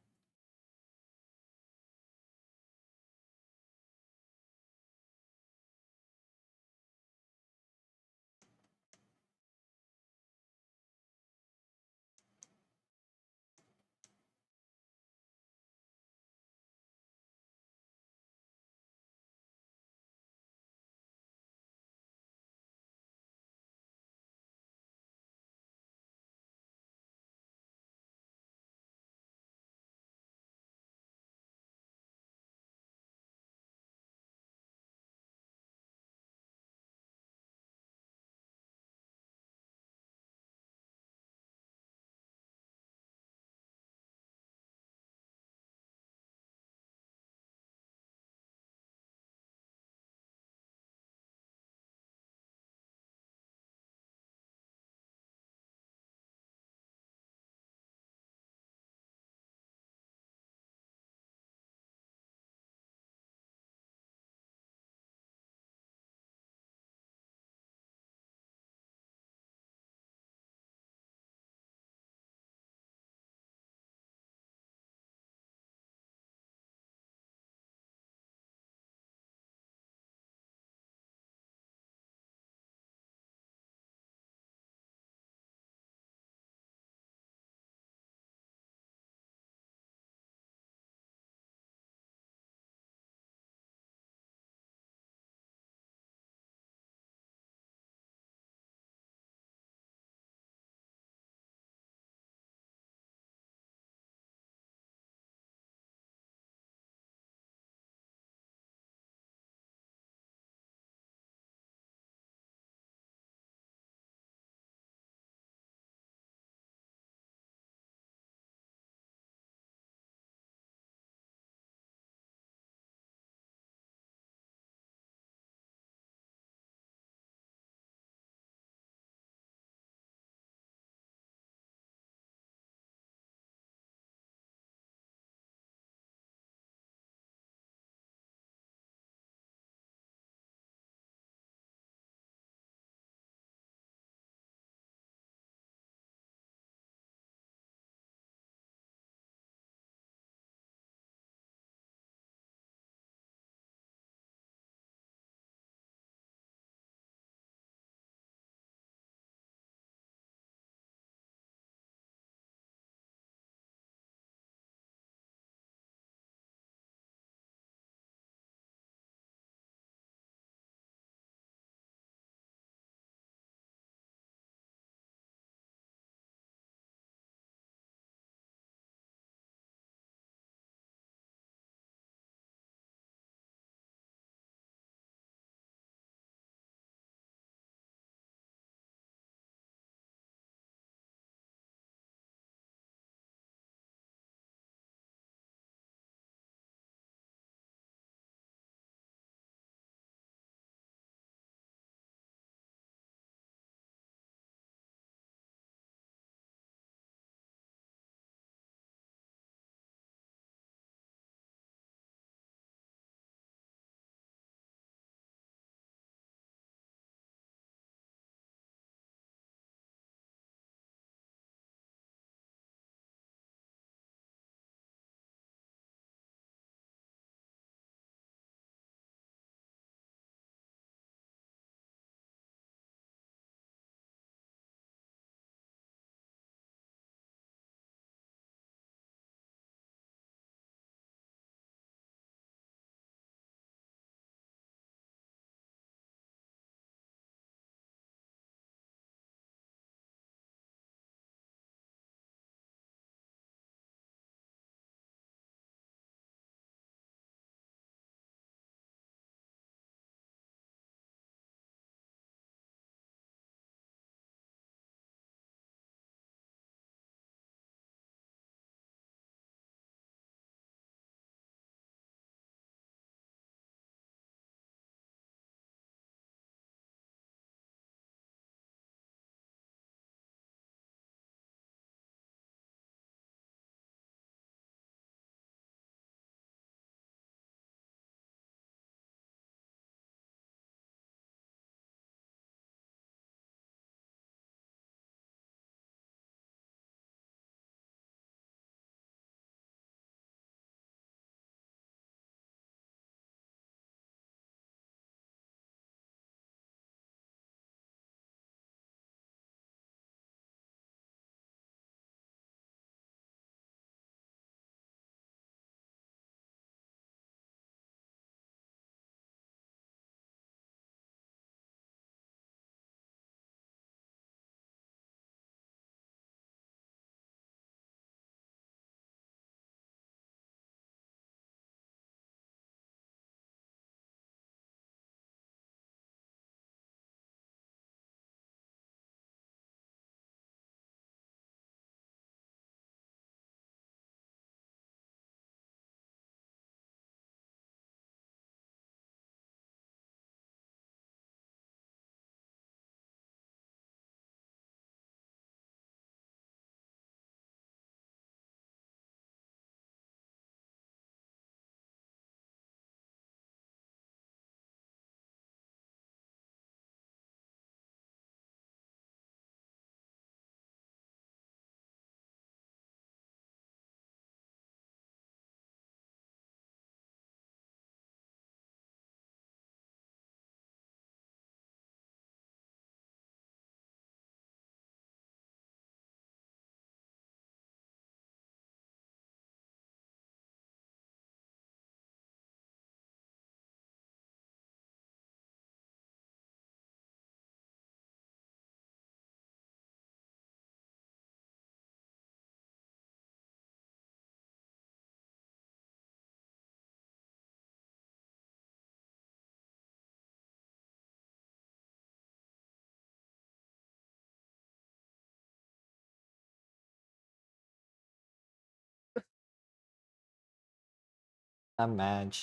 I'm mad.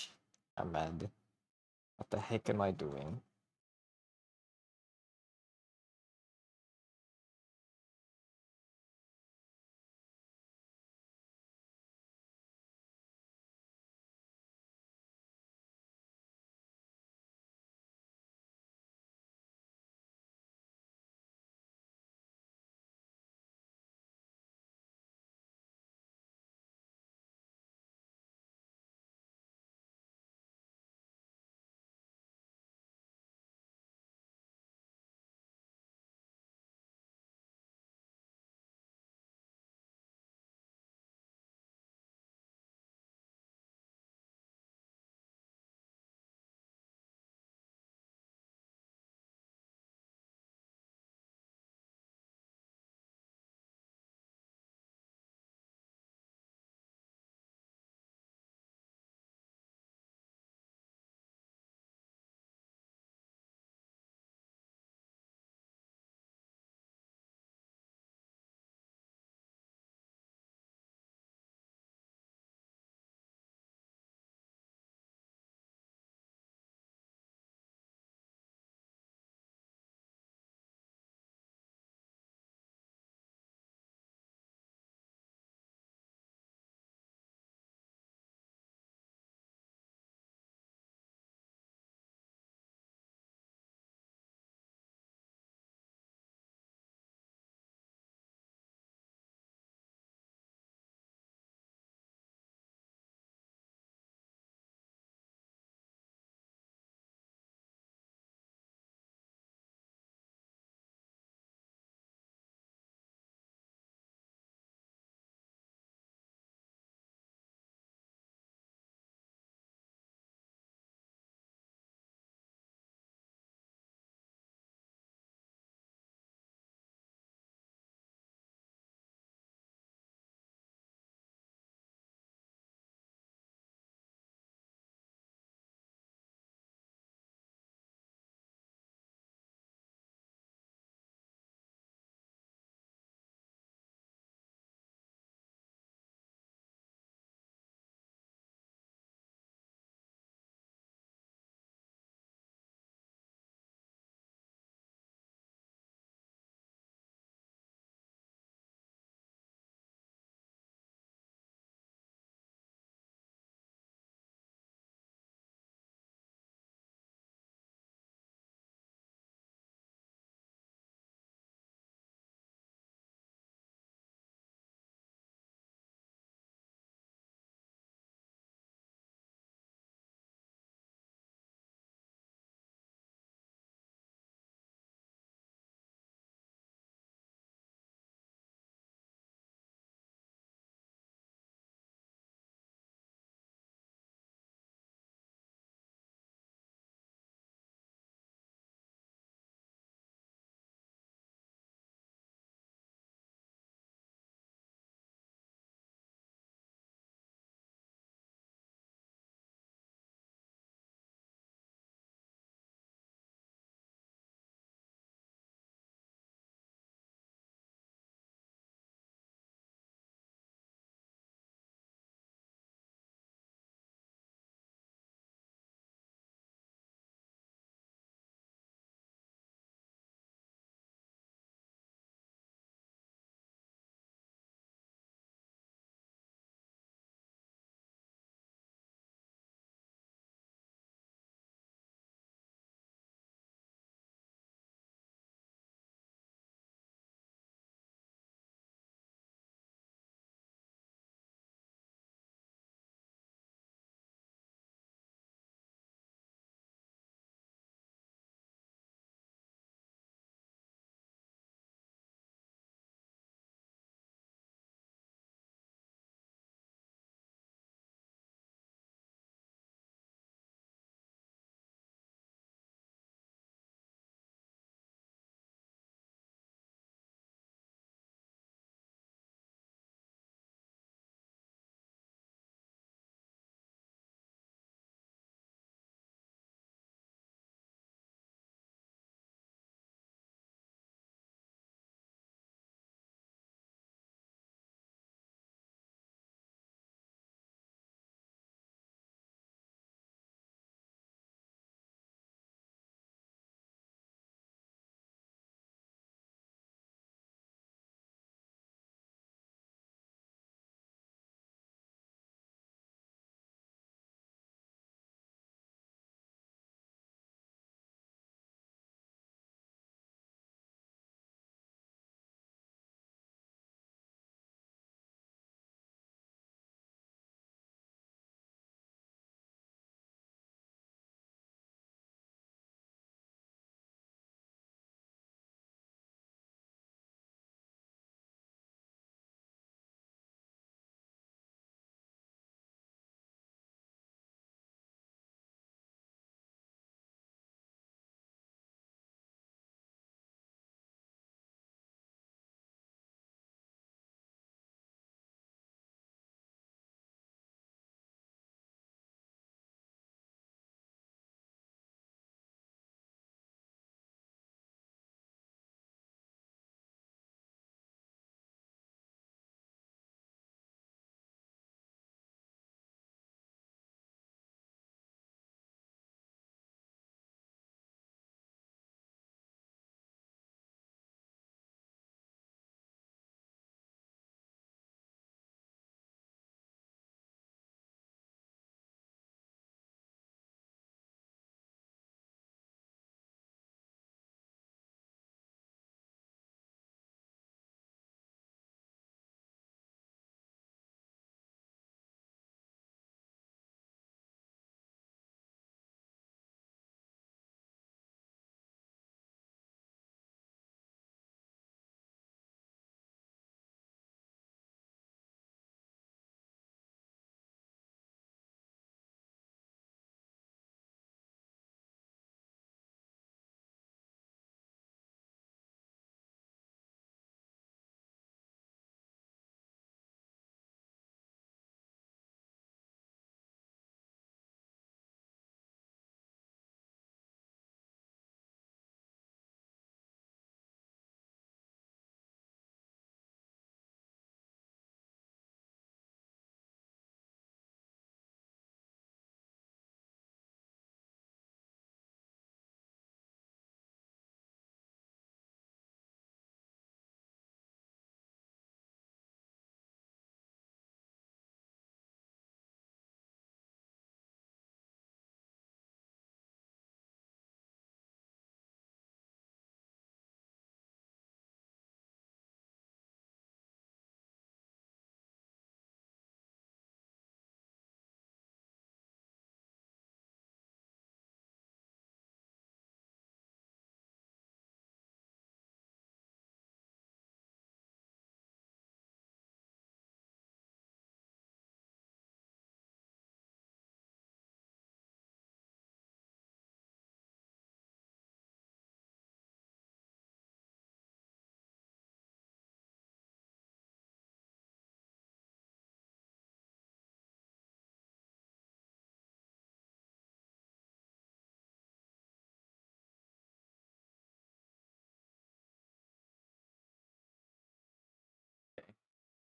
I'm mad. What the heck am I doing?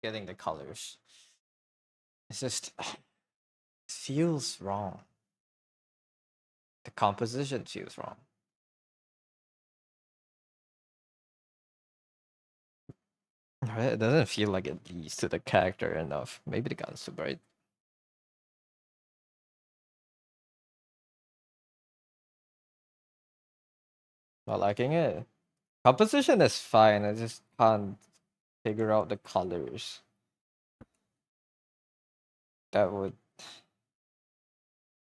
getting the colors. It's just feels wrong. The composition feels wrong. Right? It doesn't feel like it leads to the character enough. Maybe the gun's too bright. Not liking it. Composition is fine. I just can't figure out the colors. That would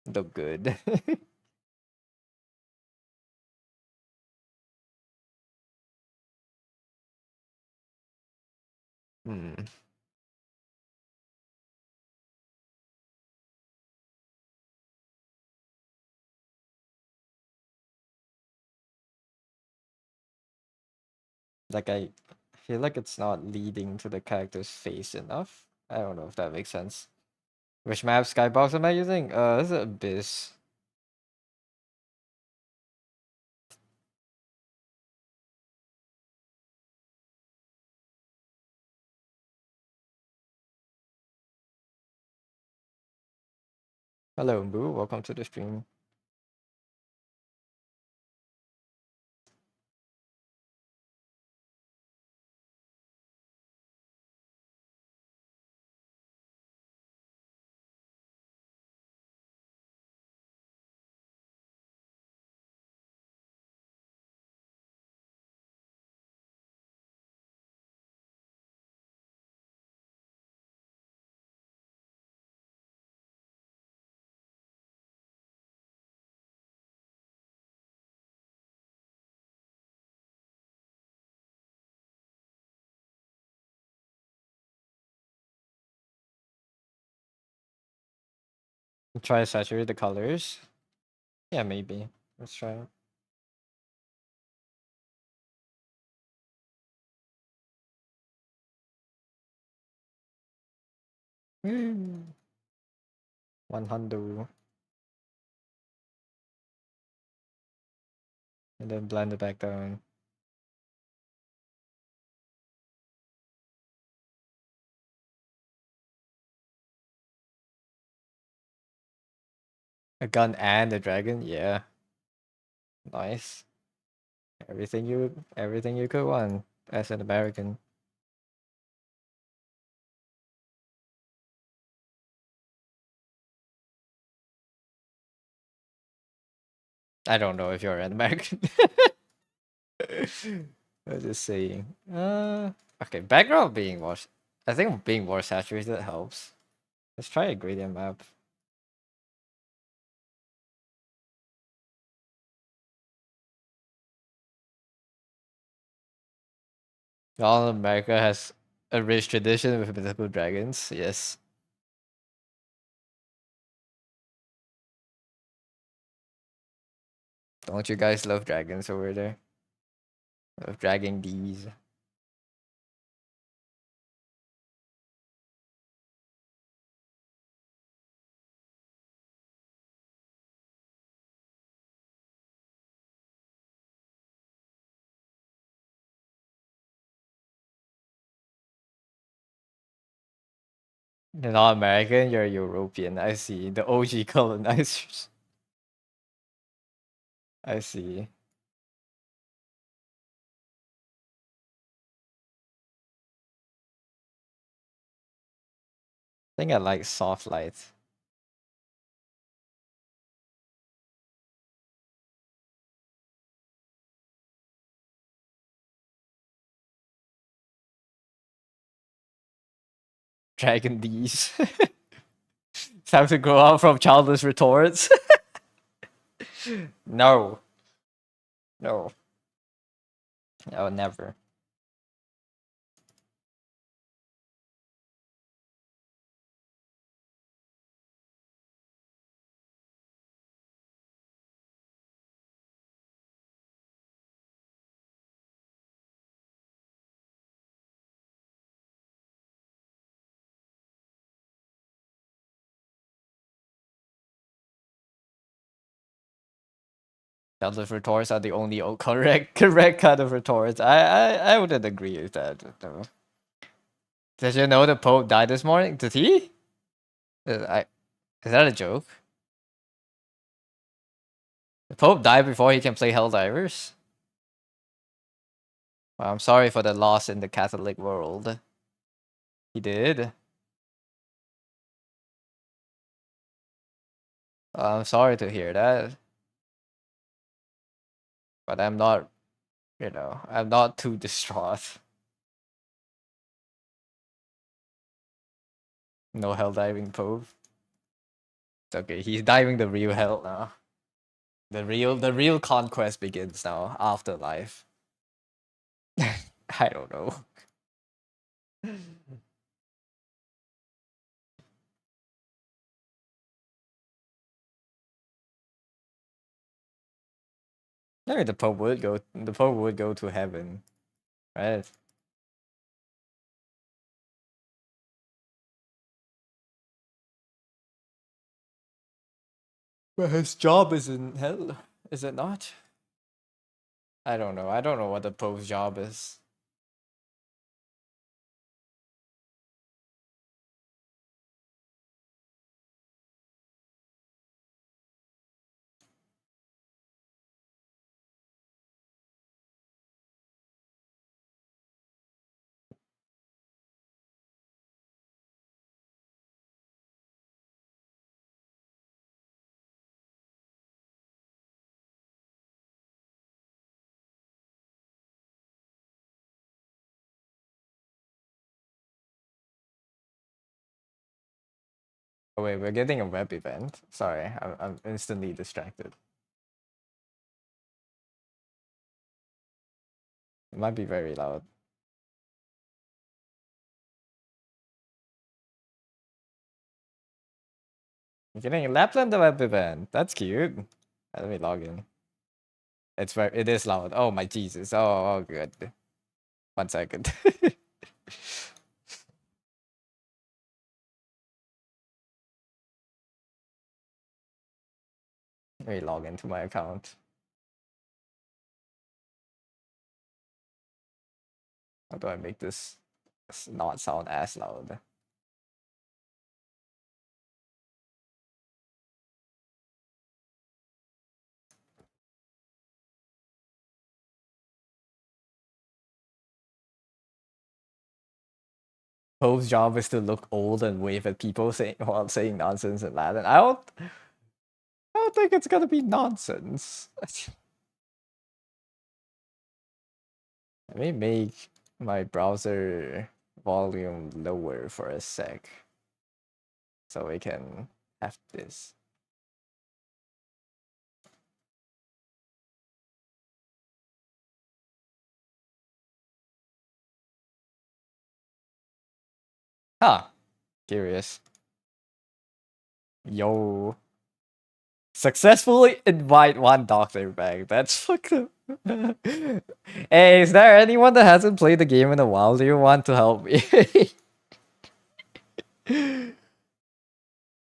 look good. Hmm. Like I feel like it's not leading to the character's face enough. I don't know if that makes sense. Which map skybox am I using? This is Abyss. Hello, Boo. Welcome to the stream. Try to saturate the colors. Yeah, maybe. Let's try it. One hundo. And then blend it back down. A gun and a dragon? Yeah. Nice. Everything you could want as an American. I don't know if you're an American. I'm just saying. Okay, background being more. I think being more saturated helps. Let's try a gradient map. All America has a rich tradition with mythical dragons. Yes. Don't you guys love dragons over there? Love dragging these. You're not American, you're European. I see. The OG colonizers. I see. I think I like soft light. Dragon D's. Time to grow out from childless retorts. No. No. No, never. Childless retorts are the only correct kind of retorts. I wouldn't agree with that though. Did you know the Pope died this morning? Did he? Is that a joke? The Pope died before he can play Helldivers? Well, I'm sorry for the loss in the Catholic world. He did. I'm sorry to hear that. But I'm not, I'm not too distraught. No Helldiving Pope. It's okay, he's diving the real hell now. The real conquest begins now, afterlife. I don't know. Maybe the Pope would go to heaven, right? But his job is in hell, is it not? I don't know. I don't know what the Pope's job is. Oh wait, we're getting a web event. Sorry, I'm instantly distracted. It might be very loud. We're getting a Lapland web event. That's cute. Let me log in. It is loud. Oh my Jesus. Oh good. 1 second. Let me log into my account. How do I make this not sound as loud? Pope's job is to look old and wave at people while saying nonsense in Latin. I don't think it's gonna be nonsense. Let me make my browser volume lower for a sec, so we can have this. Huh. Curious. Yo. Successfully invite one doctor back. That's fucking. Hey, is there anyone that hasn't played the game in a while? Do you want to help me?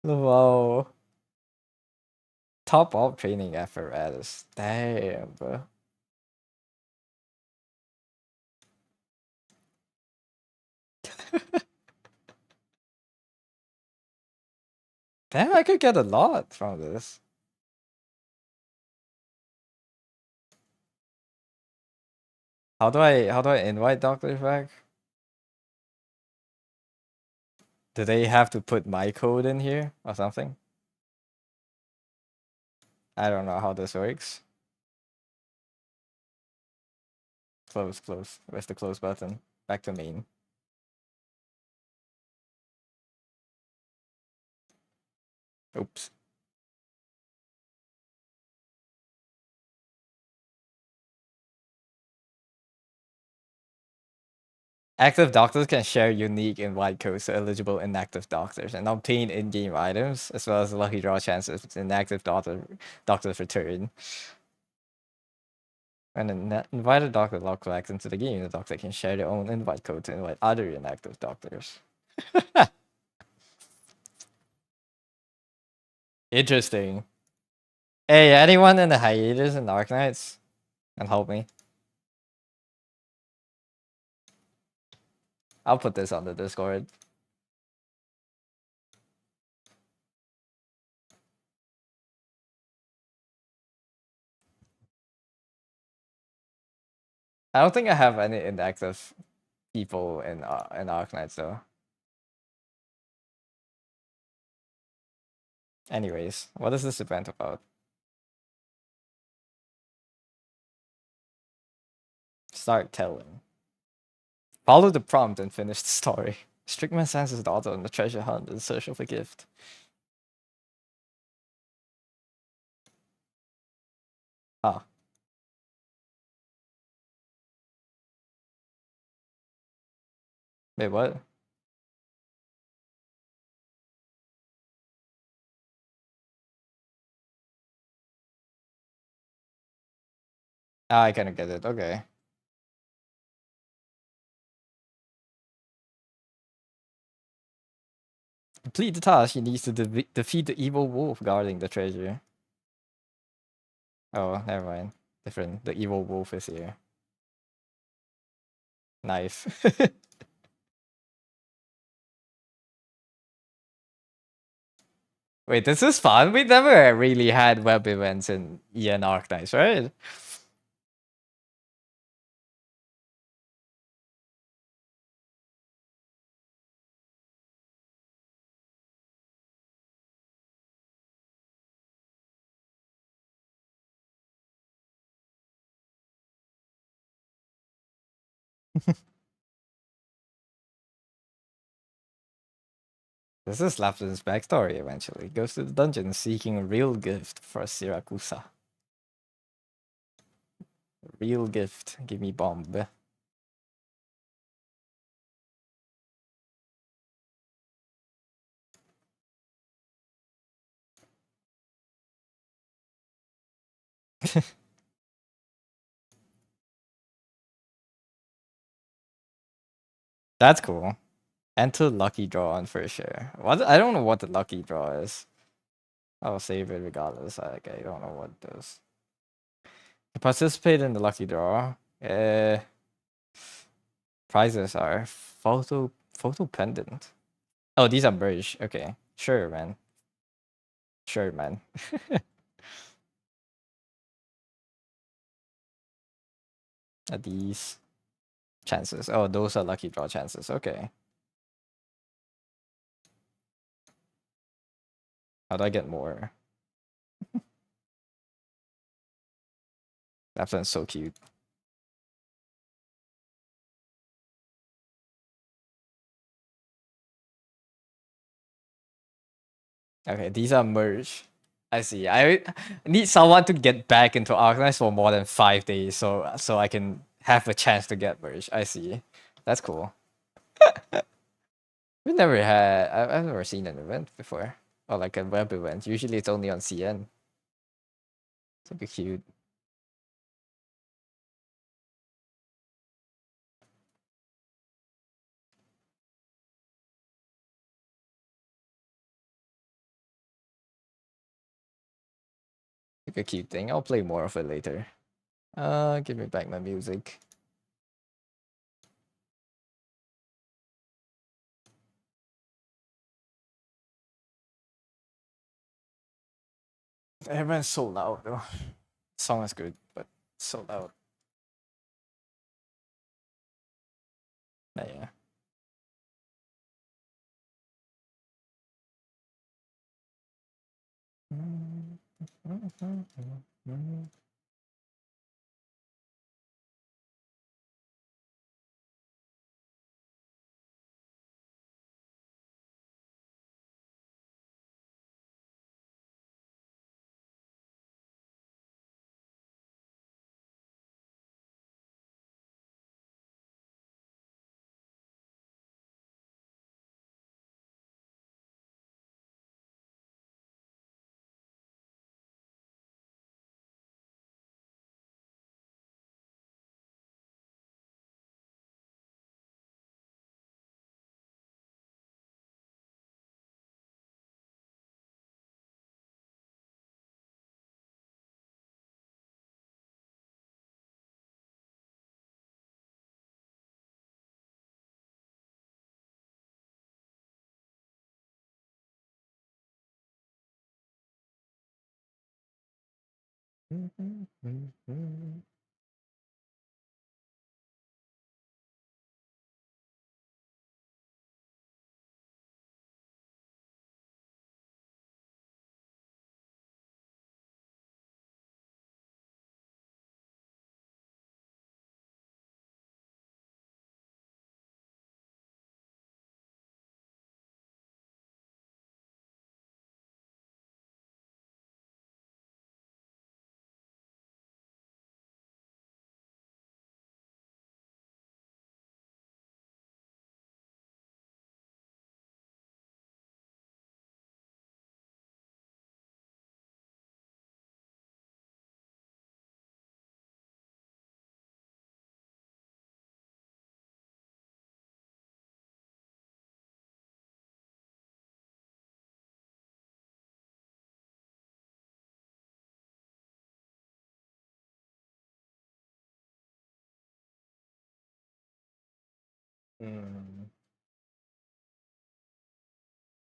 Wow. Top up training apparatus. Damn, bro. Damn, I could get a lot from this. How do I invite doctors back? Do they have to put my code in here or something? I don't know how this works. Close. Where's the close button? Back to main. Oops. Active doctors can share unique invite codes to eligible inactive doctors and obtain in-game items, as well as lucky draw chances with inactive doctor's return. When an invited doctor logs back into the game, the doctor can share their own invite code to invite other inactive doctors. Interesting. Hey, anyone in the hiatus and Dark Knights? Can help me. I'll put this on the Discord. I don't think I have any inactive people in Arknights though. Anyways, what is this event about? Start telling. Follow the prompt and finish the story. Strickman sends his daughter on a treasure hunt in search of a gift. Ah. Wait, what? Ah, I kind of get it. Okay. Complete the task. He needs to defeat the evil wolf guarding the treasure. Oh, never mind. Different. The evil wolf is here. Nice. Wait, this is fun. We never really had web events in EN Arknights, right? This is Laplin's backstory eventually. Goes to the dungeon seeking a real gift for Siracusa. Real gift. Give me bomb. That's cool. Enter lucky draw on first share. What? I don't know what the lucky draw is. I'll save it regardless. I don't know what it does. Participate in the lucky draw. Prizes are photo pendant. Oh, these are merged. Okay, sure, man. Sure, man. Are these chances? Oh, those are lucky draw chances. Okay. How do I get more? That sounds so cute. Okay, these are merged. I see. I need someone to get back into Arknights for more than 5 days, so I can have a chance to get merged. I see. That's cool. We never had. I've never seen an event before, or like a web event. Usually, it's only on CN. Super cute. Super cute thing. I'll play more of it later. Give me back my music. Everyone's so loud though. Song is good, but so loud. Yeah.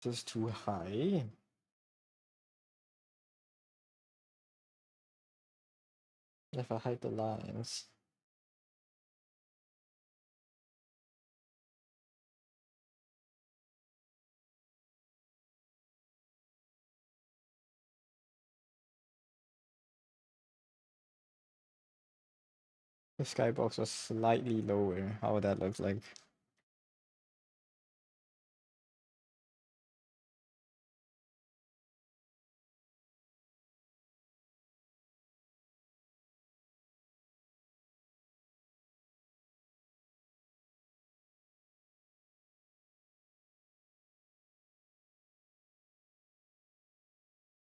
This is too high. If I hide the lines. The skybox was slightly lower. How would that look like?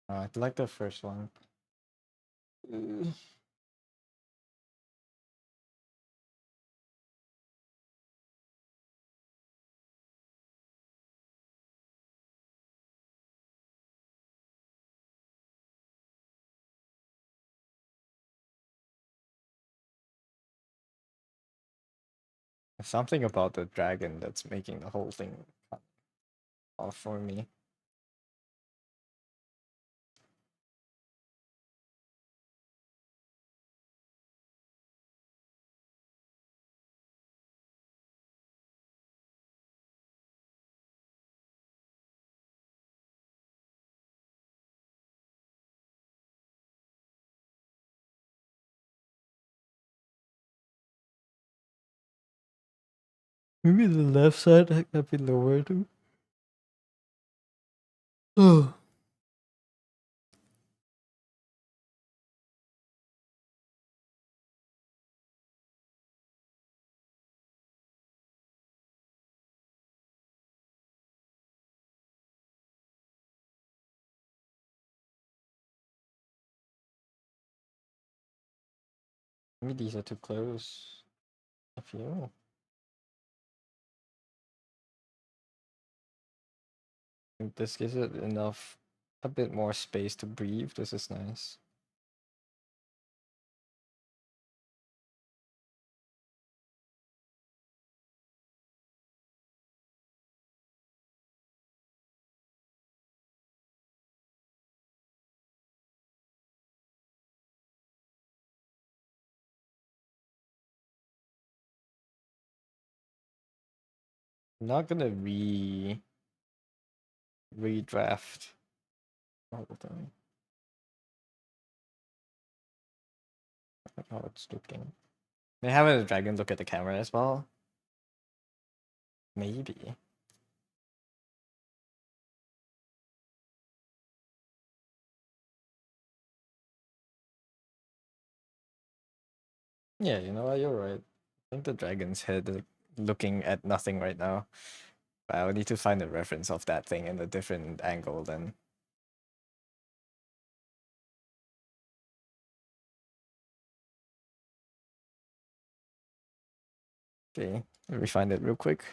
I like the first one. Something about the dragon that's making the whole thing off for me. Maybe the left side a bit lower too. Oh. Maybe these are too close. I feel. I think this gives it enough, a bit more space to breathe. This is nice. I'm not gonna redraft all the time. How it's looking. May have a dragon look at the camera as well. Maybe. Yeah, you know what? You're right. I think the dragon's head is looking at nothing right now. But I'll need to find a reference of that thing in a different angle then. Okay, let me find it real quick.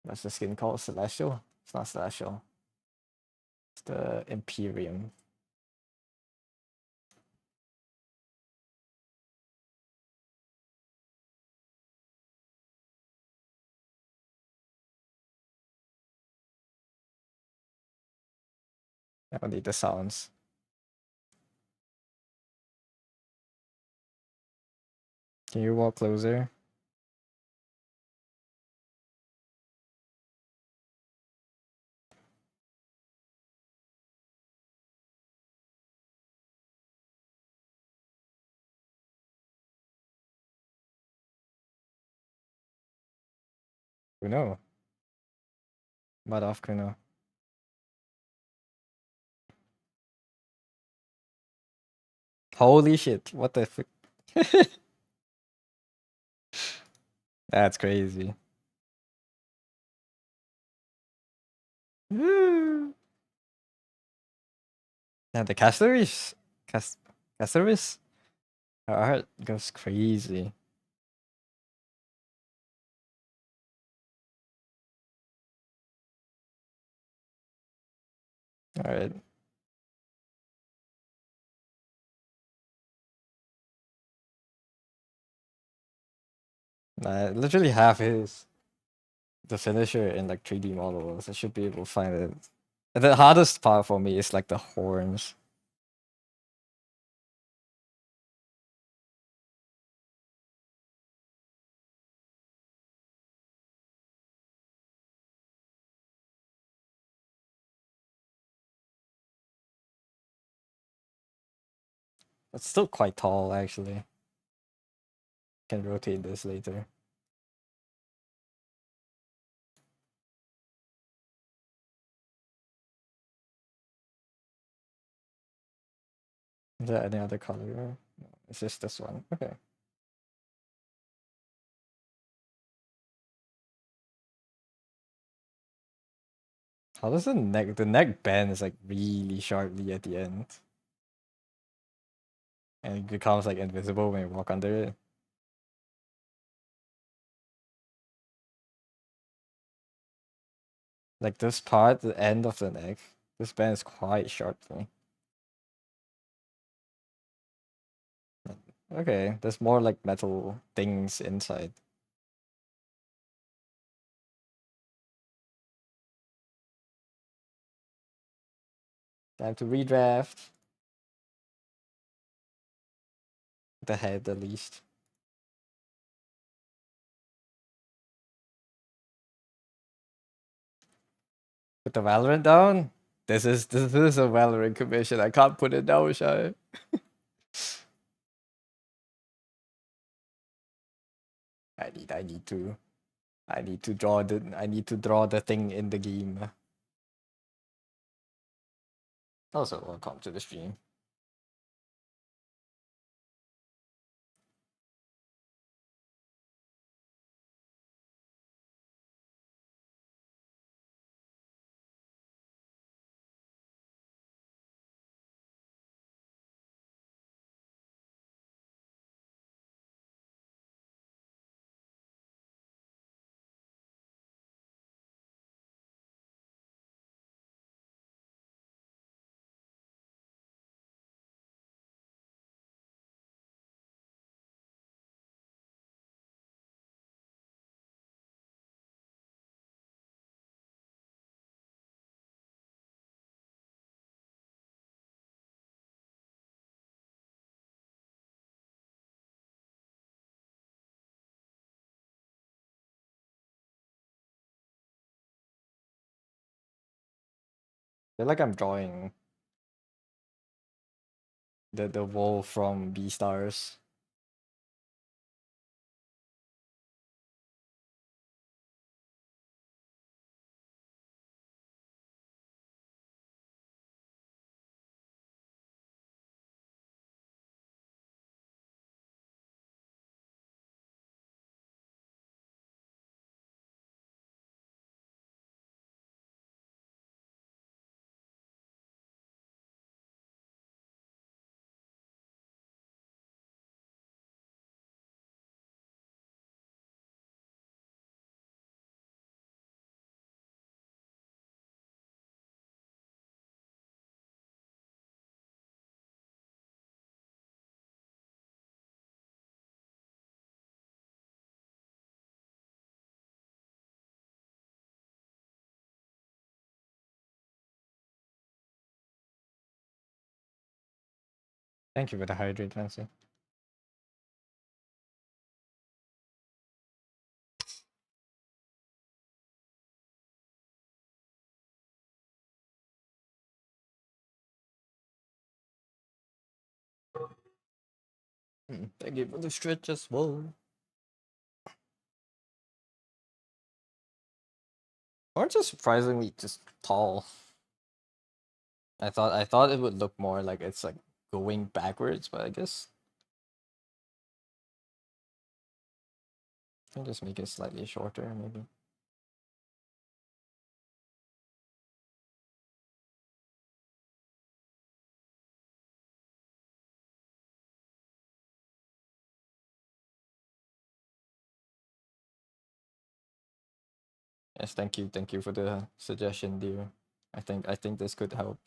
What's the skin called? Celestial? It's not Celestial. It's the Imperium. I don't need the sounds. Can you walk closer? Kuno. But off Kuno. Holy shit. What the fuck? That's crazy. Woo. Yeah, the Castoris. Castoris? Her art goes crazy. Alright. Literally half is the finisher in like 3D models. I should be able to find it. And the hardest part for me is like the horns. It's still quite tall actually. Can rotate this later. Is there any other color? No, it's just this one. Okay. How does the neck bends like really sharply at the end? And it becomes like invisible when you walk under it. Like this part, the end of the neck, this bends quite sharply. Okay, there's more like metal things inside. Time to redraft. The head at least. Put the Valorant down? This is a Valorant commission. I can't put it down, Shy. I need to draw the thing in the game. Also, welcome to the stream. I feel like I'm drawing the wolf from Beastars. Thank you for the hydrate, Fancy. Thank you for the stretch as well. Orange is surprisingly just tall. I thought it would look more like it's like going backwards, but I guess I'll just make it slightly shorter, maybe. Yes, thank you for the suggestion, dear. I think this could help.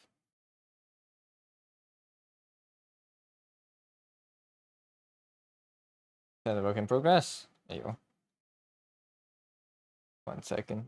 Kind of work in progress. There you go. 1 second.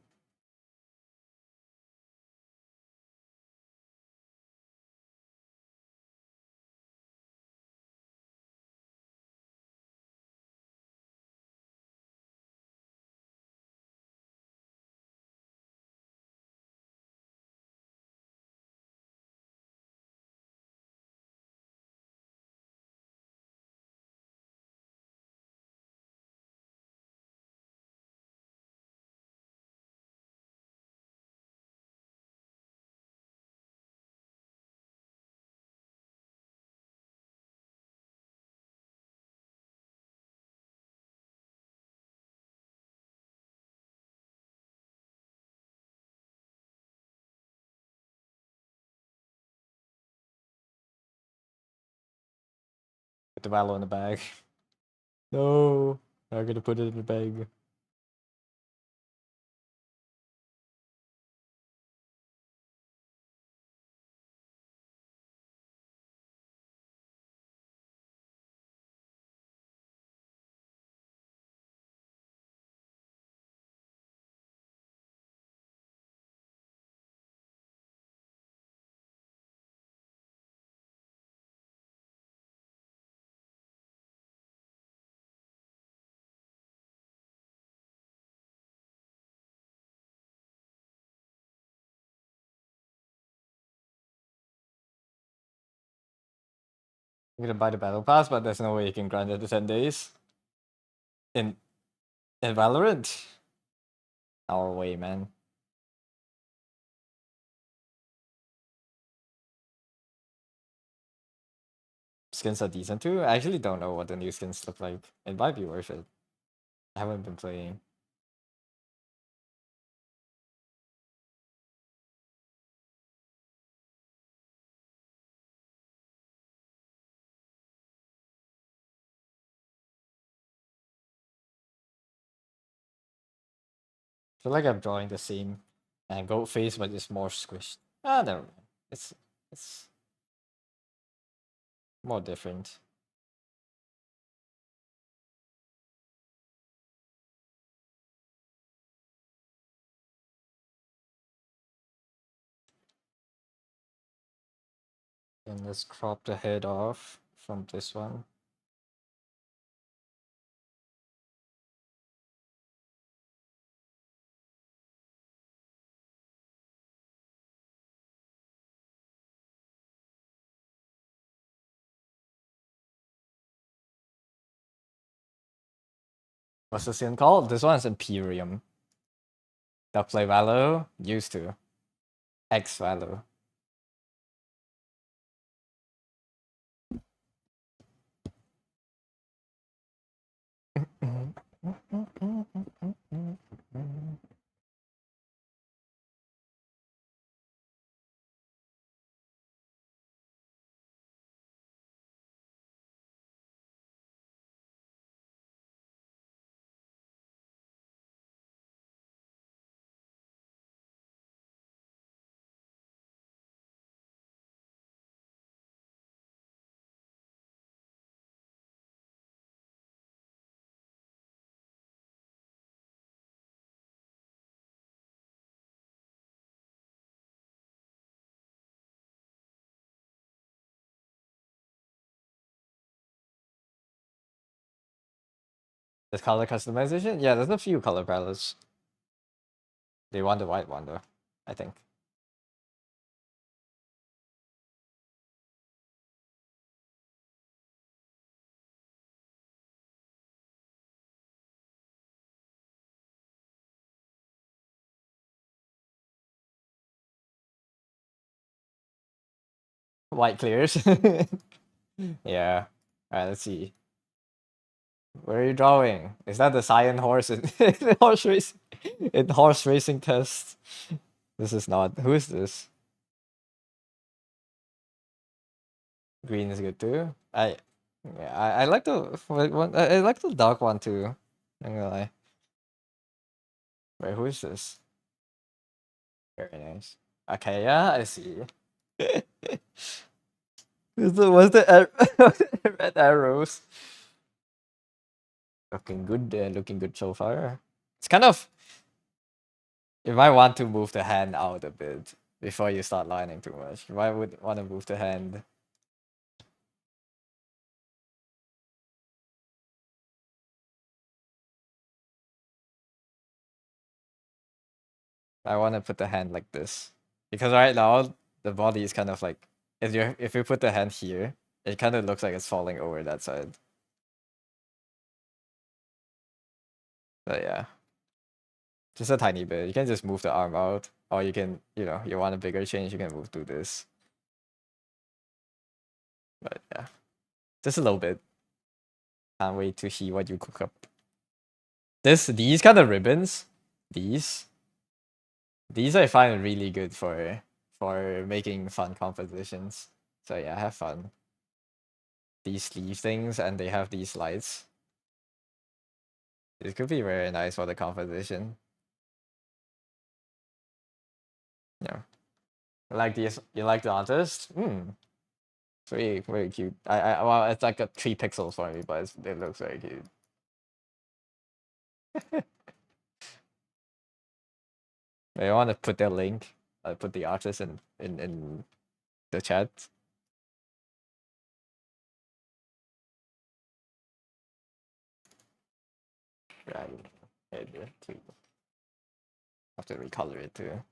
Put the valve in the bag. No, I'm gonna put it in the bag. I'm gonna buy the battle pass, but there's no way you can grind it to 10 days. In in Valorant? Our way, man. Skins are decent too. I actually don't know what the new skins look like. It might be worth it. I haven't been playing. I feel like I'm drawing the same goat face, but it's more squished. Ah, never mind. It's more different. And let's crop the head off from this one. What's the skin called? This one's Imperium. They'll play Valo? Used to. X Valo. There's color customization? Yeah, there's a few color palettes. They want the white one though, I think. White clears. Yeah. Alright, let's see. Where are you drawing? Is that the cyan horse in, in horse race in horse racing test? This is not. Who is this? Green is good too. I like the one. I like the dark one too. I'm gonna lie. Wait, who is this? Very nice. Okay, yeah, I see. What's the red arrows? Looking good. Looking good so far. It's kind of. You might want to move the hand out a bit before you start lining too much. You might would want to move the hand. I want to put the hand like this because right now the body is kind of like if you put the hand here, it kind of looks like it's falling over that side. But yeah, just a tiny bit. You can just move the arm out, or you can, you want a bigger change, you can move to this. But yeah, just a little bit. Can't wait to see what you cook up. These kind of ribbons, these these I find really good for making fun compositions. So yeah, have fun. These sleeve things, and they have these lights. It could be very nice for the composition. Yeah. Like these, you like the artist? Hmm. Very, very cute. Well, it's like a 3 pixels for me, but it looks very cute. I want to put their link. I put the artist in the chat. Right. Head too. Have to recolor it too.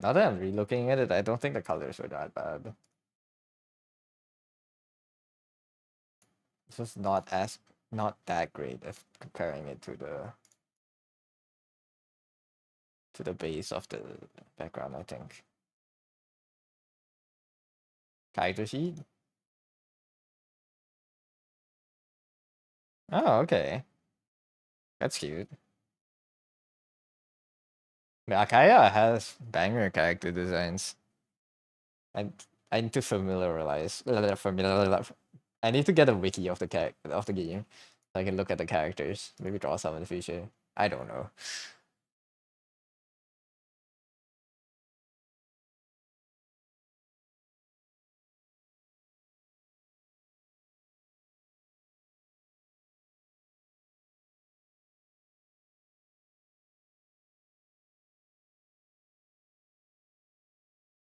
Now that I'm re-looking at it, I don't think the colors were that bad. It's just not that great if comparing it to the base of the background, I think. Character sheet? Oh, okay. That's cute. The Akaya has banger character designs. And I need to I need to get a wiki of the game so I can look at the characters. Maybe draw some in the future. I don't know.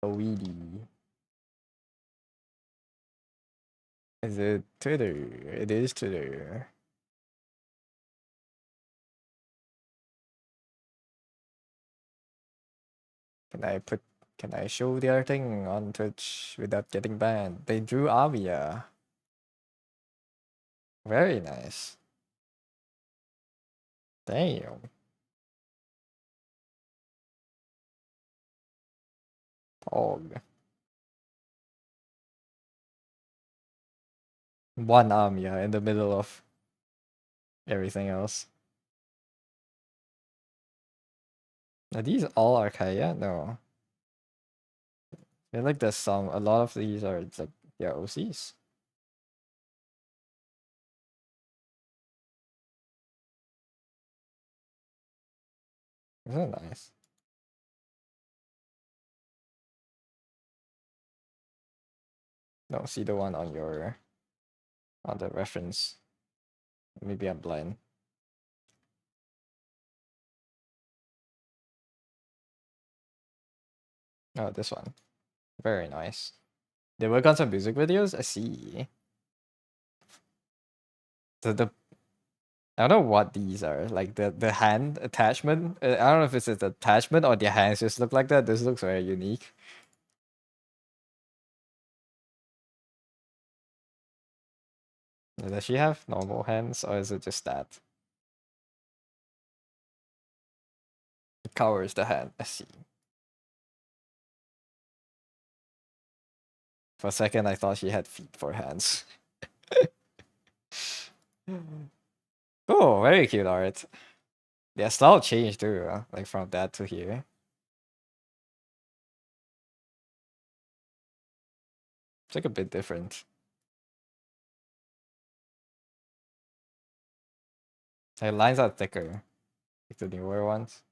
A weedy. Is it Twitter? It is Twitter. Can I put can I show their thing on Twitch without getting banned? They drew Avia. Very nice. Damn. Pog. One Amia in the middle of everything else. Are these all Archaea? No. I feel like there's a lot of these are like, yeah, OCs. Isn't that nice? No, see the one on the reference. Maybe I'm blind. Oh, this one. Very nice. They work on some music videos? I see. the I don't know what these are. Like the hand attachment. I don't know if it's an attachment or their hands just look like that. This looks very unique. Does she have normal hands or is it just that? It covers the hand. I see. For a second, I thought she had feet for hands. Oh, very cute art. Yeah, style changed too, like from that to here. It's like a bit different. Like lines are thicker, like the newer ones.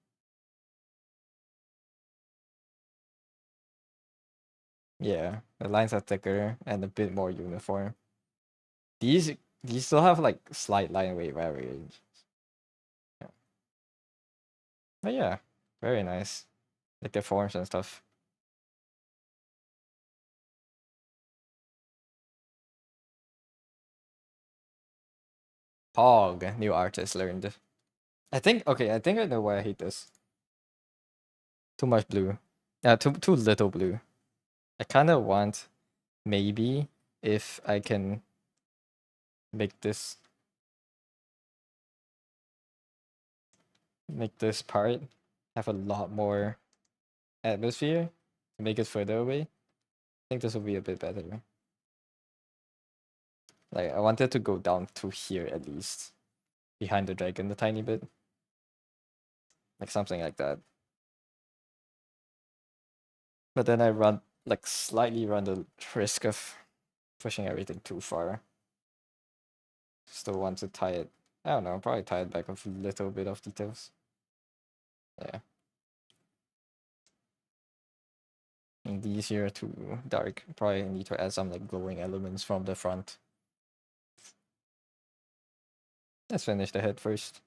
Yeah, the lines are thicker and a bit more uniform. These these still have like slight line weight variations. Yeah. But yeah, very nice. Like the forms and stuff. Pog, new artist learned. I think okay, I think I know why I hate this. Too much blue. Yeah, too little blue. I kinda want maybe if I can make this part have a lot more atmosphere to make it further away. I think this will be a bit better. Like I wanted to go down to here at least. Behind the dragon a tiny bit. Like something like that. But then I slightly run the risk of pushing everything too far. Still want to tie it. I don't know, probably tie it back with a little bit of details. Yeah. And these here are too dark. Probably need to add some like glowing elements from the front. Let's finish the head first.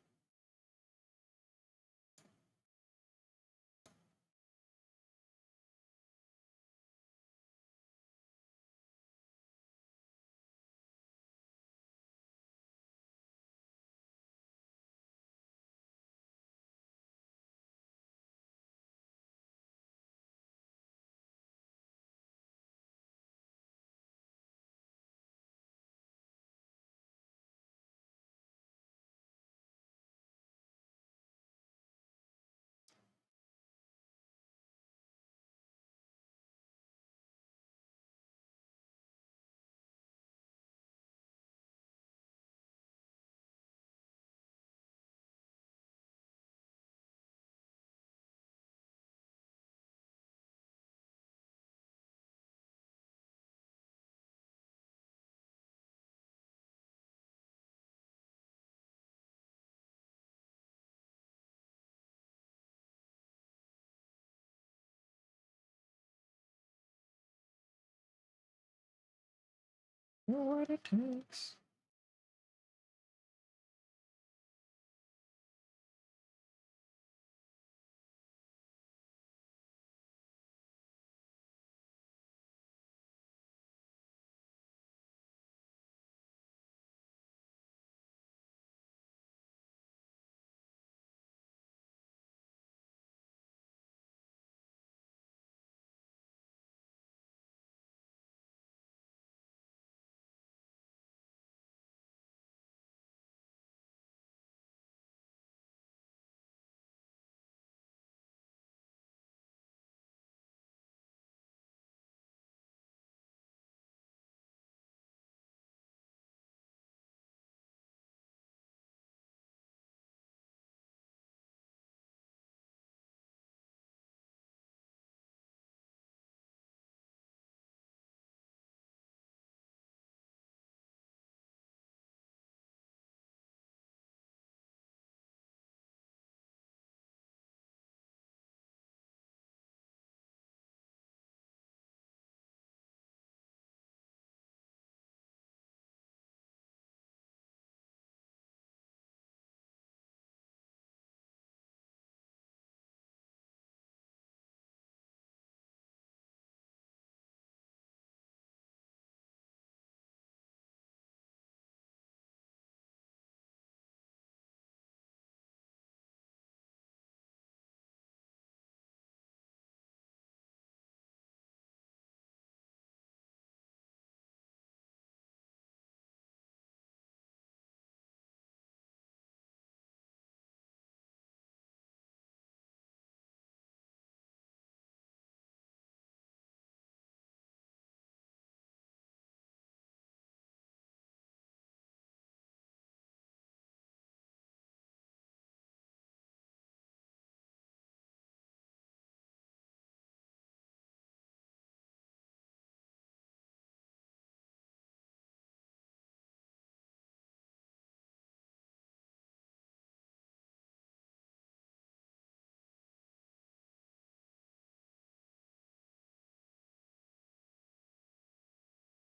What it takes.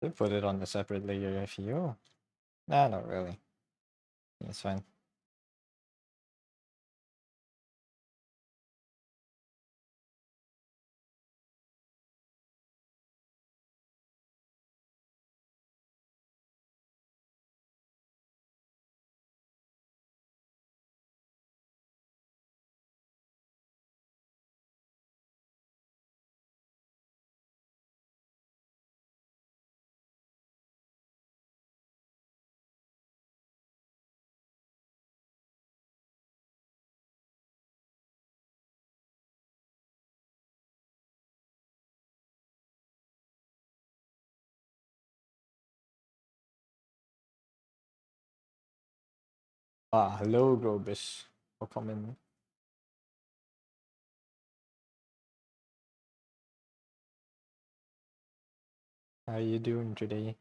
They put it on a separate layer if you. Nah, not really. It's fine. Ah, hello, Grobish. Welcome in. How you doing today?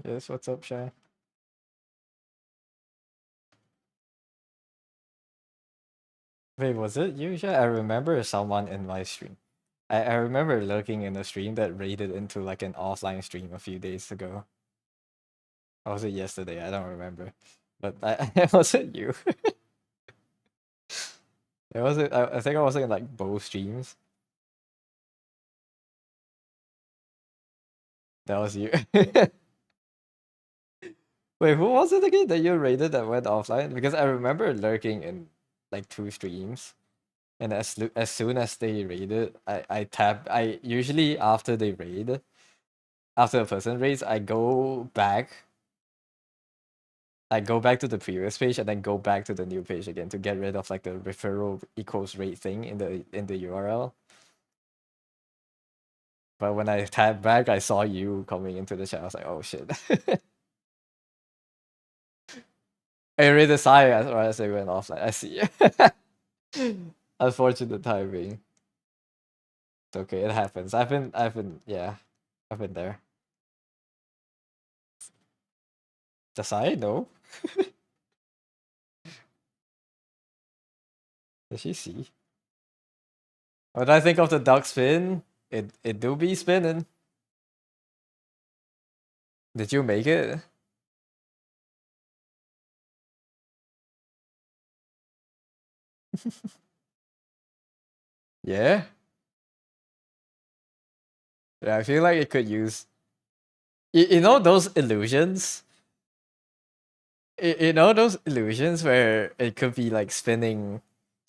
Yes, what's up, Shy? Wait, was it you, Shy? I remember someone in my stream. I remember looking in a stream that raided into like an offline stream a few days ago. Or was it yesterday? I don't remember. But it wasn't you. It wasn't. I think I was in like both streams. That was you. Wait, who was it again that you raided that went offline? Because I remember lurking in like two streams, and as soon as they raided, I tap. I usually after they raid, after a person raids, I go back to the previous page and then go back to the new page again to get rid of like the referral equals rate thing in the URL. But when I tapped back, I saw you coming into the chat. I was like, oh shit. I read the sign as they went offline. I see. Unfortunate timing. It's okay, it happens. Yeah, I've been there. The sign? No. Did she see? What did I think of the duck spin? It do be spinning. Did you make it? Yeah? Yeah, I feel like it could use. You know those illusions? You know those illusions where it could be like spinning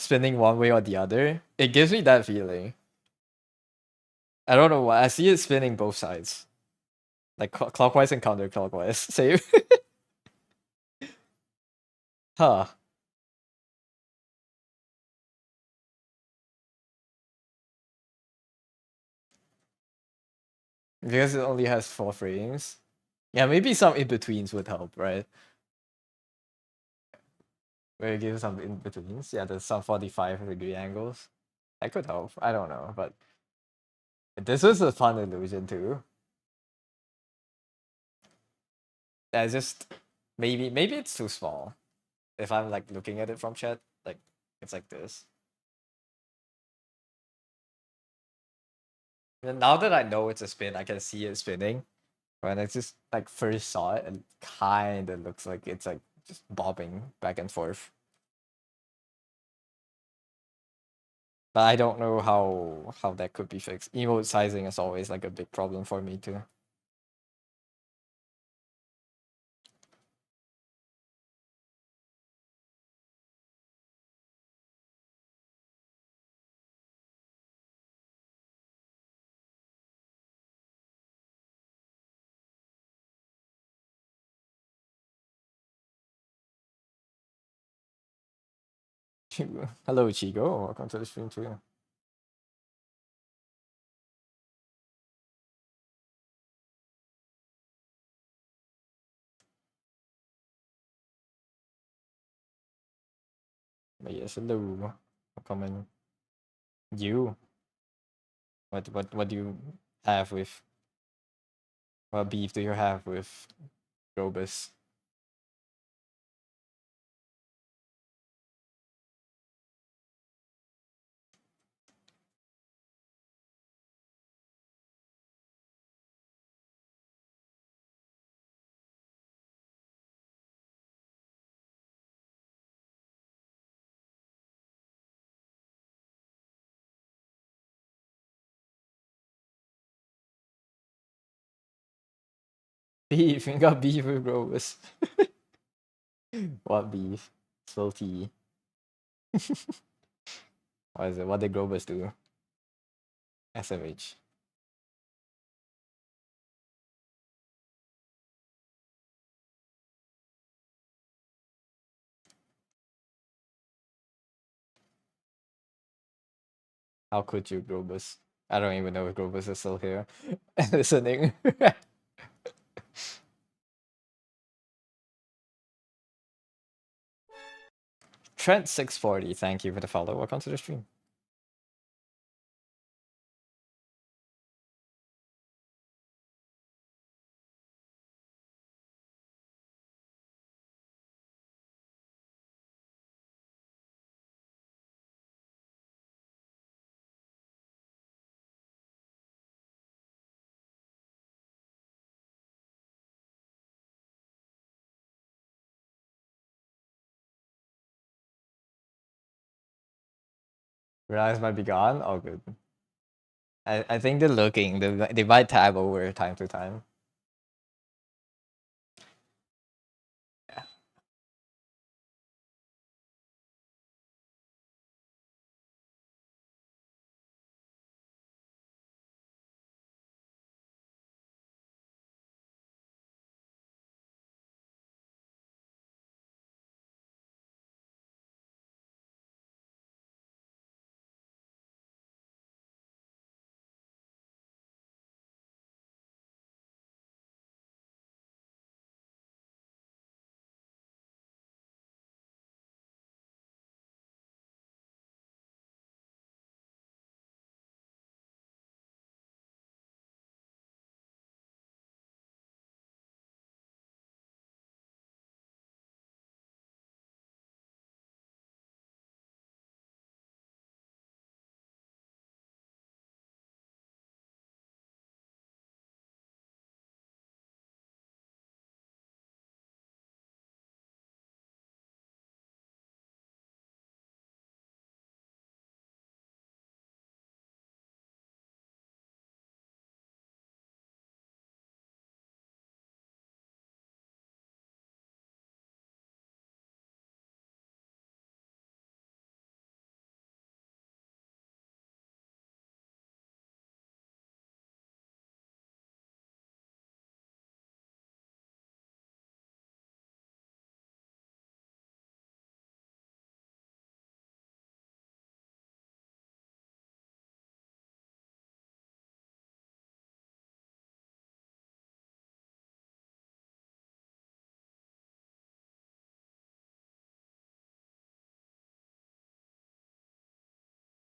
one way or the other? It gives me that feeling. I don't know why. I see it spinning both sides. Like clockwise and counterclockwise. Same. Huh. Because it only has 4 frames. Yeah, maybe some in-betweens would help, right? Where it gives some in-betweens. Yeah, there's some 45-degree angles. That could help. I don't know, but this was a fun illusion too. I just maybe it's too small. If I'm like looking at it from chat, like it's like this. And now that I know it's a spin, I can see it spinning. When I just like first saw it, it kind of looks like it's like just bobbing back and forth. But I don't know how that could be fixed. Emote sizing is always like a big problem for me too. Hello Chigo, welcome to the stream too. But yes, hello. Welcome. You. What do you have with what beef do you have with Grobus? Beef, you got beef with Grobus. What beef? Spill tea. What is it? What did Grobus do? SMH. How could you, Grobus? I don't even know if Grobus is still here listening. Trent640, thank you for the follow. Welcome to the stream. Realize might be gone. Oh, good. I think they're looking. They might tab over time to time. Yeah.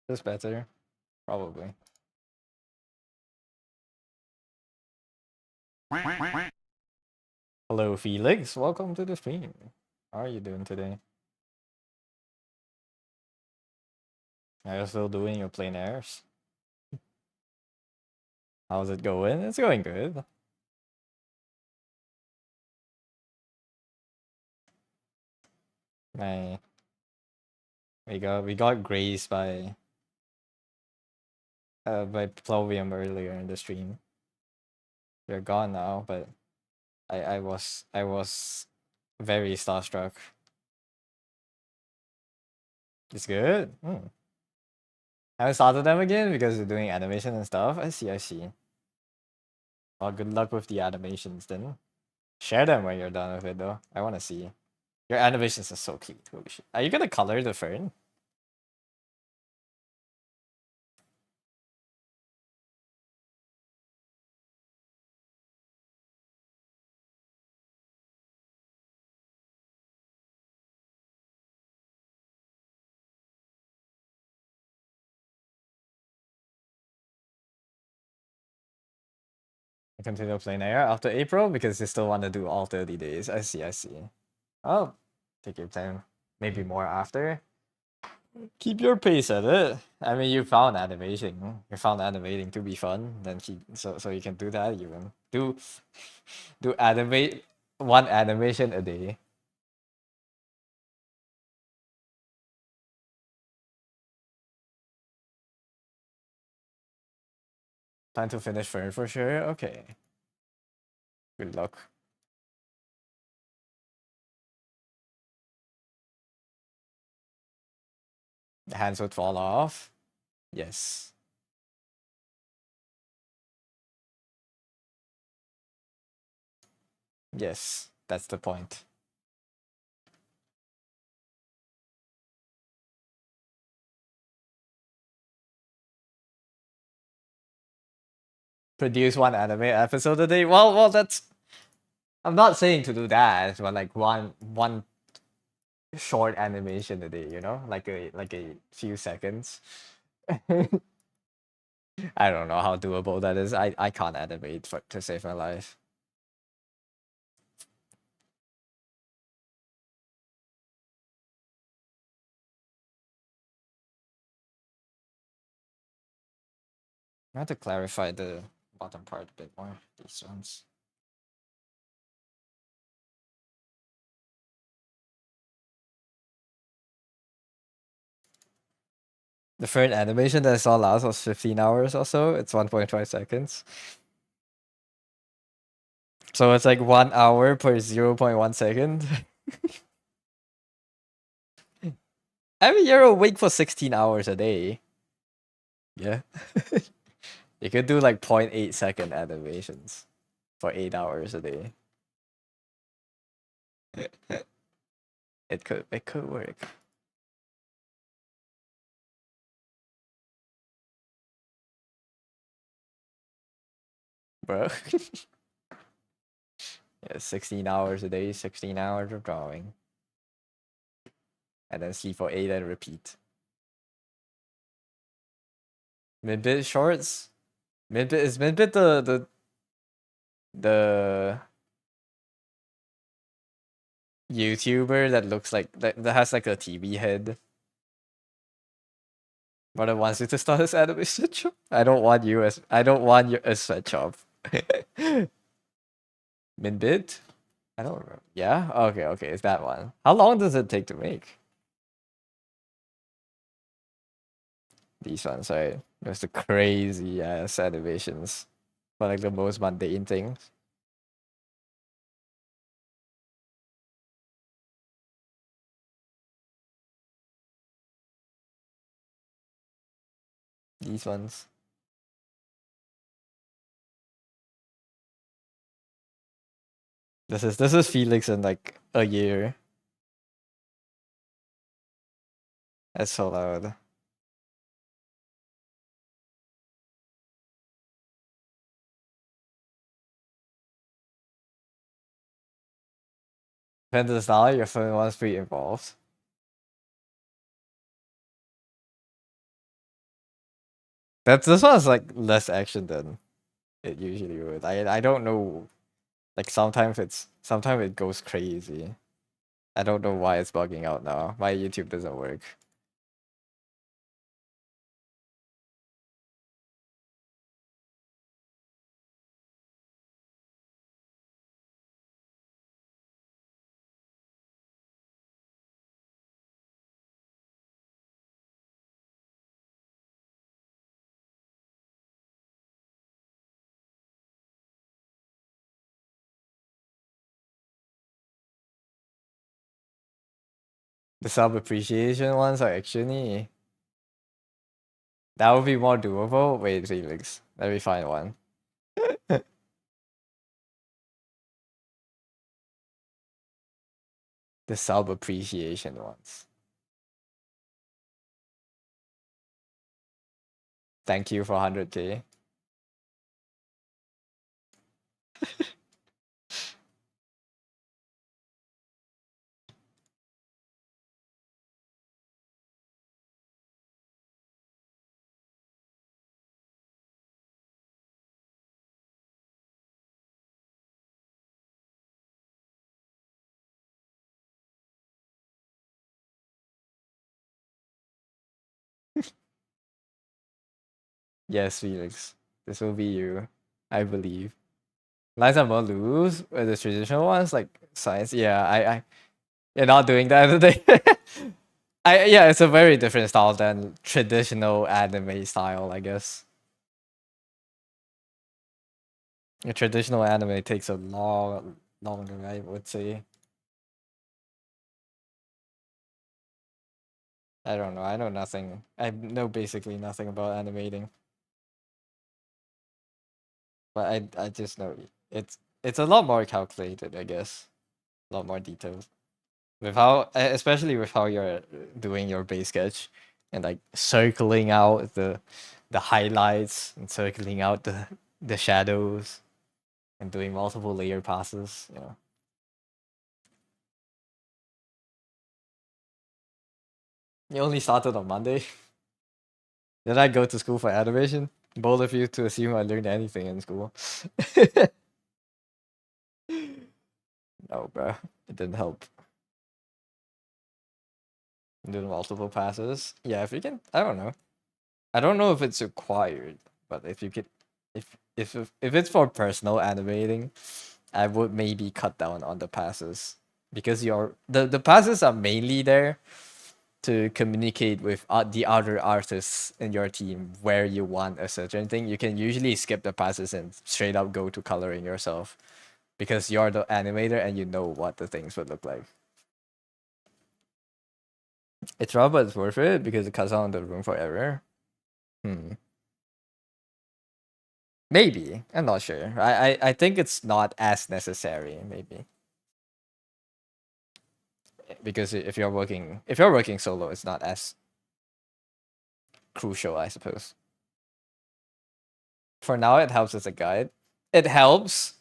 That's better. Probably. Hello, Felix. Welcome to the stream. How are you doing today? Are you still doing your plein airs? How's it going? It's going good. My we got grazed by Plovium earlier in the stream. They're gone now, but I was very starstruck. It's good. I haven't started them again because they're doing animation and stuff. I see, I see. Well, good luck with the animations then. Share them when you're done with it though. I wanna see. Your animations are so cute. Holy shit. Are you gonna color the fern? Continue plain air after April because you still want to do all 30 days. I see, I see. Oh, take your time. Maybe more after. Keep your pace at it. I mean, you found animating. You found animating to be fun. Then keep so you can do that. You can do animate one animation a day. Time to finish Fern for sure. Okay. Good luck. The hands would fall off. Yes. Yes. That's the point. Produce one anime episode a day. Well, that's. I'm not saying to do that, but like one short animation a day. You know, like a few seconds. I don't know how doable that is. I can't animate to save my life. I have to clarify the bottom part a bit more. These ones. The first animation that I saw last was 15 hours or so. It's 1.5 seconds. So it's like 1 hour per 0.1 second. I mean, you're awake for 16 hours a day. Yeah. You could do like 0.8 second animations for 8 hours a day. It could work. Bro. Yeah, 16 hours a day, 16 hours of drawing. And then sleep for 8 and repeat. Midbit shorts? Midbit the YouTuber that looks like that has like a TV head? But I want you to start as animation shop. I don't want you as sweatshop. Midbit? I don't remember. Yeah? Okay, okay, it's that one. How long does it take to make? These ones, right? Just the crazy ass animations. But like the most mundane things. These ones. This is Felix in like a year. That's so loud. Depends on the style, your phone one's pretty involved. This one's like less action than it usually would. I don't know. Like sometimes it goes crazy. I don't know why it's bugging out now. My YouTube doesn't work. The sub appreciation ones are actually that would be more doable. Wait, Felix. Let me find one. The sub appreciation ones. Thank you for 100K. Yes, Felix. This will be you, I believe. Lines are more loose, but the traditional ones like science. Yeah, you're not doing that today. Yeah, it's a very different style than traditional anime style, I guess. A traditional anime takes a longer, I would say. I don't know. I know nothing. I know basically nothing about animating, but I just know it's a lot more calculated, I guess. A lot more detailed. With how, especially with how you're doing your base sketch and like circling out the highlights and circling out the shadows and doing multiple layer passes. You know, you only started on Monday. Did I go to school for animation? Bold of you to assume I learned anything in school. No, bro, it didn't help. Doing multiple passes. Yeah, if you can, I don't know. I don't know if it's required, but if you could, if it's for personal animating, I would maybe cut down on the passes because the passes are mainly there to communicate with the other artists in your team where you want a certain thing. You can usually skip the passes and straight up go to coloring yourself because you're the animator and you know what the things would look like. It's rough, but it's worth it because it cuts down the room for error. Hmm. Maybe. I'm not sure. I think it's not as necessary, maybe. Because if you're working solo, it's not as crucial, I suppose. For now it helps as a guide. It helps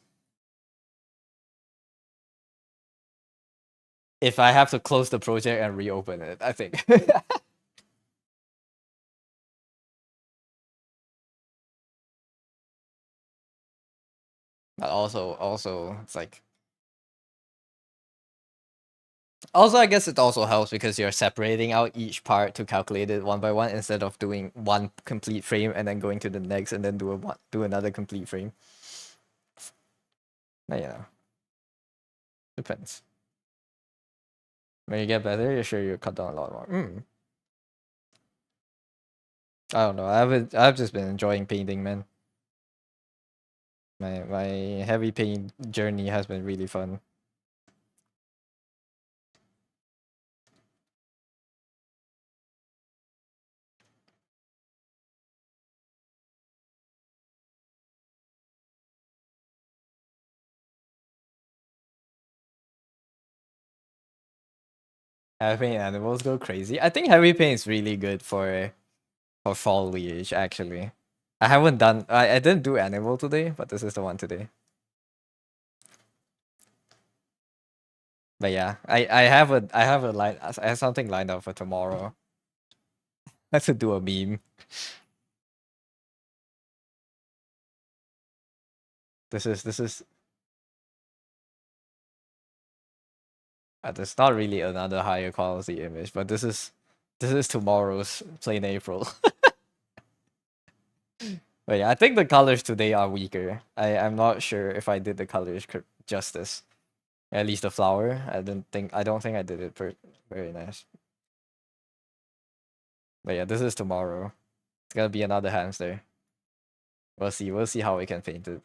if I have to close the project and reopen it, I think. But also it's like also I guess it also helps because you're separating out each part to calculate it one by one instead of doing one complete frame and then going to the next and then do another complete frame. But depends. When you get better, you're sure you cut down a lot more. I don't know. I've just been enjoying painting, man. My heavy paint journey has been really fun. Heavy paint animals go crazy. I think heavy paint is really good for foliage actually. I didn't do animal today, but this is the one today. But yeah, I have something lined up for tomorrow. I have to do a meme. This is it's not really another higher quality image, but this is tomorrow's plain April. But yeah, I think the colors today are weaker. I'm not sure if I did the colors justice. At least the flower. I don't think I did it very nice. But yeah, this is tomorrow. It's gonna be another hamster. We'll see. We'll see how we can paint it.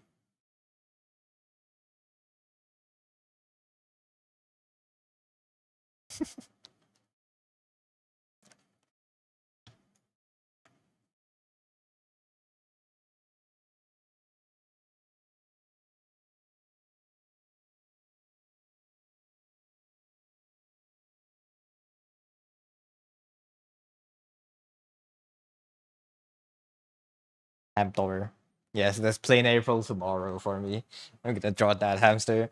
Hamster. Yes, there's plain April tomorrow for me. I'm gonna draw that hamster.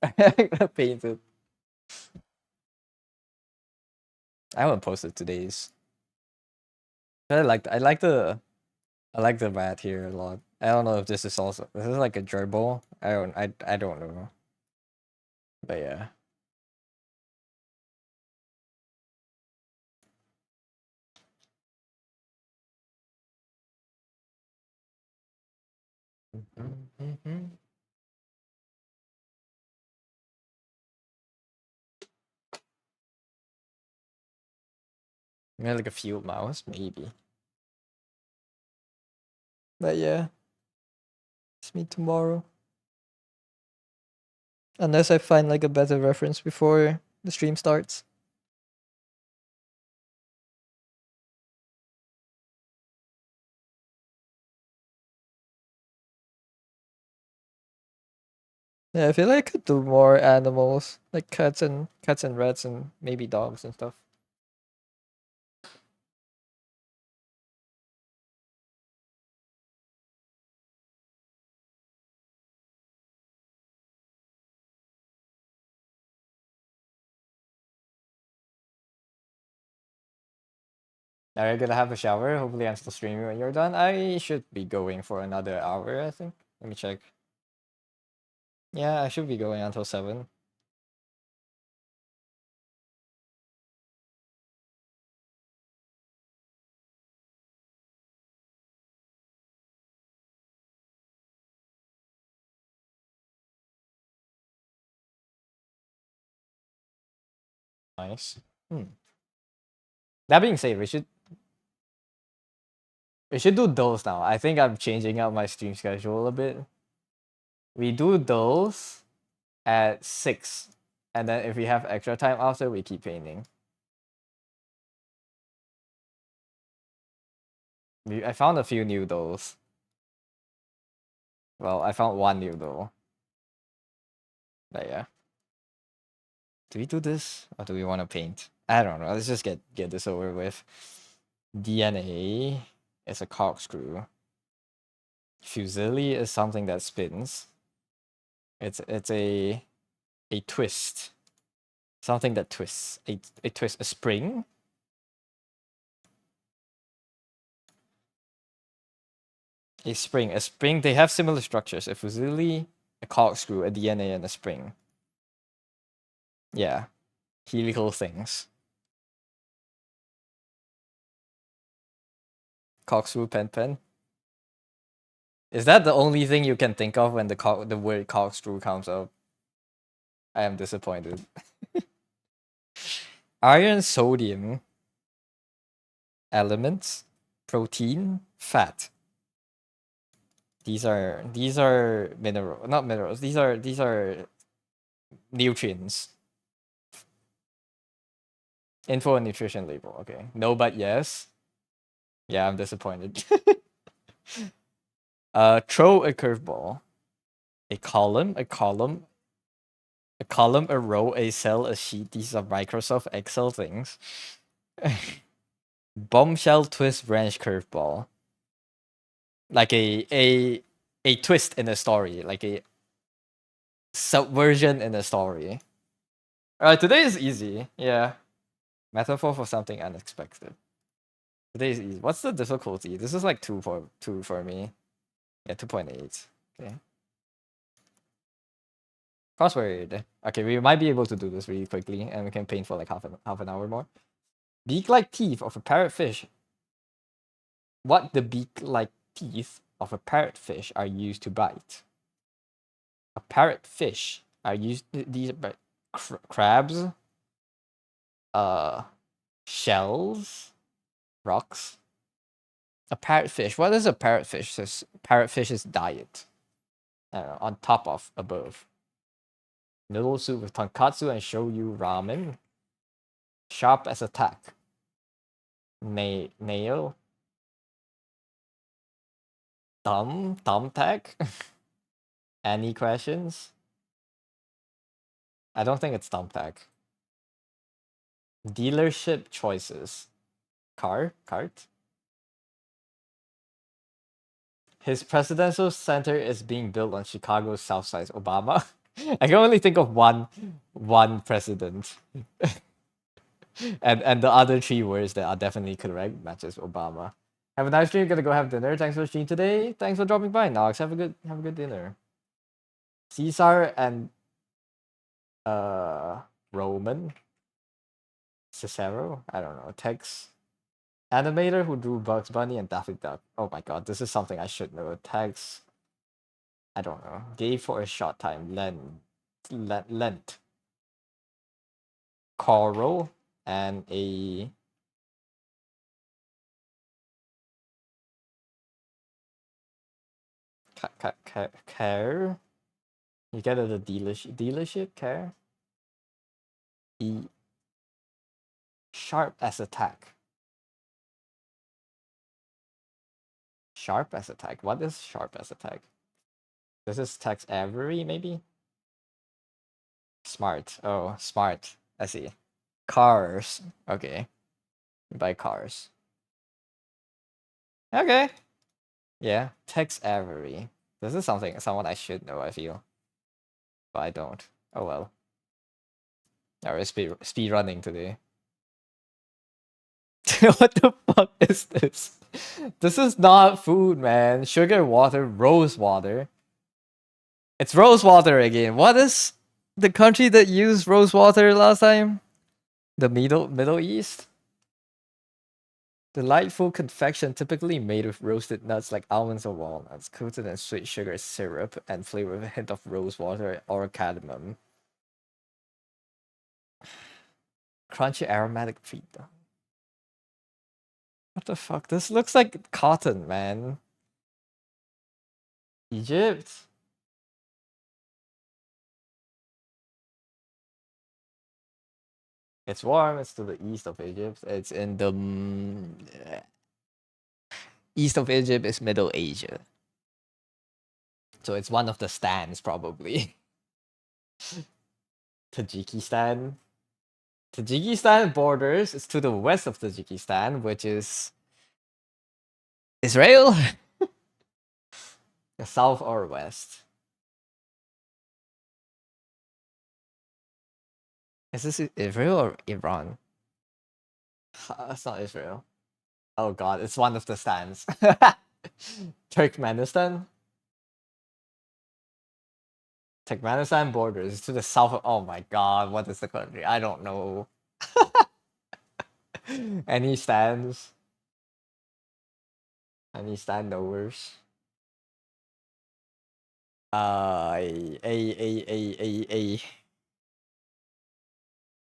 I'm gonna paint it. I haven't posted today's. I like the rat here a lot. I don't know if this is like a gerbil. I don't know. But yeah. Maybe like a field mouse, maybe. But yeah, let's meet tomorrow. Unless I find like a better reference before the stream starts. Yeah, I feel like I could do more animals, like cats and rats and maybe dogs and stuff. Are you gonna have a shower? Hopefully I'm still streaming when you're done. I should be going for another hour, I think. Let me check. Yeah, I should be going until 7. Nice. That being said, we should do those now. I think I'm changing up my stream schedule a bit. We do those at 6. And then if we have extra time after, we keep painting. I found a few new those. Well, I found one new though. But yeah. Do we do this? Or do we want to paint? I don't know. Let's just get this over with. DNA is a corkscrew. Fusilli is something that spins. It's a twist. Something that twists. A twist. A spring. A spring. A spring. They have similar structures. A fusilli, a corkscrew, a DNA, and a spring. Yeah. Helical things. Corkscrew, pen. Is that the only thing you can think of when the word corkscrew comes up? I am disappointed. Iron, sodium, elements, protein, fat. These are not minerals. These are nutrients. Info and nutrition label. Okay. No, but yes. Yeah, I'm disappointed. Throw a curveball. A column, a row, a cell, a sheet. These are Microsoft Excel things. Bombshell, twist, branch, curveball. Like a twist in a story, like a subversion in a story. Alright, today is easy. Yeah. Metaphor for something unexpected. Today is easy. What's the difficulty? This is like 2 for me. Yeah, 2.8. Okay. Crossword. Okay, we might be able to do this really quickly, and we can paint for like half an hour more. Beak-like teeth of a parrotfish. What the beak-like teeth of a parrotfish are used to bite? A parrotfish are used. These are crabs. Shells, rocks. A parrotfish. What is a parrotfish? This parrotfish's diet. I don't know, on top of, above. Noodle soup with tonkatsu and shoyu ramen. Sharp as a tack. Nail. Thumbtack. Any questions? I don't think it's thumbtack. Dealership choices. Cart. His presidential center is being built on Chicago's south side. Obama. I can only think of one president. And the other 3 words that are definitely correct matches Obama. Have a nice stream. Gonna go have dinner. Thanks for streaming today. Thanks for dropping by, Nox. Have a good dinner. Caesar and Roman. Cicero. I don't know. Tex. Animator who drew Bugs Bunny and Daffy Duck. Oh my god, this is something I should know. Tex. I don't know. Gave for a short time. Lent. Coral and a care. You get it a dealership care. E sharp as attack. Sharp as attack. What is sharp as attack? This is text every maybe? Smart. Oh, smart. I see. Cars. Okay. Buy cars. Okay. Yeah. Text every. This is someone I should know, I feel. But I don't. Oh well. Alright, speed running today. What the fuck is this? This is not food, man. Sugar water, rose water. It's rose water again. What is the country that used rose water last time? The Middle East? Delightful confection typically made with roasted nuts like almonds or walnuts, coated in sweet sugar syrup and flavored with a hint of rose water or cardamom. Crunchy aromatic treat. What the fuck? This looks like cotton, man. Egypt? It's warm. It's to the east of Egypt. It's in the east of Egypt is Middle Asia. So it's one of the stands, probably. Tajikistan. Tajikistan borders is to the west of Tajikistan, which is Israel? The south or west? Is this Israel or Iran? It's not Israel. Oh god, it's one of the stands. Turkmenistan? Turkmenistan borders to the south of, oh my god, what is the country? I don't know. Any stands? Any standovers? A.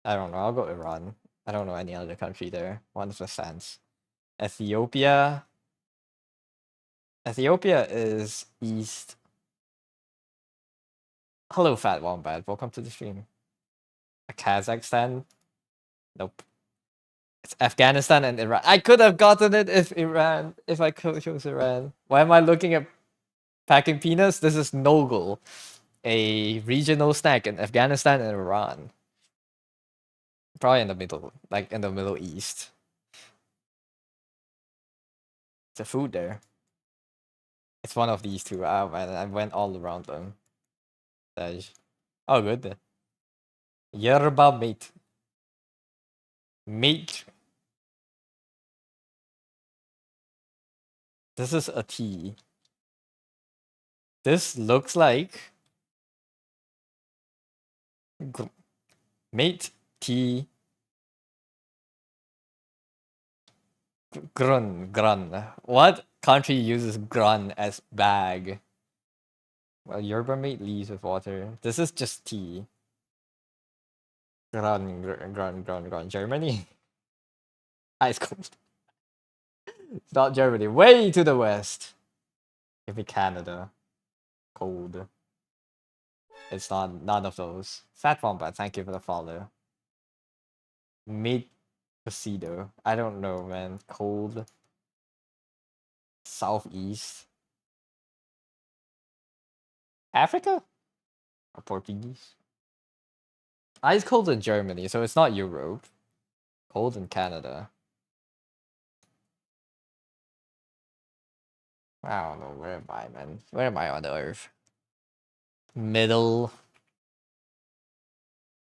I don't know. I'll go Iran. I don't know any other country there. One of the stands. Ethiopia. Ethiopia is east. Hello, Fat Wombat. Welcome to the stream. Kazakhstan. Nope. It's Afghanistan and Iran. I could have gotten it if I could chose Iran. Why am I looking at packing peanuts? This is Nogul, a regional snack in Afghanistan and Iran. Probably in the middle, like in the Middle East. It's a food there. It's one of these two. Oh man, I went all around them. Oh, good. Yerba mate. Mate. This is a tea. This looks like mate tea. Grun. What country uses grun as bag? Well, yerba mate leaves with water. This is just tea. Grun. Germany? Ice cold. It's not Germany. Way to the west. Give me Canada. Cold. It's not none of those. Fat Wombat, thank you for the follow. Meat Casido. I don't know, man. Cold. Southeast. Africa? Or Portuguese? Ice cold in Germany, so it's not Europe. Cold in Canada. I don't know. Where am I, man? Where am I on the earth? Middle.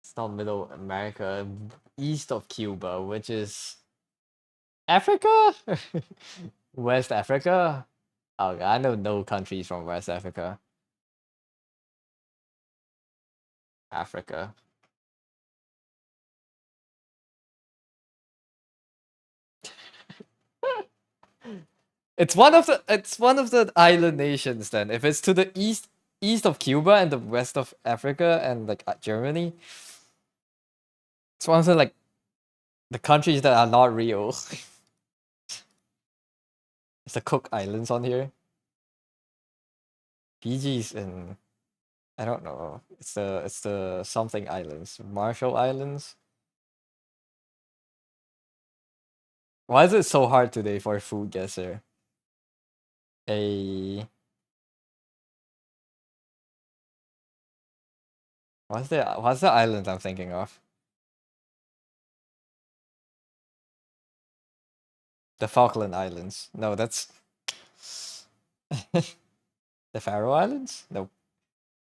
It's not Middle America. East of Cuba, which is Africa? West Africa? Oh, I know no countries from West Africa. Africa. It's one of the island nations then. If it's to the east east of Cuba and the west of Africa and like Germany. It's one of the like the countries that are not real. It's the Cook Islands on here. Fiji's in I don't know. It's the something islands. Marshall Islands. Why is it so hard today for a food guesser? A what's the island I'm thinking of? The Falkland Islands. No, that's the Faroe Islands? No.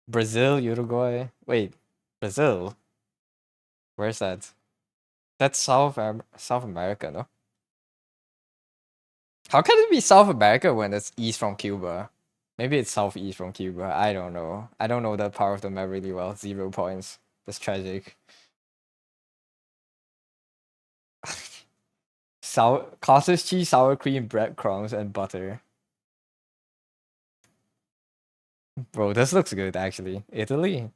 Brazil, Uruguay. Wait, Brazil. Where's that? That's South America, no? How can it be South America when it's east from Cuba? Maybe it's southeast from Cuba. I don't know. I don't know that part of the map really well. 0 points. That's tragic. Cottage cheese, sour cream, breadcrumbs, and butter. Bro, this looks good actually. Italy.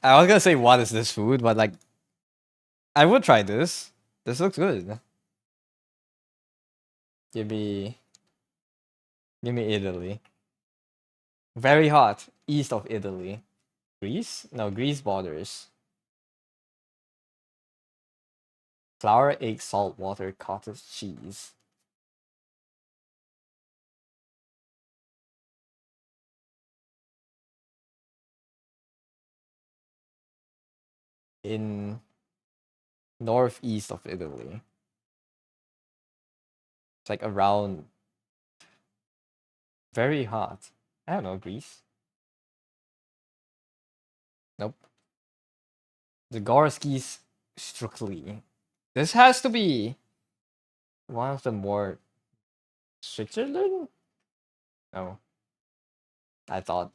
I was gonna say what is this food, but like I would try this. This looks good. Give me give me Italy. Very hot. East of Italy. Greece? No, Greece borders. Flour, egg, salt, water, cottage cheese. In northeast of Italy. It's like around very hot. I don't know, Greece. Nope. The Gorskis Strukli. This has to be one of the more Switzerland? No. I thought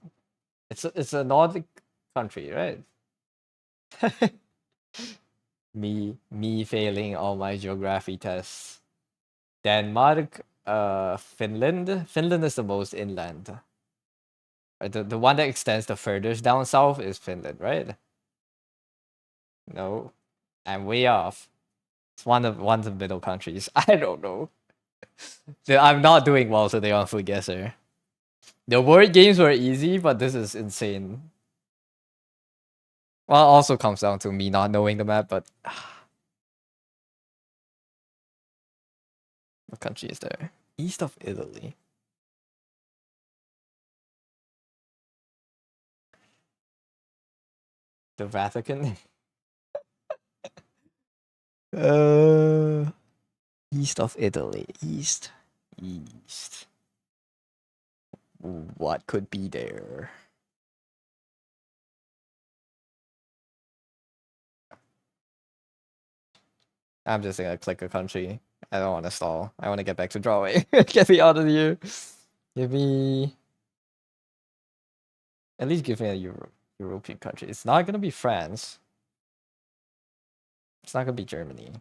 it's a Nordic country, right? me failing all my geography tests. Denmark, Finland. Finland is the most inland. The one that extends the furthest down south is Finland, right? No, I'm way off. It's one of the middle countries. I don't know. I'm not doing well today on Food Guesser. The word games were easy, but this is insane. Well, it also comes down to me not knowing the map, but what country is there? East of Italy. The Vatican? uh, East of Italy. East. East. What could be there? I'm just gonna click a country. I don't want to stall. I want to get back to drawing. Get me out of here. Give me. At least give me a European country. It's not gonna be France. It's not gonna be Germany.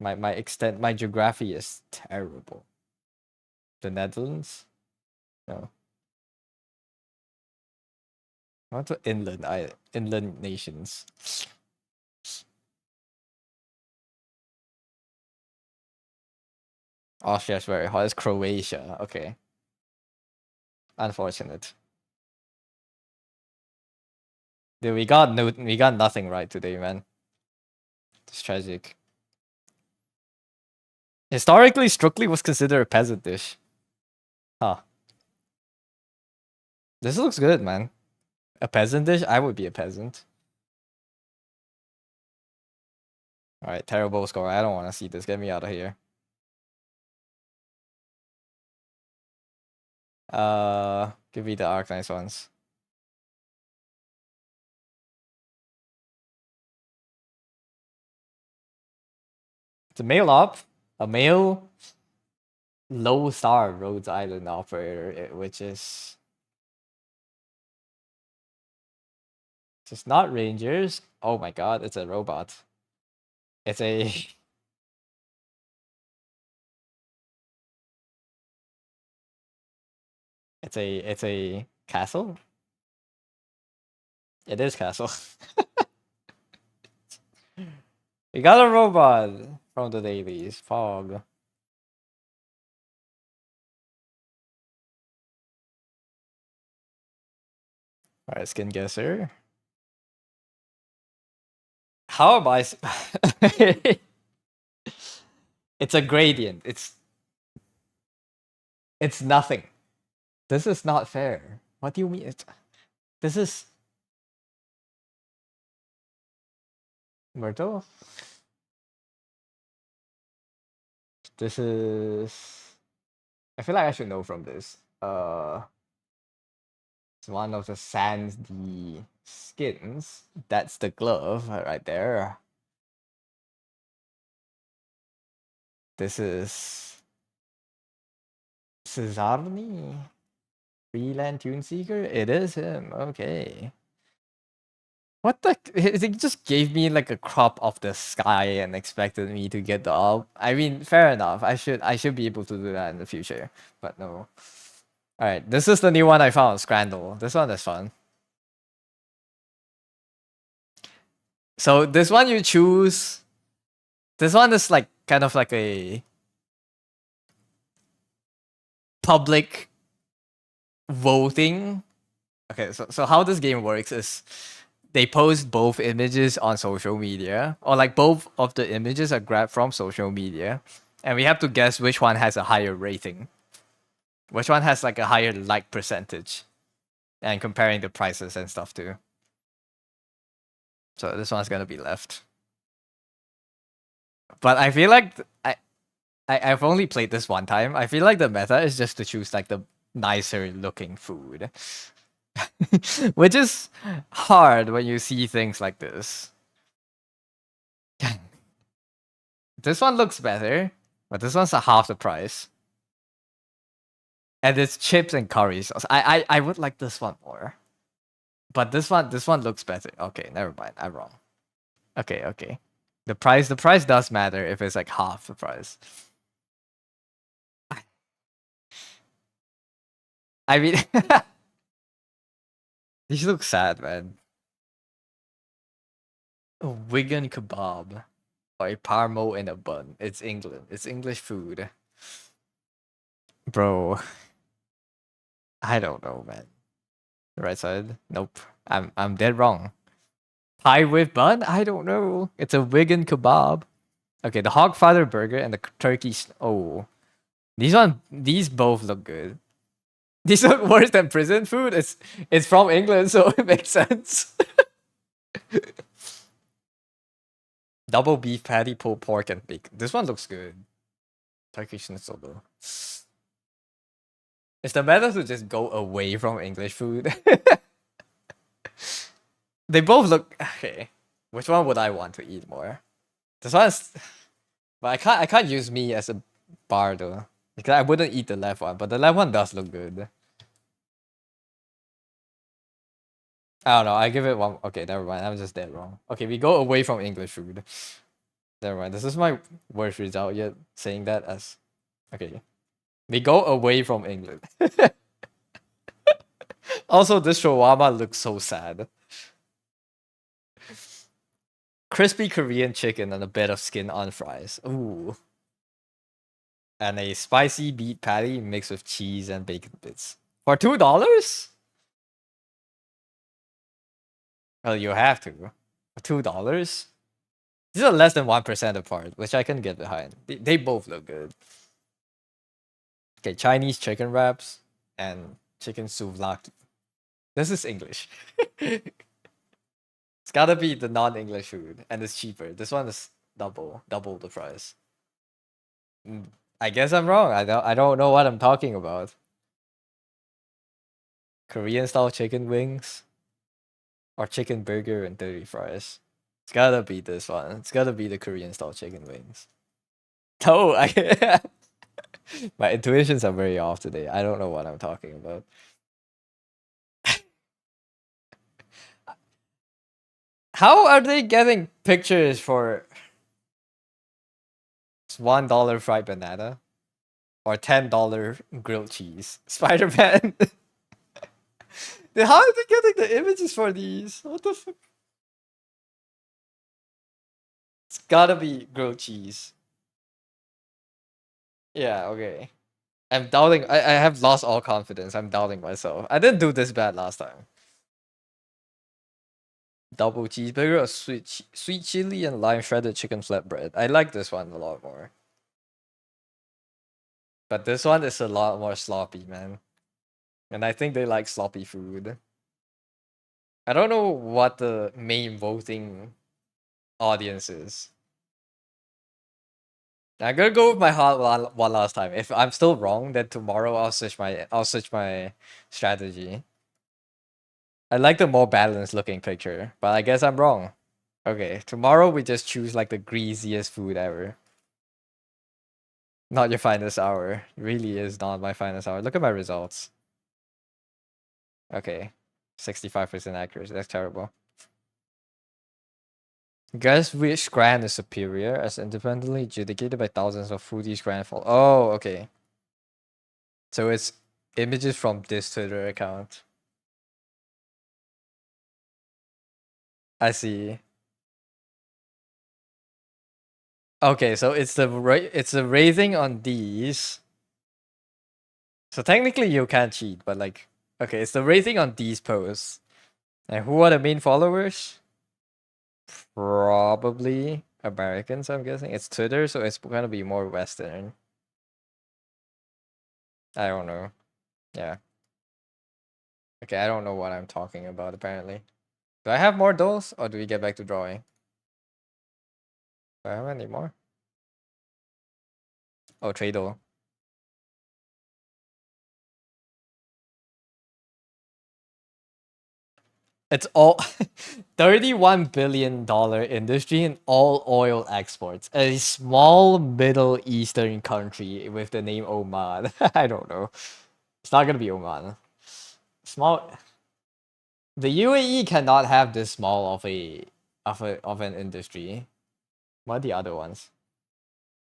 My geography is terrible. The Netherlands? No. I want to inland nations. Austria's very hot. It's Croatia. Okay. Unfortunate. Dude, we got nothing right today, man. It's tragic. Historically, Strukli was considered a peasant dish. Huh. This looks good, man. A peasant dish? I would be a peasant. Alright, terrible score. I don't want to see this. Get me out of here. Give me the Arcanine ones. It's a male op. A male low star Rhodes Island operator, which is just not Rangers. Oh my god, it's a robot. It's a It's a castle. It is castle. We got a robot from the dailies. Fog. All right, skin guesser. How am I? It's a gradient. It's nothing. This is not fair. What do you mean? This is Myrtle. This is. I feel like I should know from this. It's one of the sandy skins. That's the glove right there. This is Cesarni, Freeland Tune Seeker. It is him. Okay. What the? He just gave me like a crop of the sky and expected me to get the up. I mean, fair enough. I should be able to do that in the future, but no. All right, this is the new one I found. Scrandle. This one is fun. So this one you choose. This one is like kind of like a public voting. Okay, so how this game works is they post both images on social media, or like both of the images are grabbed from social media, and we have to guess which one has a higher rating, which one has like a higher like percentage, and comparing the prices and stuff too. So this one's gonna be left. But I feel like I've only played this one time. I feel like the meta is just to choose like the nicer looking food. Which is hard when you see things like this. This one looks better, but this one's a half the price. And it's chips and curry sauce. I would like this one more. But this one looks better. Okay, never mind. I'm wrong. Okay, okay. The price does matter if it's like half the price. I mean these look sad, man. A Wigan kebab. Or a parmo in a bun. It's England. It's English food. Bro, I don't know, man. The right side? Nope. I'm dead wrong. Pie with bun? I don't know. It's a Wigan kebab. Okay, the Hogfather burger and the turkey. Oh, these both look good. These look worse than prison food. It's from England, so it makes sense. Double beef patty, pulled pork, and bacon. This one looks good. Turkey schnitzel though. It's the better to just go away from English food. They both look okay. Which one would I want to eat more? This one's, but I can't use me as a bar though, because I wouldn't eat the left one. But the left one does look good. I don't know. I give it one. Okay, never mind. I'm just dead wrong. Okay, we go away from English food. Never mind. This is my worst result yet. Saying that as okay, we go away from England. Also, this shawarma looks so sad. Crispy Korean chicken and a bit of skin on fries. Ooh. And a spicy beef patty mixed with cheese and bacon bits. For $2? Well, you have to. For $2? These are less than 1% apart, which I can get behind. They both look good. Okay, Chinese chicken wraps and chicken souvlaki. This is English. It's gotta be the non-English food, and it's cheaper. This one is double the price. I guess I'm wrong. I don't know what I'm talking about. Korean style chicken wings or chicken burger and 30 fries. It's gotta be this one. It's gotta be the Korean style chicken wings. No, my intuitions are very off today. I don't know what I'm talking about. How are they getting pictures for $1 fried banana? or $10 grilled cheese. Spider-Man. Dude, how are they getting the images for these? What the fuck? It's gotta be grilled cheese. Yeah, okay. I'm doubting. I have lost all confidence. I'm doubting myself. I didn't do this bad last time. Double cheeseburger or sweet chili and lime shredded chicken flatbread. I like this one a lot more. But this one is a lot more sloppy, man. And I think they like sloppy food. I don't know what the main voting audience is. I'm gonna go with my heart one last time. If I'm still wrong, then tomorrow I'll switch my strategy. I like the more balanced looking picture, but I guess I'm wrong. Okay, tomorrow we just choose like the greasiest food ever. Not your finest hour. Really is not my finest hour. Look at my results. Okay. 65% accuracy. That's terrible. Guess which grand is superior as independently adjudicated by thousands of foodies grand fall. Oh, okay. So it's images from this Twitter account. I see. Okay, so it's the rating on these. So technically you can't cheat, but like okay, it's the rating on these posts. And who are the main followers? Probably Americans, I'm guessing. It's Twitter, so it's gonna be more Western. I don't know. Yeah. Okay, I don't know what I'm talking about apparently. Do I have more dolls or do we get back to drawing? Do I have any more? Oh, trade doll. It's all $31 billion industry in all oil exports. A small Middle Eastern country with the name Oman. I don't know. It's not gonna be Oman. Small. The UAE cannot have this small of an industry. What are the other ones?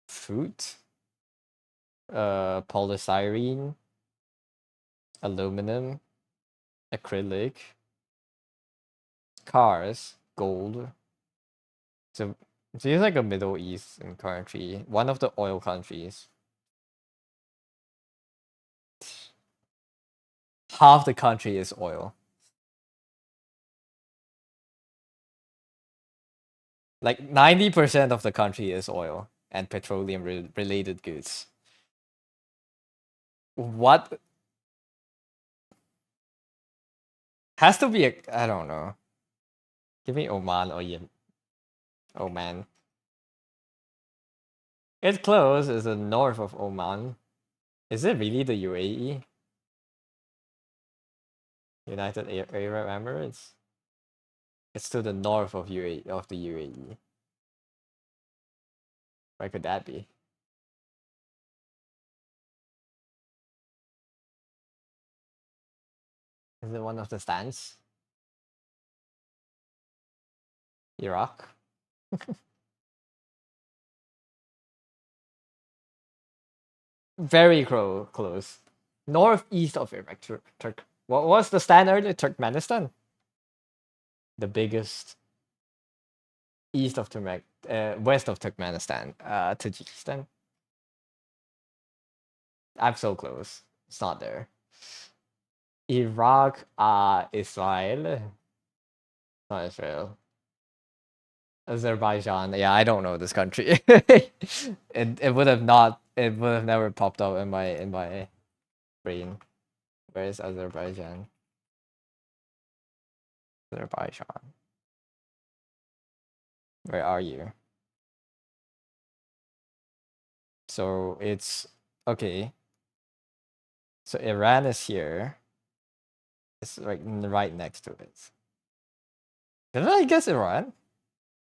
Fruit, polystyrene, aluminum, acrylic, cars, gold. So it's like a Middle Eastern country, one of the oil countries. Half the country is oil. Like 90% of the country is oil and petroleum related goods. What has to be a I don't know. Give me Oman or Yemen. Oman. It's close. It's the north of Oman. Is it really the UAE? United Arab Emirates? It's to the north of the UAE. Where could that be? Is it one of the stands? Iraq? Very close. Northeast of Iraq. What was the stand earlier? Turkmenistan? The biggest east of west of Turkmenistan. Tajikistan. I'm so close. It's not there. Iraq, Israel. Not Israel. Azerbaijan. Yeah, I don't know this country. It would have not. It would have never popped up in my brain. Where is Azerbaijan? Azerbaijan. Where are you? So it's okay. So Iran is here. It's like right next to it. Did I guess Iran?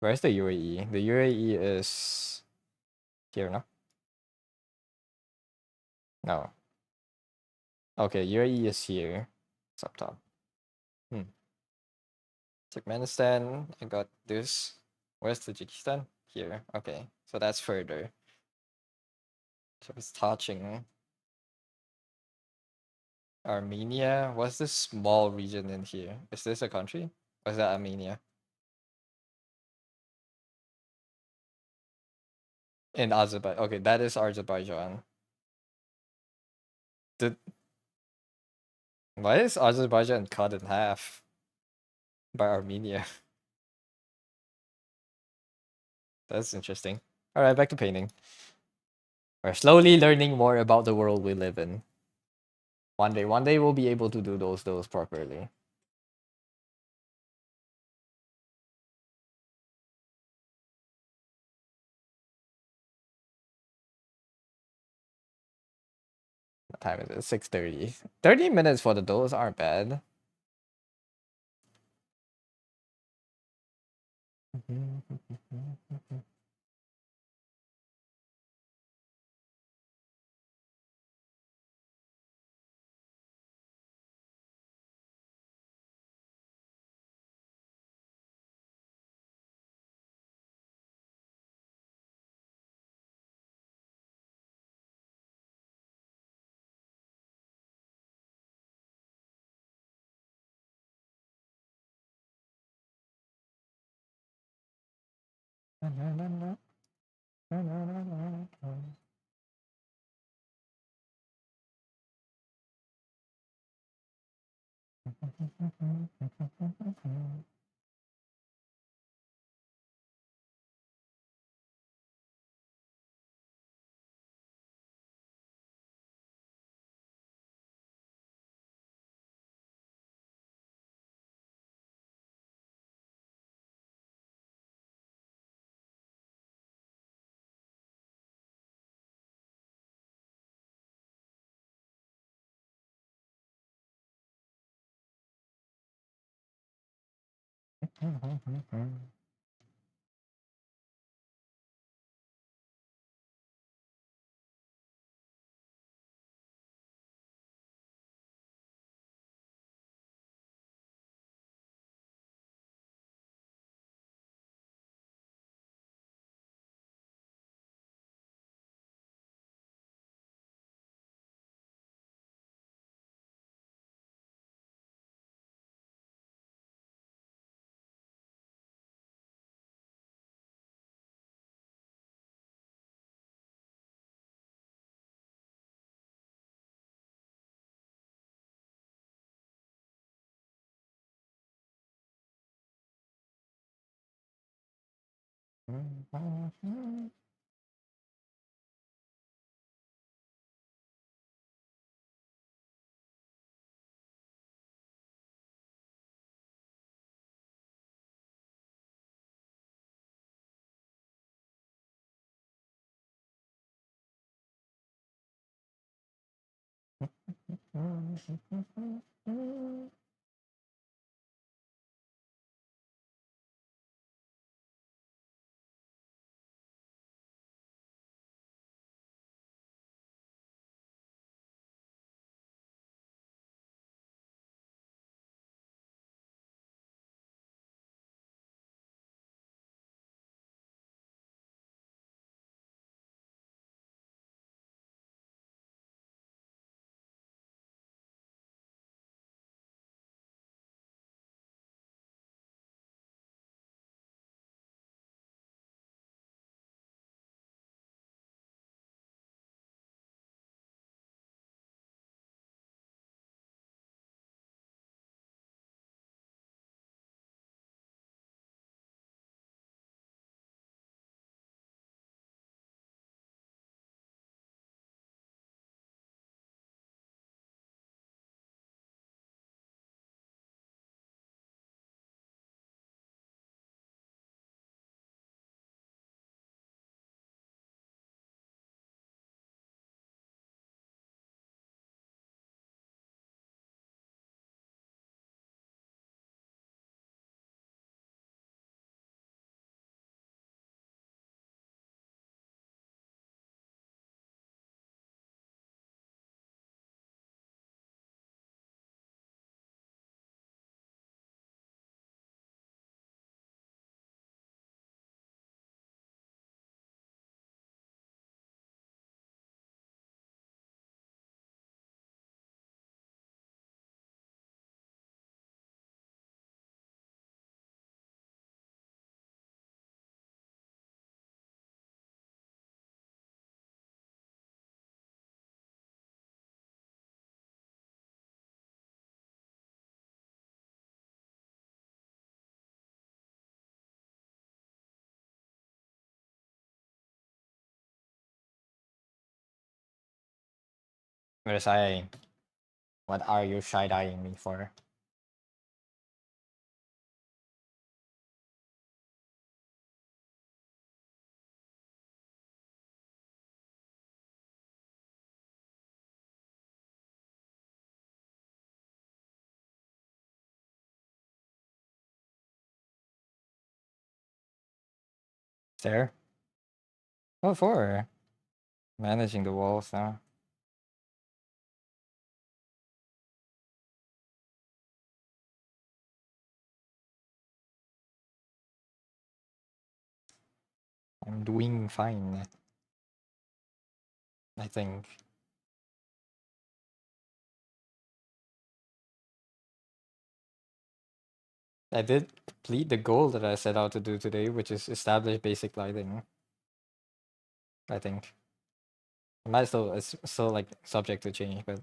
Where's the UAE? The UAE is here, no? No. Okay, UAE is here. It's up top. Hmm. Turkmenistan, I got this. Where's Tajikistan? Here. Okay, so that's further. So it's touching Armenia. What's this small region in here? Is this a country? Or is that Armenia? In Azerbaijan. Okay, that is Azerbaijan. Did Why is Azerbaijan cut in half by Armenia? That's interesting. All right, back to painting. We're slowly learning more about the world we live in. One day we'll be able to do those properly. What time is it? 6:30. 30 minutes for the those aren't bad. You're saying, what are you side-eyeing me for? There? What for? Managing the walls now. I'm doing fine, I think. I did complete the goal that I set out to do today, which is establish basic lighting. I think. It might still, it's still like subject to change, but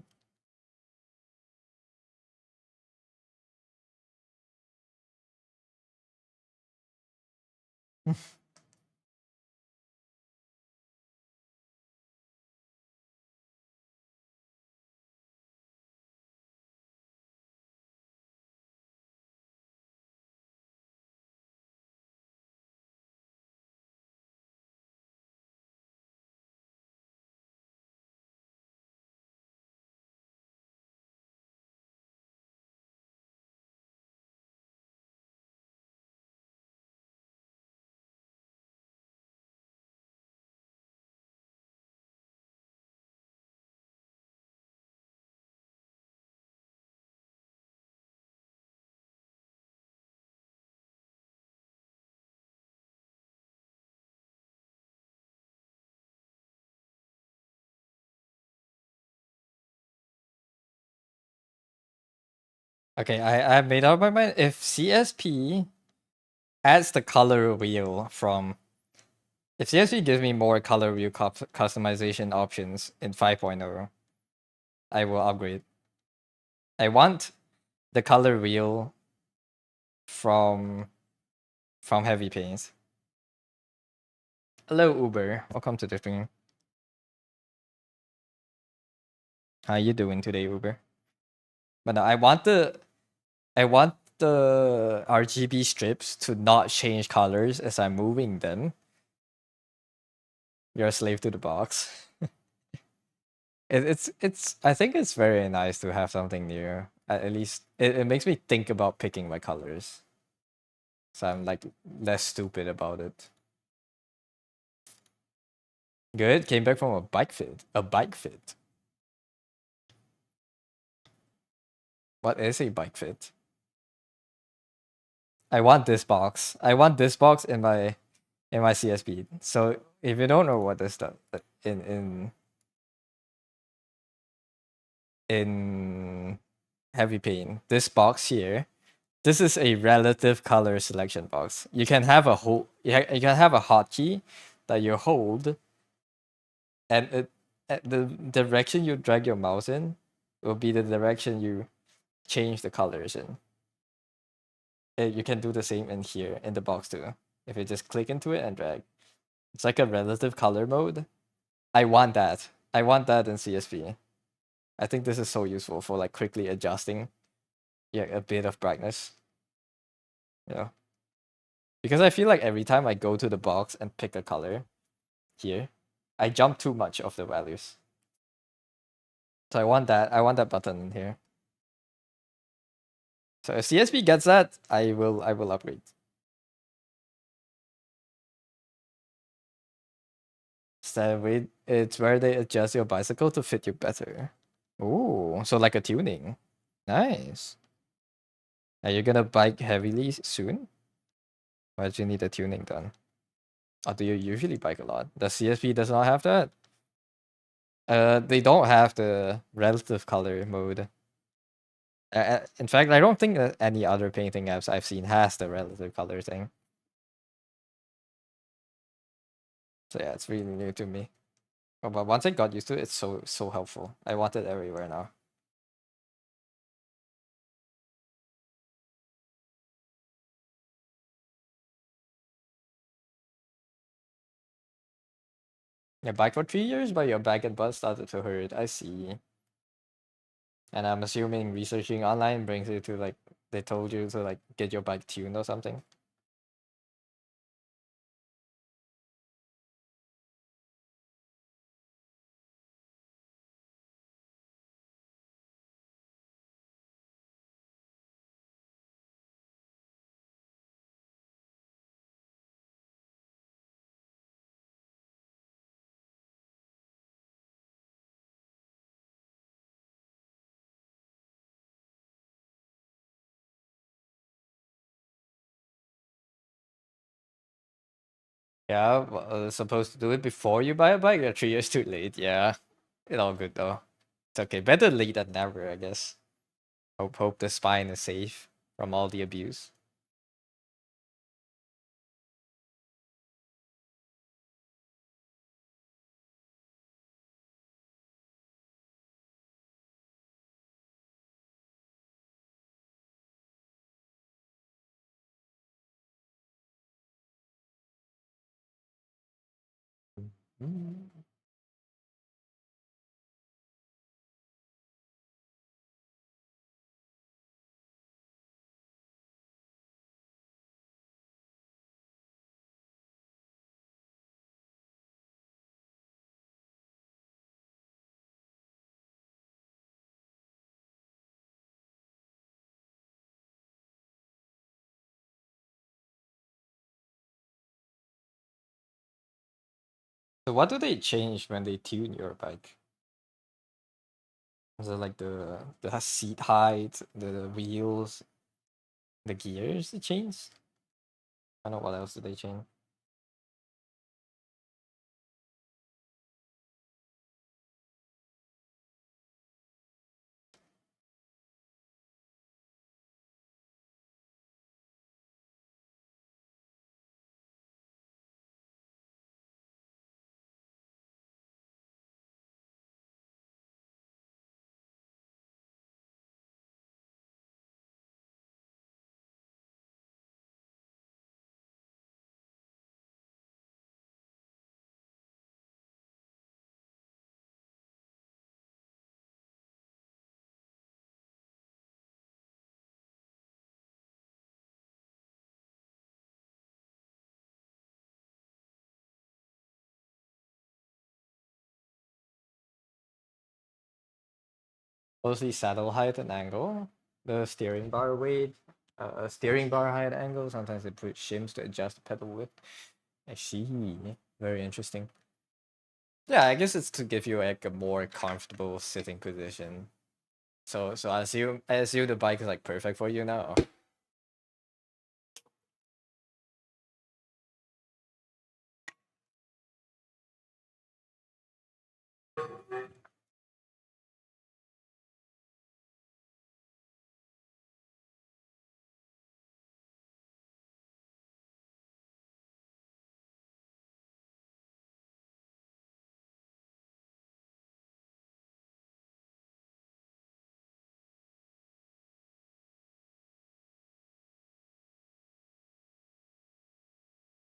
okay, I made up my mind. If CSP adds the color wheel from, if CSP gives me more color wheel customization options in 5.0, I will upgrade. I want the color wheel from Heavy Paints. Hello Uber, welcome to the stream. How you doing today, Uber? But no, I want the RGB strips to not change colors as I'm moving them. You're a slave to the box. It's I think it's very nice to have something new. At least it makes me think about picking my colors. So I'm like less stupid about it. Good. Came back from a bike fit. A bike fit. What is a bike fit? I want this box. I want this box in my CSP. So if you don't know what this does in heavy paint, this box here, this is a relative color selection box. You can have a you can have a hotkey that you hold, and the direction you drag your mouse in will be the direction you change the colors in. You can do the same in here in the box too. If you just click into it and drag, it's like a relative color mode. I want that. I want that in CSP. I think this is so useful for like quickly adjusting, yeah, a bit of brightness. Yeah, because I feel like every time I go to the box and pick a color here, I jump too much of the values. So I want that. I want that button in here. So if CSP gets that, I will upgrade. It's where they adjust your bicycle to fit you better. Ooh, so like a tuning. Nice. Are you gonna bike heavily soon? Why do you need a tuning done? Or do you usually bike a lot? The CSP does not have that? They don't have the relative color mode. In fact, I don't think that any other painting apps I've seen has the relative color thing. So yeah, it's really new to me. Oh, but once I got used to it, it's so helpful. I want it everywhere now. Yeah, bike for 3 years, but your back and butt started to hurt. I see. And I'm assuming researching online brings you to like they told you to like get your bike tuned or something. Yeah, well, supposed to do it before you buy a bike. You're 3 years too late. Yeah, it's all good though. It's okay. Better late than never, I guess. Hope the spine is safe from all the abuse. Mm. So what do they change when they tune your bike? Is it like the seat height, the wheels, the gears they change? I don't know what else do they change. Mostly saddle height and angle, the steering bar weight, steering bar height angle. Sometimes they put shims to adjust the pedal width. I see. Very interesting. Yeah, I guess it's to give you like a more comfortable sitting position. So I assume the bike is like perfect for you now.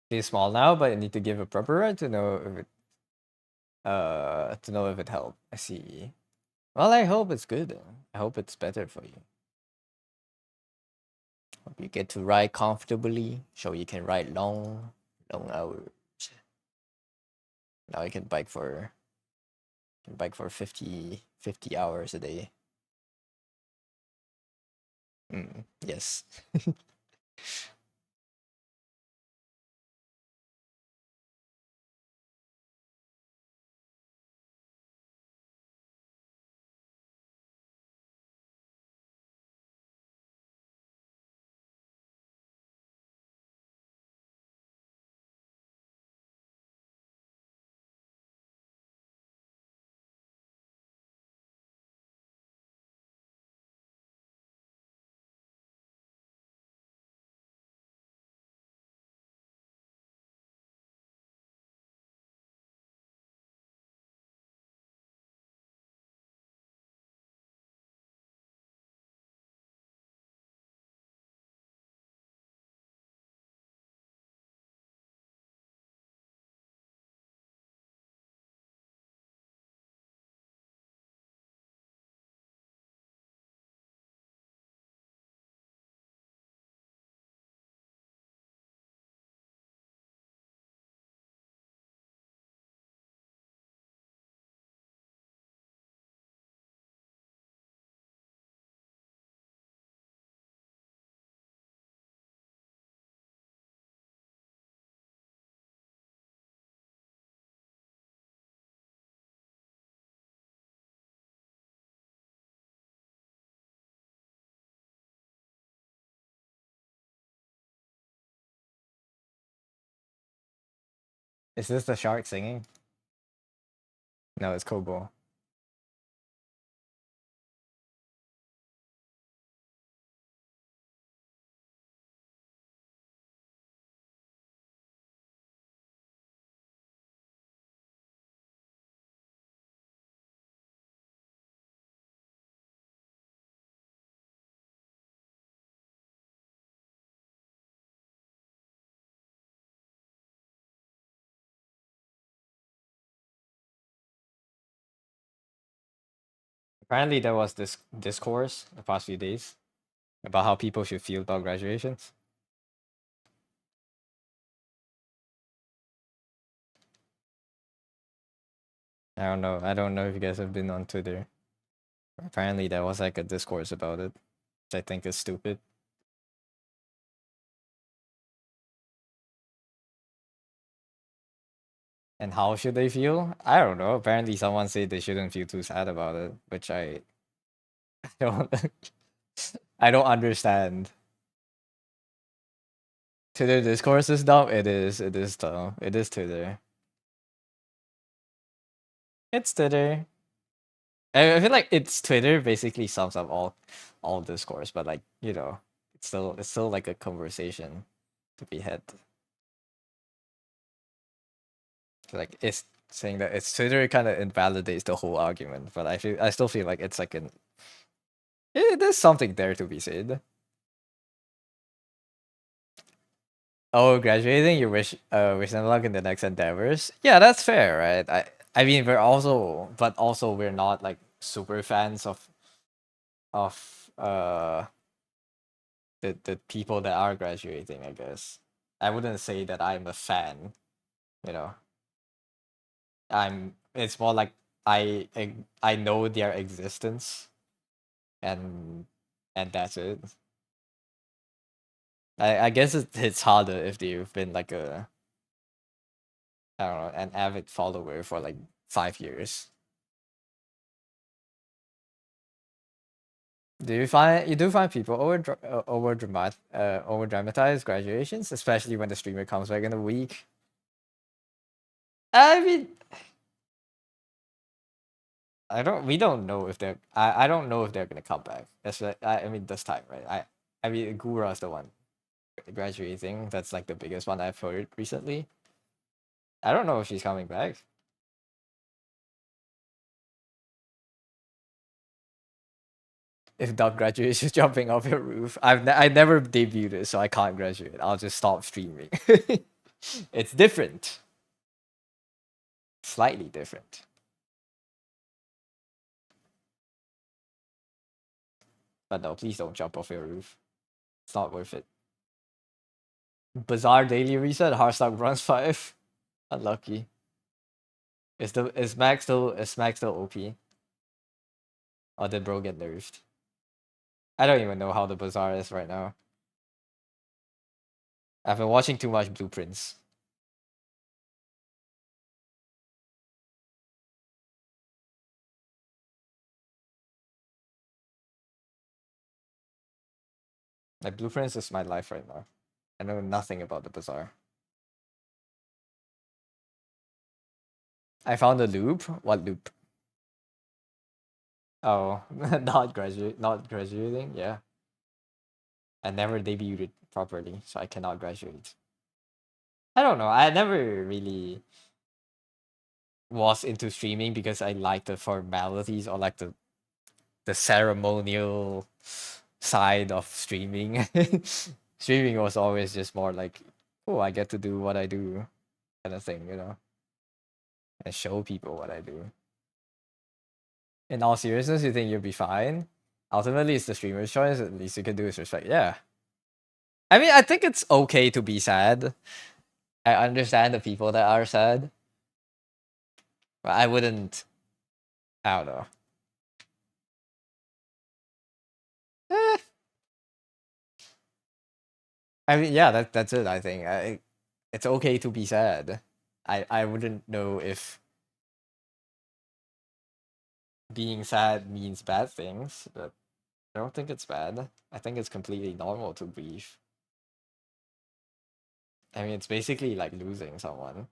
It's small now, but I need to give a proper ride to know if it helped. I see. Well, I hope it's good. I hope it's better for you. Hope you get to ride comfortably, so you can ride long hours. Now you can bike for 50 hours a day. Yes. Is this the shark singing? No, it's Kobo. Apparently, there was this discourse the past few days about how people should feel about graduations. I don't know. I don't know if you guys have been on Twitter. Apparently, there was like a discourse about it, which I think is stupid. And how should they feel? I don't know. Apparently, someone said they shouldn't feel too sad about it, which I don't. I don't understand. Twitter discourse is dumb. It is. It is dumb. It is Twitter. It's Twitter. I feel like it's Twitter basically sums up all discourse, but like it's still like a conversation to be had. Like it's saying that it's Twitter kind of invalidates the whole argument, but I still feel like it's like there's something there to be said. Oh, graduating, you wish them luck in the next endeavors. Yeah, that's fair, right? I mean but also we're not like super fans of the people that are graduating, I guess. I wouldn't say that I'm a fan, you know. It's more like I know their existence and that's it. I guess it's harder if you've been like a I don't know, an avid follower for like 5 years. Do you find people over dramatize graduations, especially when the streamer comes back in a week? I mean, we don't know if I don't know if they're gonna come back. I mean this time, right? I mean Gura's the one graduating. That's like the biggest one I've heard recently. I don't know if she's coming back. If Doug graduates, she's jumping off your roof. I never debuted it, so I can't graduate. I'll just stop streaming. It's different, slightly different. But no, please don't jump off your roof. It's not worth it. Bizarre daily reset. Heartstock bronze 5. Unlucky. Is Max still OP? Or did bro get nerfed? I don't even know how the bazaar is right now. I've been watching too much blueprints. Like blueprints is my life right now. I know nothing about the bazaar. I found a loop. What loop? Oh, not graduating. Yeah, I never debuted properly, so I cannot graduate. I don't know. I never really was into streaming because I like the formalities or like the ceremonial side of streaming. Streaming was always just more like, oh, I get to do what I do, kind of thing, and show people what I do. In all seriousness, you think you'll be fine? Ultimately, it's the streamer's choice. At least you can do is respect. Yeah. I mean, I think it's okay to be sad. I understand the people that are sad, but I wouldn't. I don't know. Eh, I mean, yeah, that's it. I think it's okay to be sad. I wouldn't know if being sad means bad things, but I don't think it's bad. I think it's completely normal to grieve. I mean, it's basically like losing someone.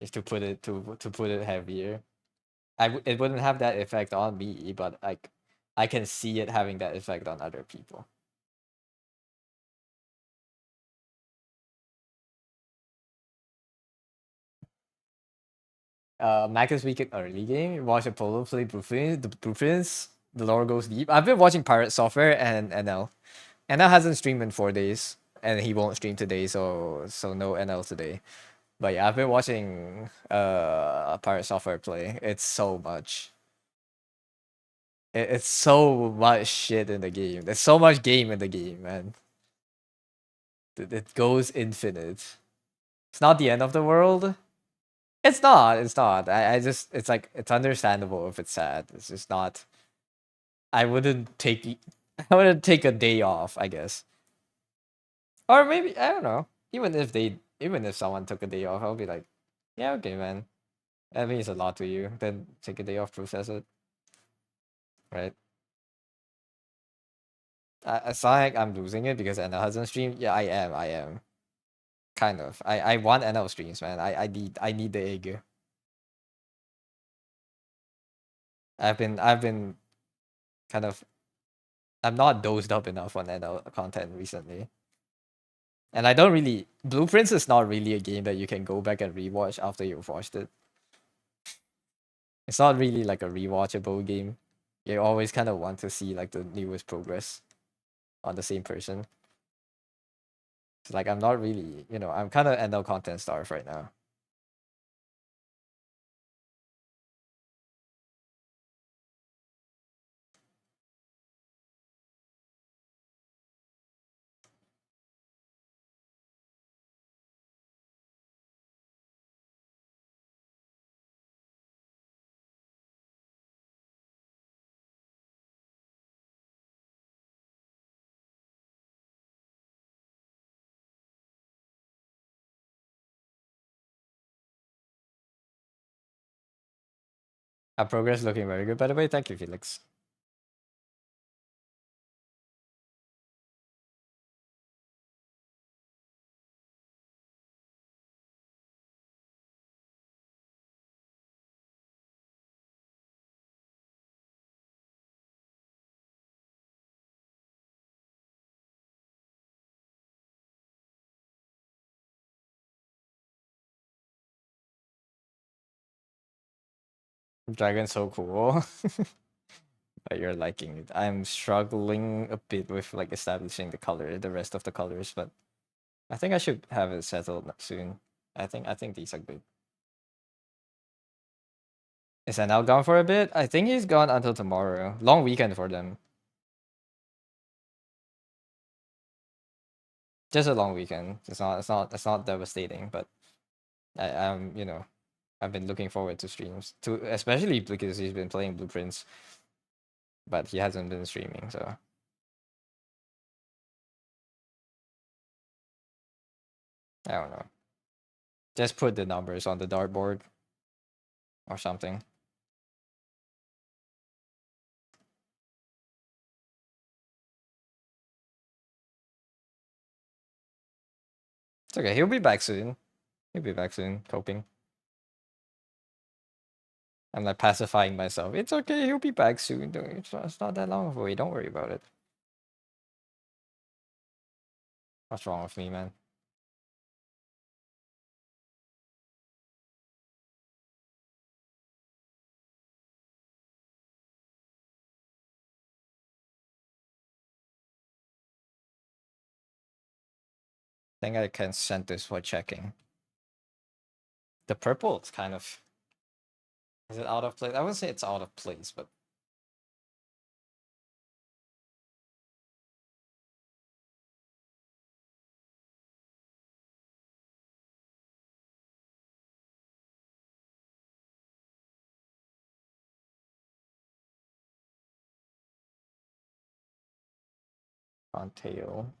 If to put it heavier. It wouldn't have that effect on me, but like I can see it having that effect on other people. Magus Weekend early game. Watch Apollo play Blueprints. The Blueprints. The lore goes deep. I've been watching Pirate Software and NL. NL hasn't streamed in 4 days, and he won't stream today, so no NL today. But yeah, I've been watching Pirate Software play. It's so much. It's so much shit in the game. There's so much game in the game, man. It goes infinite. It's not the end of the world. It's not. It's not. I just. It's like it's understandable if it's sad. It's just not. I wouldn't take. I wouldn't take a day off, I guess. Or maybe I don't know. Even if someone took a day off, I'll be like, yeah, okay, man. That means a lot to you. Then take a day off, process it, right? It's not like I'm losing it because NL hasn't streamed. Yeah, I am. I am. Kind of. I want NL streams, man. I need the egg. I've been kind of. I'm not dozed up enough on NL content recently. And I don't really. Blueprints is not really a game that you can go back and rewatch after you've watched it. It's not really like a rewatchable game. You always kind of want to see like the newest progress on the same person. It's like I'm not really, I'm kind of NL content starved right now. Our progress looking very good, by the way. Thank you, Felix. Dragon's so cool. But you're liking it. I'm struggling a bit with like establishing the rest of the colors, but I think I should have it settled soon. I think these are good. Is NL gone for a bit? I think he's gone until tomorrow. Long weekend for them. Just a long weekend. It's not devastating, but I've been looking forward to streams. To especially because he's been playing Blueprints, but he hasn't been streaming, so I don't know. Just put the numbers on the dartboard or something. It's okay. He'll be back soon. He'll be back soon, coping. I'm like pacifying myself. It's okay. He'll be back soon. It's not that long away. Don't worry about it. What's wrong with me, man? I think I can send this for checking. The purple, it's kind of. Is it out of place? I wouldn't say it's out of place, but on tail.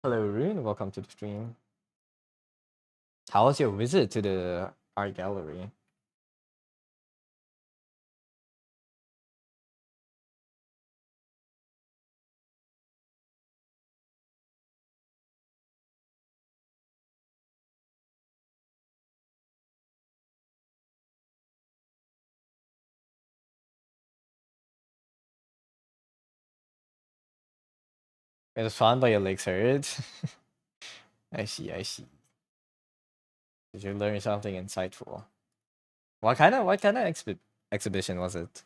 Hello, Rune. Welcome to the stream. How was your visit to the art gallery? It was found by your legs hurt. I see, I see. Did you learn something insightful? What kind of exhibition was it?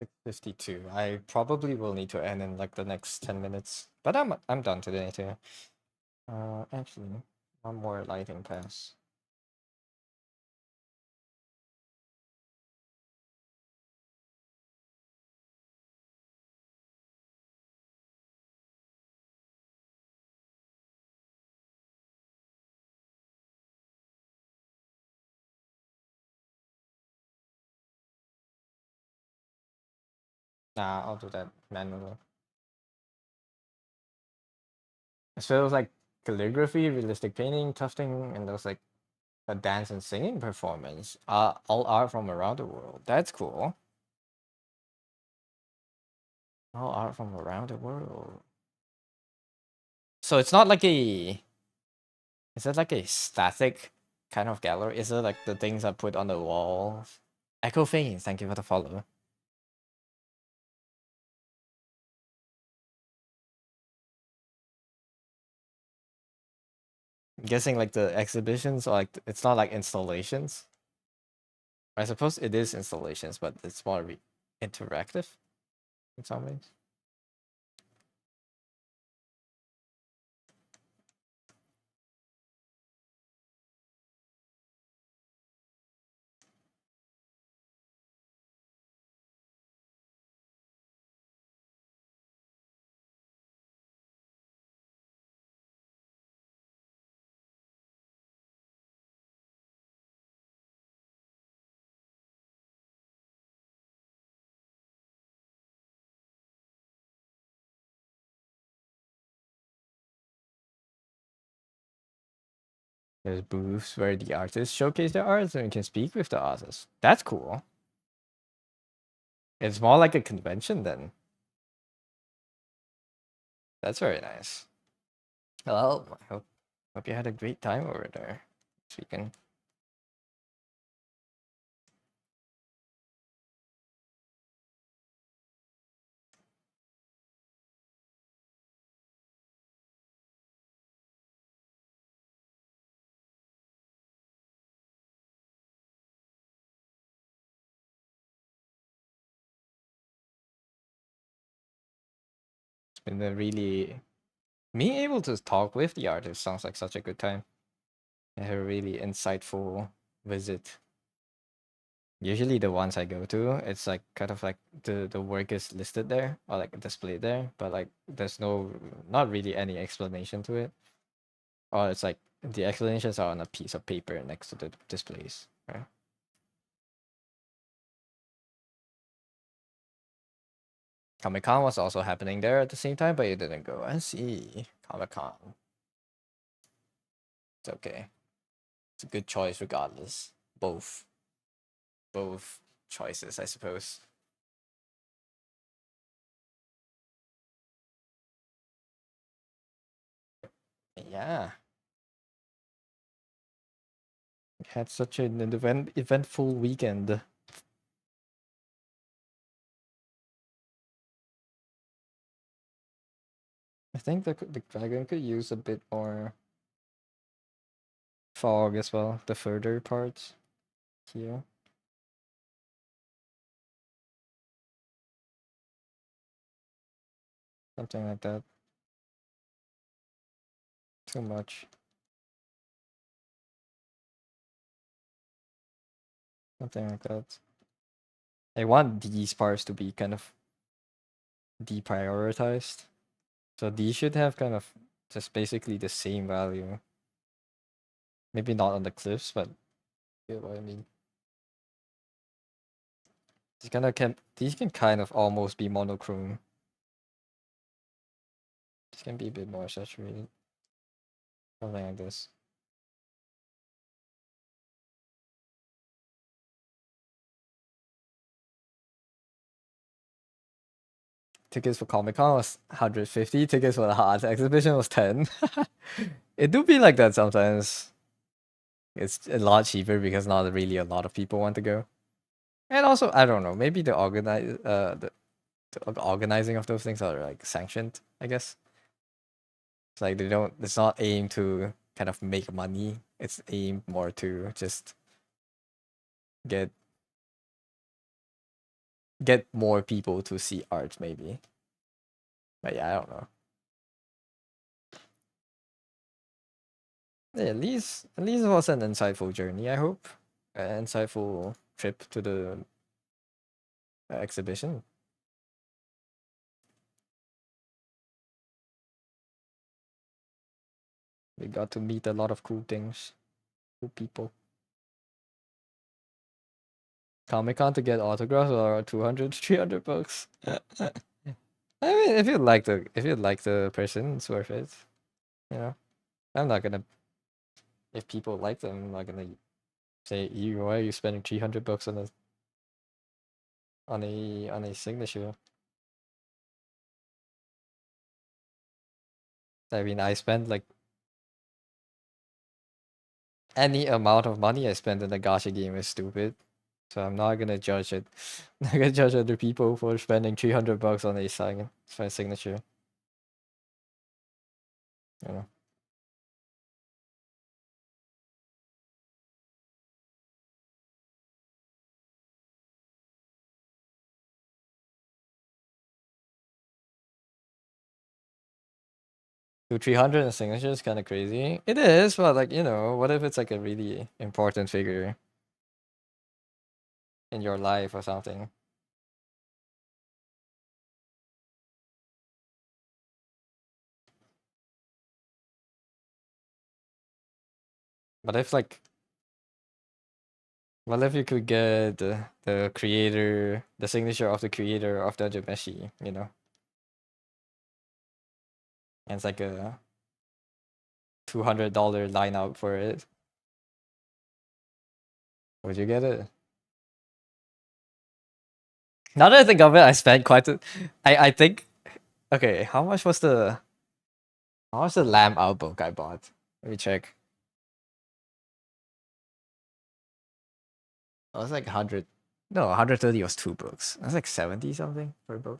Like 52. I probably will need to end in like the next 10 minutes. But I'm done today too. Actually, one more lighting pass. Nah, I'll do that manually. So it was like calligraphy, realistic painting, tufting, and there was like a dance and singing performance. All art from around the world. That's cool. All art from around the world. So it's not like a. Is it like a static kind of gallery? Is it like the things I put on the walls? Echo Fanes, thank you for the follow. I'm guessing like the exhibitions or like it's not like installations. I suppose it is installations, but it's more interactive in some ways. There's booths where the artists showcase their art and you can speak with the artists. That's cool. It's more like a convention then. That's very nice. Well, I hope you had a great time over there this weekend. It's been a really me able to talk with the artist sounds like such a good time. I had a really insightful visit. Usually the ones I go to, it's like kind of like the work is listed there or like displayed there, but like there's not really any explanation to it. Or it's like the explanations are on a piece of paper next to the displays. Right? Comic Con was also happening there at the same time, but you didn't go. I see. Comic Con. It's okay. It's a good choice regardless. Both choices, I suppose. Yeah. We had such an eventful weekend. I think the dragon could use a bit more fog as well. The further parts here. Something like that. Too much. something like that. I want these parts to be kind of deprioritized. So these should have kind of just basically the same value. Maybe not on the cliffs, but you get what I mean. These can kind of almost be monochrome. This can be a bit more saturated. Something like this. Tickets for Comic Con was 150. Tickets for the art exhibition was 10. It do be like that sometimes. It's a lot cheaper because not really a lot of people want to go. And also, I don't know, maybe the organizing of those things are like sanctioned, I guess. It's like it's not aimed to kind of make money. It's aimed more to just get more people to see art maybe. But yeah, I don't know. Yeah, at least it was an insightful journey, I hope. An insightful trip to the exhibition. We got to meet a lot of cool things, cool people. Comic Con to get autographs are 200, 300 bucks. I mean, if you like the person, it's worth it. You know, I'm not gonna. If people like them, I'm not gonna say, "You, why are you spending 300 bucks on a signature?" I mean, I spend like any amount of money I spend in a gacha game is stupid. So I'm not gonna judge it. I'm not gonna judge other people for spending 300 bucks on a for a signature. You know. Do 300 in signature is kind of crazy. It is, but like, what if it's like a really important figure in your life or something? But if like, what if you could get the creator, the signature of the creator of the Meshi, and it's like a $200 lineup for it. Would you get it? Now that I think of it, I spent quite a. I think. Okay, how much the Lamb Out book I bought? Let me check. It was like 100. No, 130 was two books. That's like 70 something per book.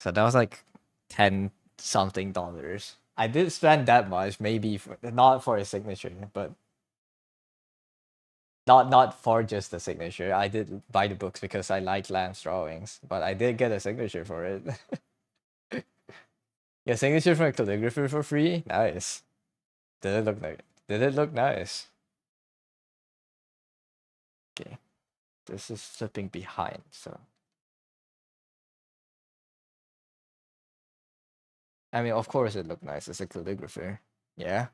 So that was like 10 something dollars. I did spend that much, maybe not for a signature, but not for just the signature. I did buy the books because I like Lamb's drawings, but I did get a signature for it. Yeah, signature from a calligrapher for free. Nice. Did it look like? Did it look nice? Okay, this is slipping behind. So I mean, of course it looked nice. It's a calligrapher. Yeah.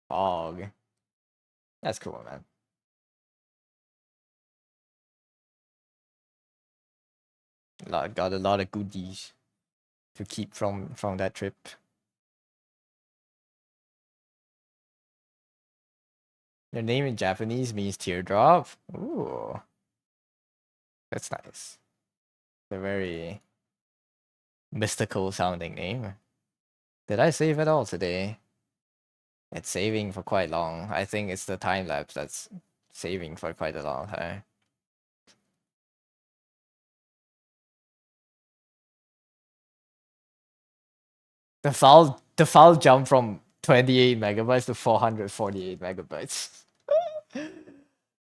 Fog. That's cool, man. Got a lot of goodies to keep from that trip. Your name in Japanese means teardrop. Ooh, that's nice. A very mystical sounding name. Did I save it all today? It's saving for quite long. I think it's the time lapse that's saving for quite a long time. The file jumped from 28 megabytes to 448 megabytes.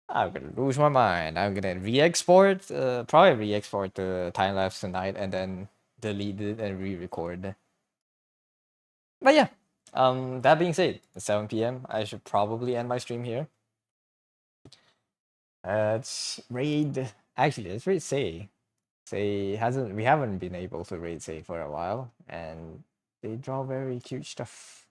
I'm gonna lose my mind. I'm gonna re-export, probably re-export the time lapse tonight and then delete it and re-record. But yeah, that being said, it's 7 p.m. I should probably end my stream here. Let's raid. Actually, let's raid Say. We haven't been able to raid Say for a while, and they draw very cute stuff.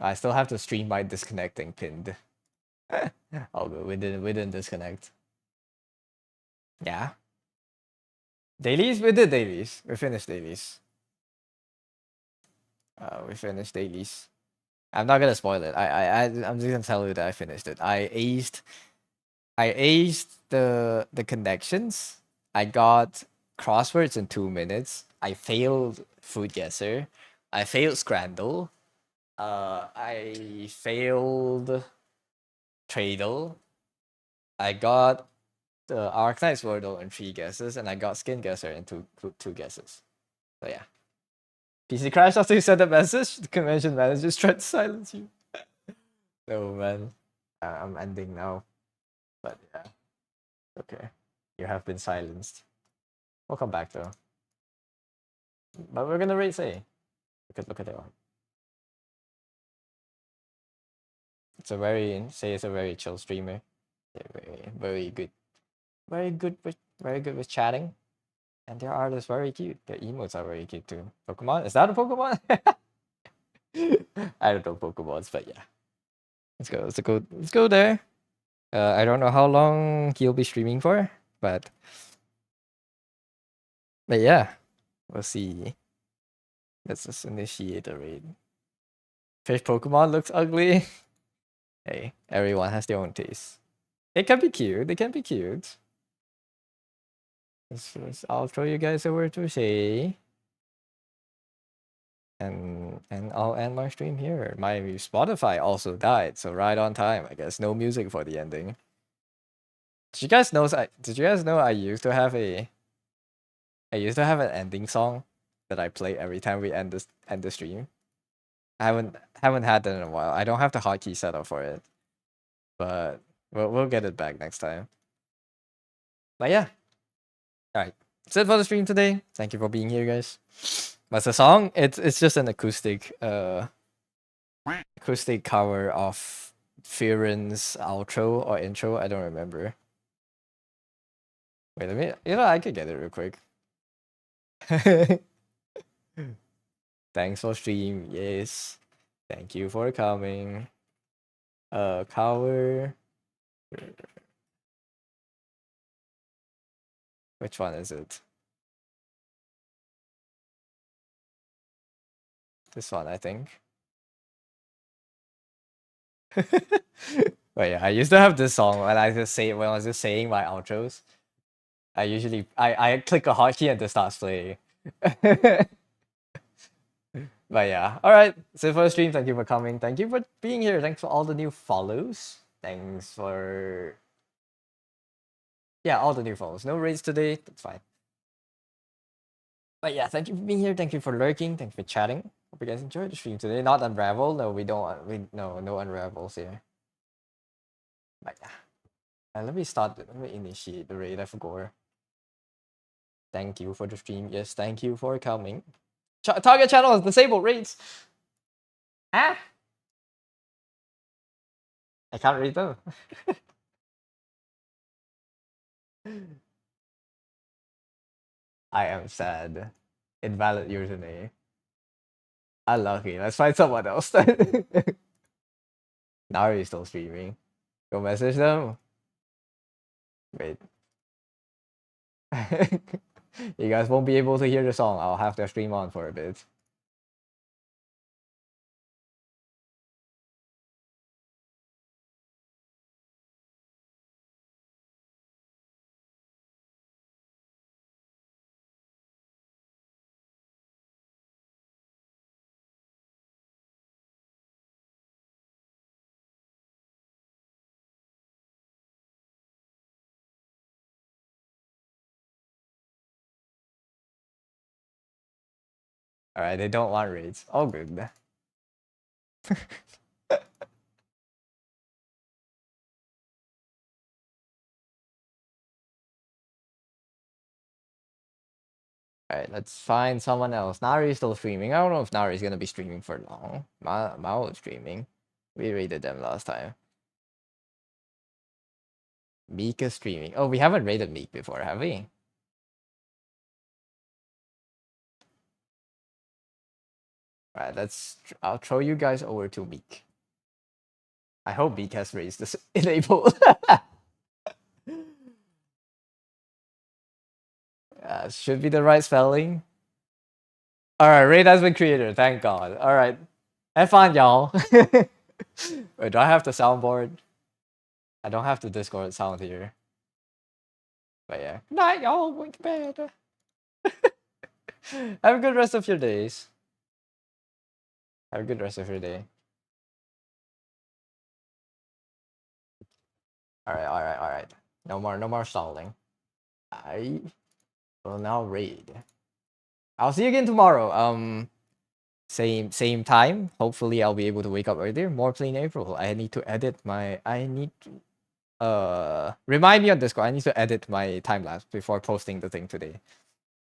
I still have to stream by disconnecting pinned. Oh, good. We didn't disconnect. Yeah. Dailies? We did dailies. We finished dailies. We finished dailies. I'm not gonna spoil it. I'm just gonna tell you that I finished it. I aced the connections. I got crosswords in 2 minutes. I failed food guesser. I failed scramble. I failed Tradle. I got the Arcanite's Wordle in 3 guesses, and I got Skin Guesser in two guesses. So yeah. PC crashed after you sent a message. The convention managers tried to silence you. No man, I'm ending now. But yeah, okay. You have been silenced. We'll come back though. But we're gonna rate Say. Look at it. Say it's a very chill streamer. Yeah, very good. Very good with chatting. And their art is very cute. Their emotes are very cute too. Pokemon? Is that a Pokemon? I don't know Pokemons, but yeah. Let's go there. I don't know how long he'll be streaming for, but yeah, we'll see. Let's just initiate the raid. Fish Pokemon looks ugly. Hey, everyone has their own taste. It can be cute. It can be cute. I'll show you guys over to Shay. And I'll end my stream here. My Spotify also died, so right on time. I guess no music for the ending. Did you guys know I used to have an ending song that I play every time we end the stream. I haven't had that in a while. I don't have the hotkey set up for it, but we'll get it back next time. But yeah, all right. That's it for the stream today. Thank you for being here, guys. What's the song? It's just an acoustic cover of Fearon's outro or intro. I don't remember. Wait, let me. I could get it real quick. Thanks for stream. Yes. Thank you for coming. Cover. Which one is it? This one, I think. But yeah, I used to have this song when I was just saying my outros. I click a hotkey and it starts playing. But yeah, all right. So for the stream, thank you for coming. Thank you for being here. Thanks for all the new follows. Thanks for all the new follows. No raids today. That's fine. But yeah, thank you for being here. Thank you for lurking. Thank you for chatting. Hope you guys enjoyed the stream today. Not Unravel. No, we don't. No Unravels here. But yeah. Let me initiate the raid. I forgot. Thank you for the stream. Yes, thank you for coming. Target channel is disabled. Raids. Ah. I can't read them. I am sad. Invalid username. Unlucky. Let's find someone else. Nari is still streaming. Go message them. Wait. You guys won't be able to hear the song. I'll have to stream on for a bit. Alright, they don't want raids. All good. Alright, let's find someone else. Nari is still streaming. I don't know if Nari is gonna be streaming for long. Mao is streaming. We raided them last time. Meek is streaming. Oh, we haven't rated Meek before, have we? Alright, I'll throw you guys over to Meek. I hope Meek has raised this enable. Should be the right spelling. Alright, raid has been created, thank God. Alright. Have fun, y'all. Wait, do I have the soundboard? I don't have the Discord sound here. But yeah. Good night, y'all. Going to bed. Have a good rest of your days. Have a good rest of your day. Alright. No more stalling. I will now raid. I'll see you again tomorrow. Same time. Hopefully I'll be able to wake up earlier. More plain April. I need to edit my remind me on Discord. I need to edit my time lapse before posting the thing today.